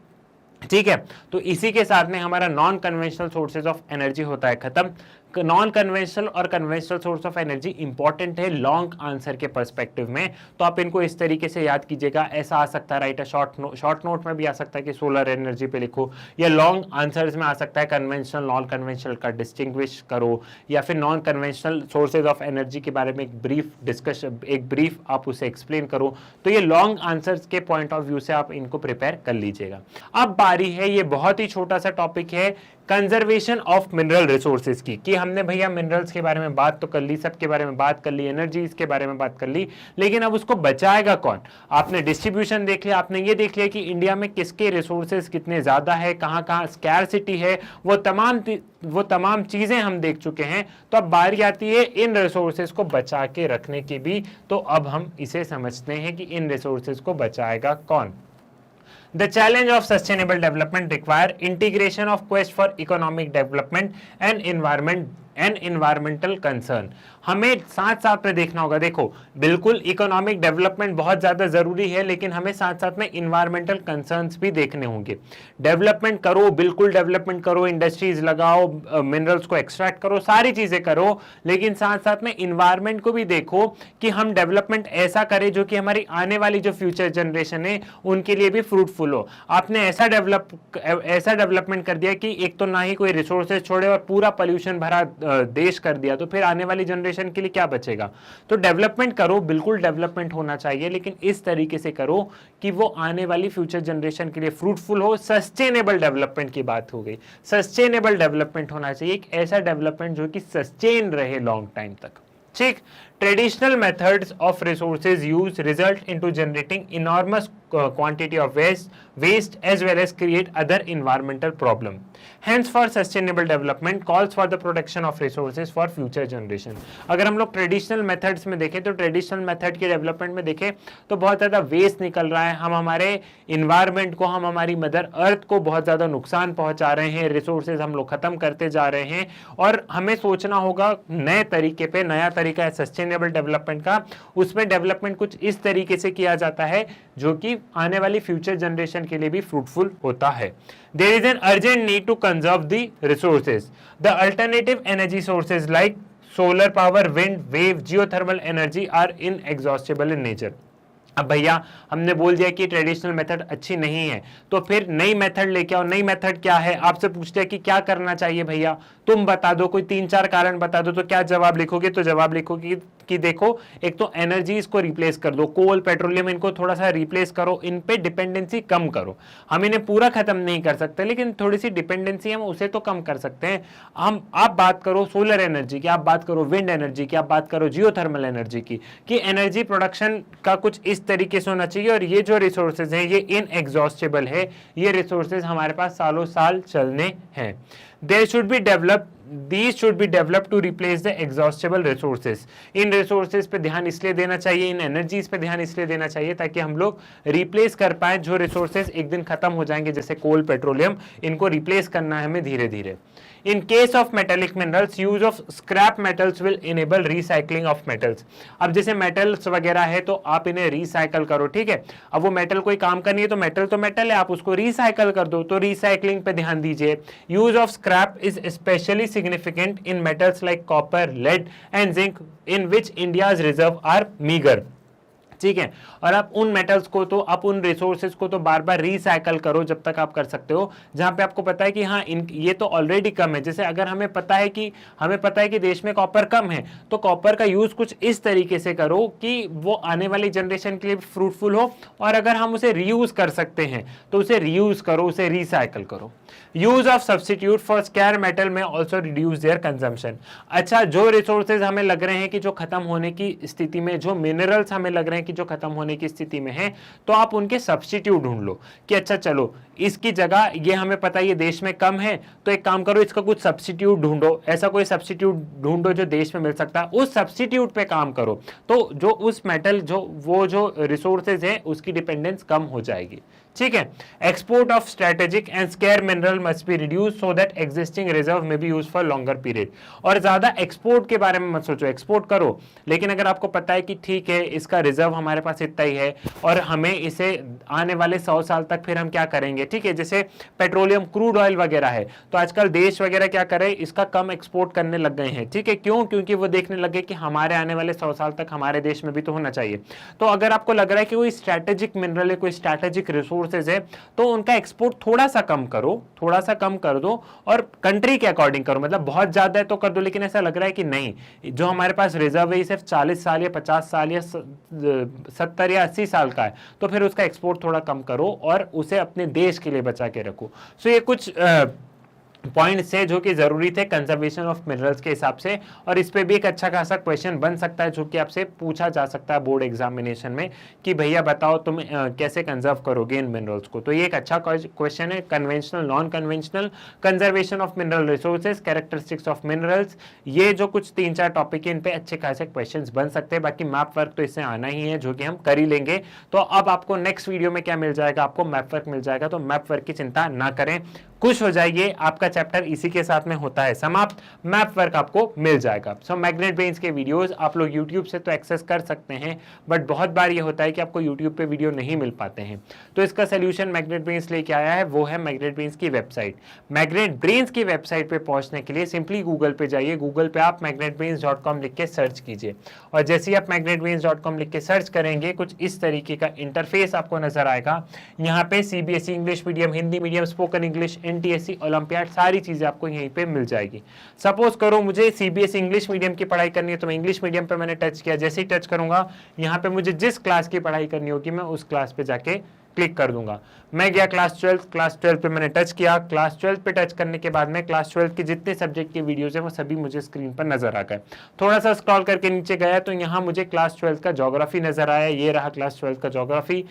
ठीक है, तो इसी के साथ में हमारा non conventional sources of energy होता है खत्म। नॉन कन्वेंशनल और conventional source of energy important है लॉन्ग आंसर के पर्सपेक्टिव में, तो आप इनको इस तरीके से याद कीजिएगा। ऐसा आ सकता है, राइट है, शॉर्ट नोट में भी आ सकता है कि सोलर एनर्जी पे लिखो, या लॉन्ग आंसर्स में आ सकता है कन्वेंशनल नॉन कन्वेंशनल का डिस्टिंग्विश करो, या फिर non conventional sources of energy के बारे में एक ब्रीफ डिस्कशन, एक ब्रीफ आप उसे एक्सप्लेन करो। तो ये लॉन्ग आंसर्स के पॉइंट ऑफ व्यू से आप इनको प्रिपेयर कर लीजिएगा। अब बारी है, ये बहुत ही छोटा सा टॉपिक है, कंजर्वेशन ऑफ मिनरल रिसोर्सेज की। कि हमने भैया मिनरल्स के बारे में बात तो कर ली, सबके बारे में बात कर ली, एनर्जीज के बारे में बात कर ली, लेकिन अब उसको बचाएगा कौन? आपने डिस्ट्रीब्यूशन देख लिया, आपने ये देख लिया कि इंडिया में किसके रिसोर्सेज कितने ज्यादा है, कहां कहां स्कैरसिटी है, वो तमाम चीजें हम देख चुके हैं। तो अब बारी आती है इन रिसोर्सेज को बचा के रखने की भी। तो अब हम इसे समझते हैं कि इन रिसोर्सेज को बचाएगा कौन। The challenge of sustainable development require integration of quest for economic development and environmental concern। हमें साथ साथ में देखना होगा, देखो बिल्कुल इकोनॉमिक डेवलपमेंट बहुत ज्यादा जरूरी है, लेकिन हमें साथ साथ में इन्वायरमेंटल कंसर्न्स भी देखने होंगे। डेवलपमेंट करो, बिल्कुल डेवलपमेंट करो, इंडस्ट्रीज लगाओ, मिनरल्स को एक्सट्रैक्ट करो, सारी चीजें करो, लेकिन साथ साथ में इन्वायरमेंट को भी देखो कि हम डेवलपमेंट ऐसा करें जो कि हमारी आने वाली जो फ्यूचर जनरेशन है उनके लिए भी फ्रूटफुल हो। आपने ऐसा डेवलपमेंट कर दिया कि एक तो ना ही कोई रिसोर्सेज छोड़े और पूरा पोल्यूशन भरा देश कर दिया, तो फिर आने वाली जनरेशन के लिए क्या बचेगा? तो डेवलपमेंट करो, बिल्कुल डेवलपमेंट होना चाहिए, लेकिन इस तरीके से करो कि वो आने वाली फ्यूचर जनरेशन के लिए फ्रूटफुल हो। सस्टेनेबल डेवलपमेंट की बात हो गई, सस्टेनेबल डेवलपमेंट होना चाहिए, एक ऐसा डेवलपमेंट जो कि सस्टेन रहे लॉन्ग टाइम तक। ठीक, traditional methods of resources use result into generating enormous quantity of waste as well as create other environmental problem. Hence for sustainable development calls for the protection of resources for future generation। अगर हम लोग traditional methods में देखें तो traditional method के development में देखें तो बहुत ज़्यादा वेस्ट निकल रहा है, हम हमारे इन्वायरमेंट को, हम हमारी मदर अर्थ को बहुत ज़्यादा नुकसान पहुंचा रहे हैं, रिसोर्सेज हम लोग खत्म करते जा रहे हैं। और हमें सोचना होगा नए तरीके पे, नया तरीका है सस्टेनेबल डेवलपमेंट का, उसमें डेवलपमेंट कुछ इस तरीके से किया जाता है जो कि आने वाली फ्यूचर जनरेशन के लिए भी फ्रूटफुल होता है। There is an urgent need to conserve the resources. The alternative energy sources like solar power, wind, wave, geothermal energy are inexhaustible in nature। अब भैया हमने बोल दिया कि ट्रेडिशनल मेथड अच्छी नहीं है, तो फिर नई मेथड लेके आओ। नई मेथड क्या है? आपसे पूछते हैं कि क्या करना चाहिए भैया, तुम बता दो, कोई 3-4 कारण बता दो, तो क्या जवाब लिखोगे? तो जवाब लिखोगे कि देखो, एक तो एनर्जीज को रिप्लेस कर दो, कोल, पेट्रोलियम, इनको थोड़ा सा रिप्लेस करो, इन पे डिपेंडेंसी कम करो। हम इन्हें पूरा खत्म नहीं कर सकते, लेकिन थोड़ी सी डिपेंडेंसी हम उसे तो कम कर सकते हैं। आप बात करो सोलर एनर्जी की, आप बात करो विंड एनर्जी की, आप बात करो जियोथर्मल एनर्जी की, कि एनर्जी प्रोडक्शन का कुछ इस तरीके से होना चाहिए। और ये जो रिसोर्सेज हैं ये इनएग्जॉस्टेबल है, ये रिसोर्सेज हमारे पास सालों साल चलने हैं। There should be develop these should be developed to replace the exhaustible resources. इन resources पे ध्यान इसलिए देना चाहिए, इन energies पे ध्यान इसलिए देना चाहिए ताकि हम लोग replace कर पाए जो resources एक दिन खत्म हो जाएंगे, जैसे कोल, पेट्रोलियम, इनको replace करना है हमें धीरे धीरे. In case of metallic minerals, use of scrap metals will enable recycling of metals. अब जैसे metals वगैरह है तो आप इन्हें recycle करो, ठीक है. अब वो metal कोई काम का नहीं है तो metal है, आप उसको recycle कर दो, तो recycling पे ध्यान दीजिए. Use of scrap is especially significant in metals like copper, lead and zinc, in which India's reserve are meager. ठीक है. और आप उन मेटल्स को तो, आप उन रिसोर्सेज को तो बार बार रिसाइकल करो जब तक आप कर सकते हो, जहां पे आपको पता है कि हाँ ये तो ऑलरेडी कम है. जैसे अगर हमें पता है कि देश में कॉपर कम है, तो कॉपर का यूज कुछ इस तरीके से करो कि वो आने वाली जनरेशन के लिए फ्रूटफुल हो, और अगर हम उसे रीयूज कर सकते हैं तो उसे रीयूज करो, उसे रिसाइकल करो. Use of substitute for scare metal में ऑल्सो रिड्यूस देयर कंजम्पशन. अच्छा, जो रिसोर्सेज हमें लग रहे हैं कि जो खत्म होने की स्थिति में, जो मिनरल्स हमें लग रहे हैं कि जो खत्म होने की स्थिति में है, तो आप उनके सब्स्टिट्यूट ढूंढ लो कि अच्छा चलो इसकी जगह ये हमें पता है ये देश में कम है, तो एक काम करो इसका कुछ सब्स्टिट्यूट ढूंढो, ऐसा कोई सब्स्टिट्यूट ढूंढो जो देश में मिल सकता है, उस सब्स्टिट्यूट पे काम करो, तो जो उस मेटल जो रिसोर्सेज है उसकी डिपेंडेंस कम हो जाएगी. ठीक है. Export of strategic and scarce mineral must be reduce so that existing reserve may be use for longer period. और ज्यादा एक्सपोर्ट के बारे में मत सोचो, एक्सपोर्ट करो, लेकिन अगर आपको पता है कि ठीक है इसका रिजर्व हमारे पास इतना ही है और हमें इसे आने वाले 100 साल तक फिर हम क्या करेंगे, ठीक है, जैसे पेट्रोलियम, क्रूड ऑयल वगैरह है, तो आजकल देश वगैरह क्या करे, इसका कम एक्सपोर्ट करने लग गए हैं. ठीक है. क्यों? क्योंकि वो देखने लगे कि हमारे आने वाले 100 साल तक हमारे देश में भी तो होना चाहिए. तो अगर आपको लग रहा है कि कोई स्ट्रेटेजिक मिनरल है, कोई स्ट्रेटेजिक रिसोर्सेज है, तो उनका एक्सपोर्ट थोड़ा सा कम कर दो और कंट्री के अकॉर्डिंग करो. मतलब बहुत ज्यादा है तो कर दो, लेकिन ऐसा लग रहा है कि नहीं, जो हमारे पास रिजर्व है सिर्फ 40 साल या 50 साल या 70 या 80 साल का है, तो फिर उसका एक्सपोर्ट थोड़ा कम करो और उसे अपने देश के लिए बचा के रखो. सो ये कुछ पॉइंट्स है जो कि जरूरी थे कंजर्वेशन ऑफ मिनरल्स के हिसाब से, और इस पे भी एक अच्छा खासा क्वेश्चन बन सकता है जो कि आपसे पूछा जा सकता है बोर्ड एग्जामिनेशन में कि भैया बताओ तुम कैसे कंजर्व करोगे इन मिनरल्स को. तो ये एक अच्छा क्वेश्चन है. Conventional, non conventional, conservation of mineral resources, characteristics of minerals, ये जो कुछ 3-4 टॉपिक है इन पे अच्छे खासे क्वेश्चन बन सकते हैं. बाकी मैप वर्क तो इससे आना ही है जो कि हम कर ही लेंगे. तो अब आपको नेक्स्ट वीडियो में क्या मिल जाएगा, आपको मैप वर्क मिल जाएगा. तो मैप वर्क की चिंता ना करें, खुश हो जाइए, आपका चैप्टर इसी के साथ में होता है समाप्त. मैप वर्क आपको मिल जाएगा. सो मैग्नेट ब्रेन्स के वीडियोस आप लोग यूट्यूब से तो एक्सेस कर सकते हैं, बट बहुत बार ये होता है कि आपको यूट्यूब पे वीडियो नहीं मिल पाते हैं. तो इसका सोल्यूशन मैग्नेट ब्रेन्स लेके आया है, वो है मैग्नेट ब्रेन्स की वेबसाइट. मैग्नेट ब्रेन्स की वेबसाइट पे पहुंचने के लिए सिंपली गूगल पे जाइए. गूगल पे आप magnetbrains.com लिख के सर्च कीजिए, और जैसे ही आप magnetbrains.com लिख के सर्च करेंगे कुछ इस तरीके का इंटरफेस आपको नजर आएगा. यहाँ पे CBSE English medium, Hindi medium, spoken English, NTSC, olympiad, सारी चीजें आपको यहीं पे मिल जाएगी. सपोज करो मुझे सीबीएसई इंग्लिश मीडियम की पढ़ाई करनी है, तो मैं इंग्लिश मीडियम पे मैंने टच किया, जैसे ही टच करूंगा यहाँ पे मुझे जिस क्लास की पढ़ाई करनी होगी मैं उस क्लास पे जाके क्लिक कर दूंगा. मैं गया क्लास 12 पे मैंने टच किया. क्लास 12 पे टच करने के बाद में क्लास 12 के जितने सब्जेक्ट के वीडियोस हैं वो सभी मुझे स्क्रीन पर नजर आ गए. थोड़ा सा स्क्रॉल करके नीचे गया तो यहाँ मुझे क्लास 12 का ज्योग्राफी नजर आया. ये रहा क्लास 12 का ज्योग्राफी.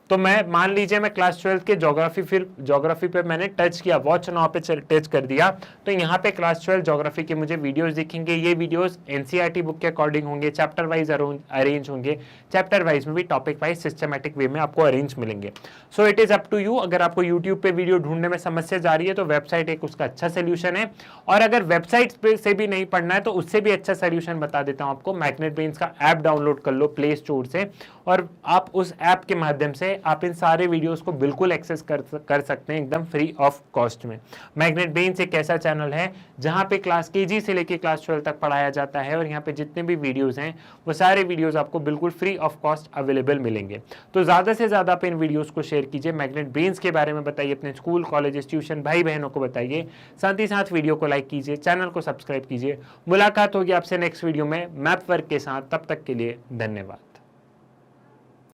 तो मैं मान लीजिए मैं क्लास 12 के ज्योग्राफी पे मैंने टच किया, वॉच नाउ पे टच कर दिया, तो यहाँ पे क्लास 12 ज्योग्राफी के मुझे वीडियोस दिखेंगे. ये वीडियोस एनसीईआरटी बुक के अकॉर्डिंग होंगे, चैप्टर वाइज अरेंज होंगे. चैप्टर वाइज में भी टॉपिक वाइज सिस्टमैटिक वे में आपको अरेंज मिलेंगे. So it is up to you. अगर आपको यूट्यूब पे वीडियो ढूंढने में समस्या जा रही है तो वेबसाइट एक उसका अच्छा सोल्यूशन है, और अगर वेबसाइट से भी नहीं पढ़ना है तो उससे भी अच्छा सोल्यूशन बता देता हूँ आपको. मैग्नेट ब्रेन्स का ऐप डाउनलोड कर लो प्ले स्टोर से, और आप उस ऐप के माध्यम से आप इन सारे वीडियोस को बिल्कुल एक्सेस कर सकते हैं एकदम फ्री ऑफ कॉस्ट में. मैग्नेट ब्रेन्स एक ऐसा चैनल है जहां पे क्लास केजी से लेकर क्लास 12 तक पढ़ाया जाता है, और यहाँ पे जितने भी वीडियोस हैं वो सारे वीडियोस आपको बिल्कुल फ्री ऑफ कॉस्ट अवेलेबल मिलेंगे. तो ज्यादा से ज्यादा आप इन वीडियोस को शेयर कीजिए, मैग्नेट ब्रेन्स के बारे में बताइए, अपने स्कूल, कॉलेज, ट्यूशन भाई बहनों को बताइए. साथ ही साथ वीडियो को लाइक कीजिए, चैनल को सब्सक्राइब कीजिए. मुलाकात होगी आपसे नेक्स्ट वीडियो में मैप वर्क के साथ. तब तक के लिए धन्यवाद.